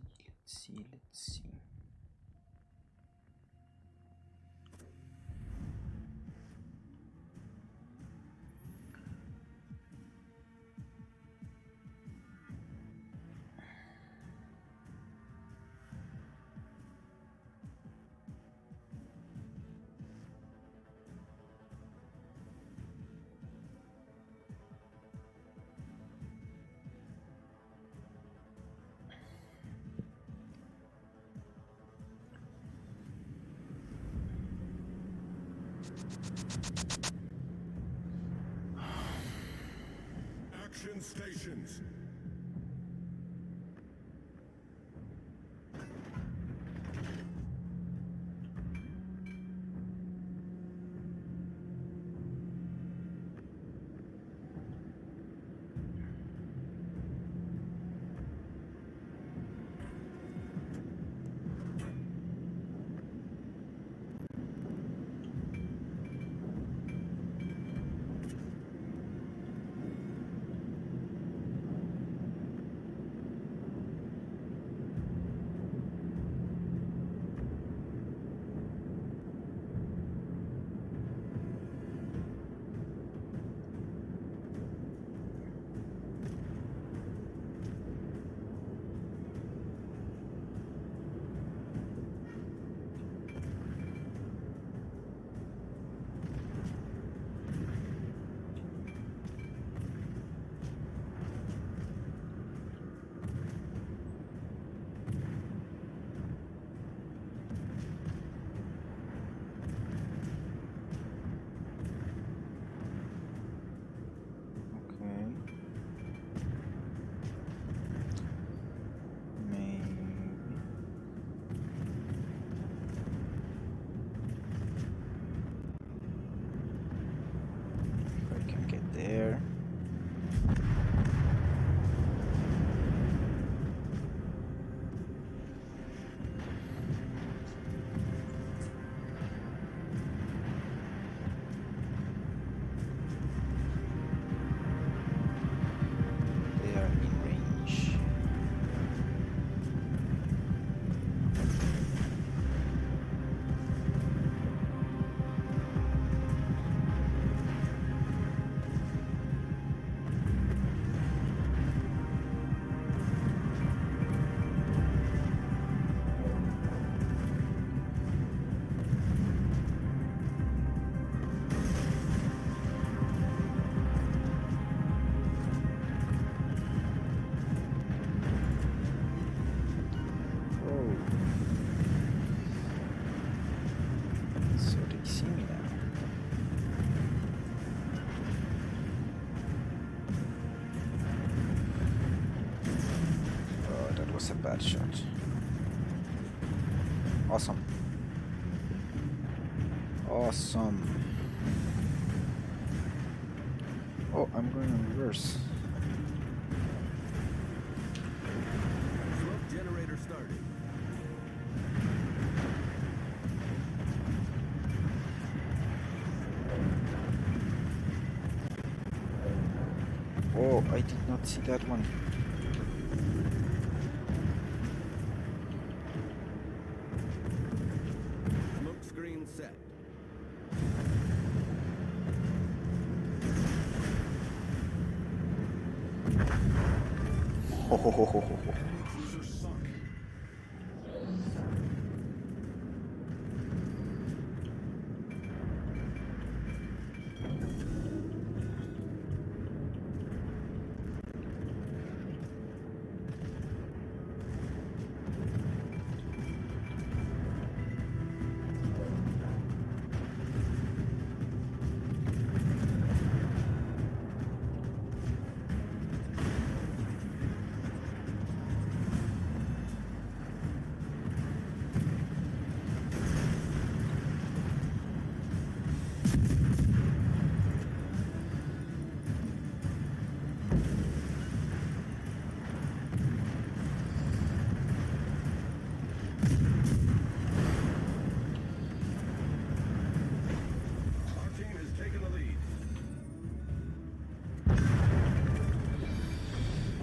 Action stations. There. They are in range. So they see me now. Oh, that was a bad shot. Awesome. Awesome. Oh, I'm going in reverse. Smoke generator started. Oh, I did not see that one. Ho, ho, ho, ho, ho, ho. Enemy cruiser sunk. Our team has taken the lead.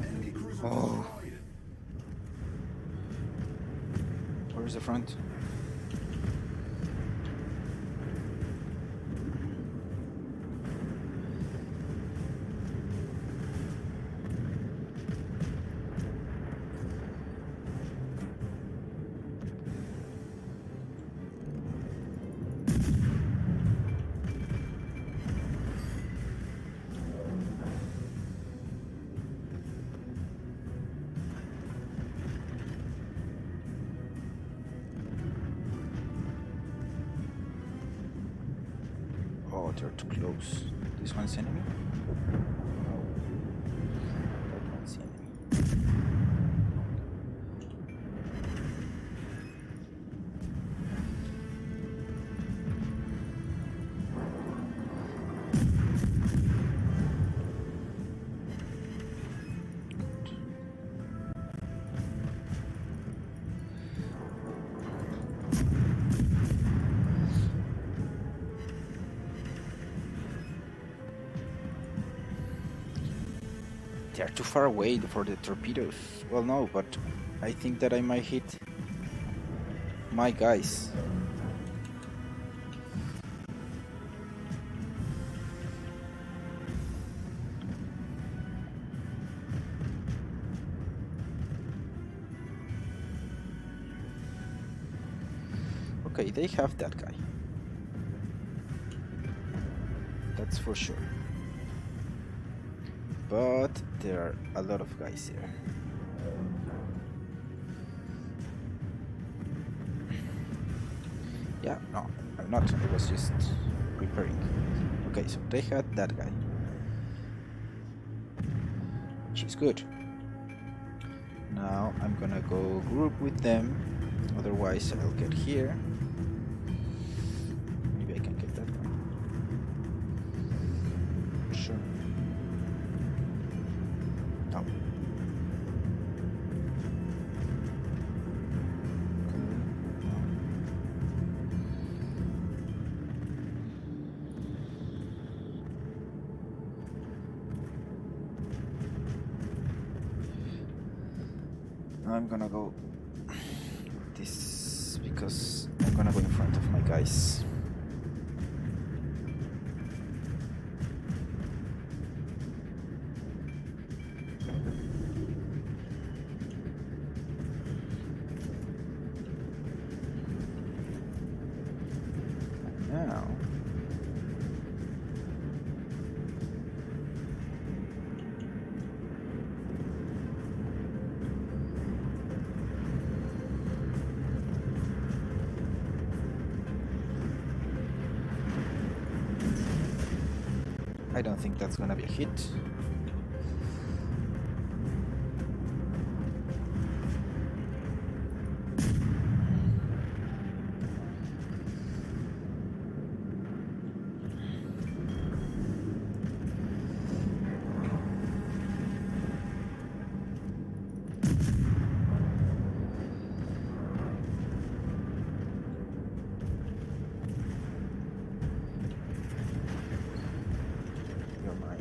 Enemy cruiser Oh. destroyed. Where's the front? Oh, they're too close. This one's enemy? No. That one's enemy. They're too far away for the torpedoes. Well, no, but I think that I might hit my guys. Okay, they have that guy. That's for sure. But there are a lot of guys here. Yeah, no, I'm not. I was just preparing. Okay, so they had that guy. She's good. Now I'm gonna go group with them. Otherwise, I'll get here. Maybe I can get that one. Sure. No. Now I'm gonna go this because I'm gonna go in front of my guys. Now I don't think that's gonna be a hit. You're mine.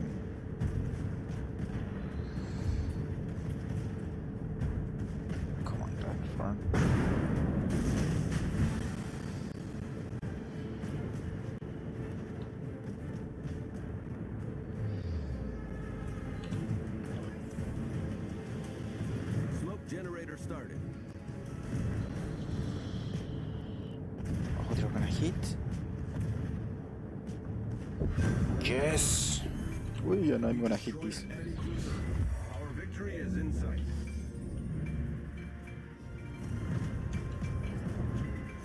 started. Oh, they're gonna hit. Yes! Wait, and I'm gonna hit this. Destroyed an enemy cruiser. Our victory is in sight.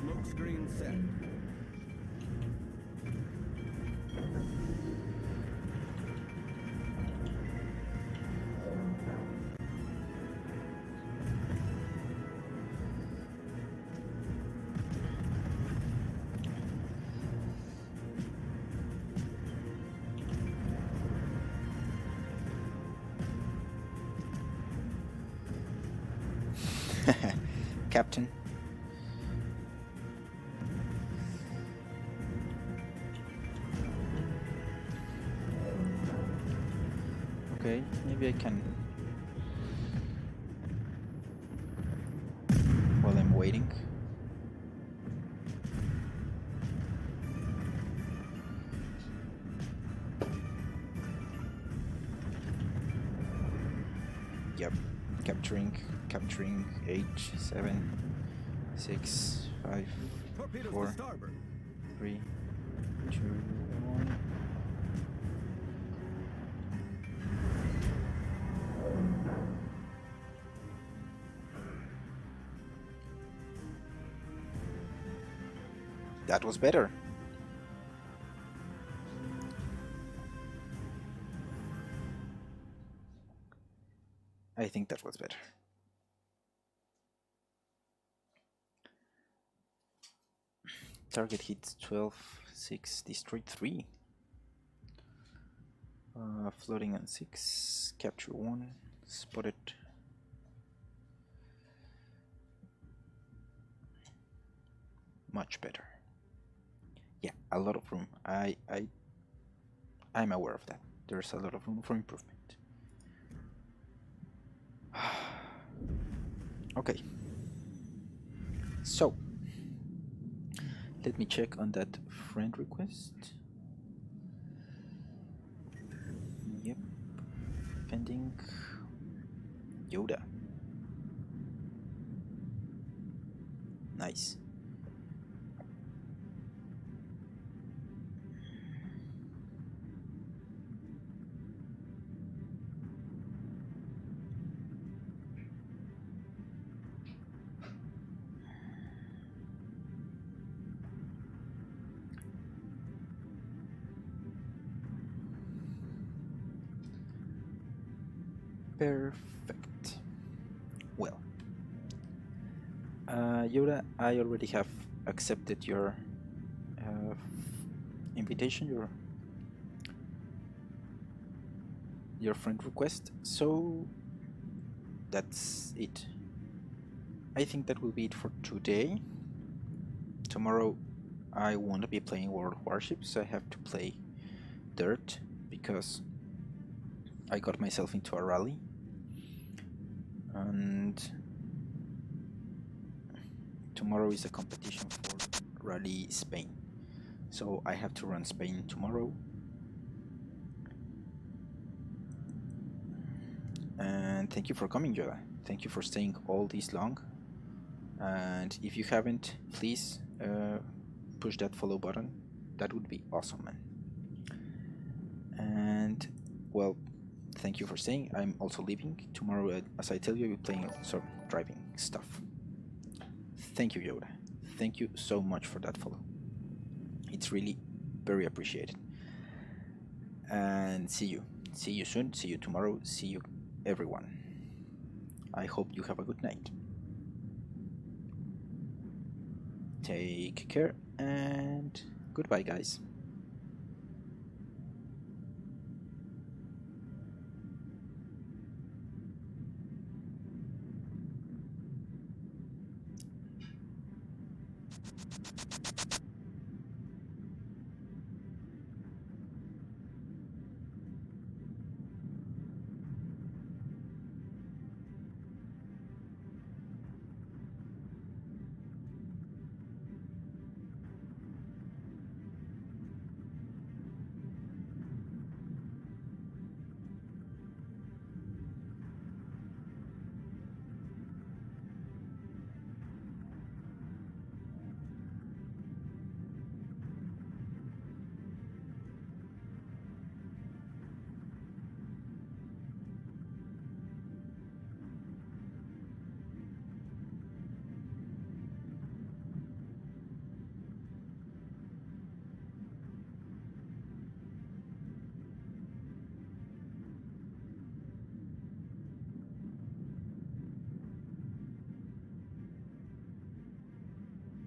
Smoke screen set. Captain. Okay, maybe I can. While I'm waiting. Yep, capturing 8, 7, 6, 5, Torpedoes 4, to starboard. 3, 2, 1. That was better. I think that was better. Target hits 12, 6, destroyed 3. Floating on 6, capture 1, spotted. Much better. Yeah, a lot of room. I'm aware of that. There's a lot of room for improvement. Okay. So, let me check on that friend request. Yep. Pending. Yoda. Nice. Perfect. Well, Yoda, I already have accepted your invitation, your friend request, so that's it. I think that will be it for today. Tomorrow I won't be playing World of Warships. I have to play Dirt because I got myself into a rally, and tomorrow is a competition for Rally Spain, so I have to run Spain tomorrow. And thank you for coming, Yoda. Thank you for staying all this long. And if you haven't, please push that follow button. That would be awesome, man. And well, thank you for staying. I'm also leaving tomorrow. As I tell you, I'll be playing some driving stuff. Thank you, Yoda. Thank you so much for that follow. It's really very appreciated. And see you soon. See you tomorrow. See you, everyone. I hope you have a good night. Take care and goodbye, guys.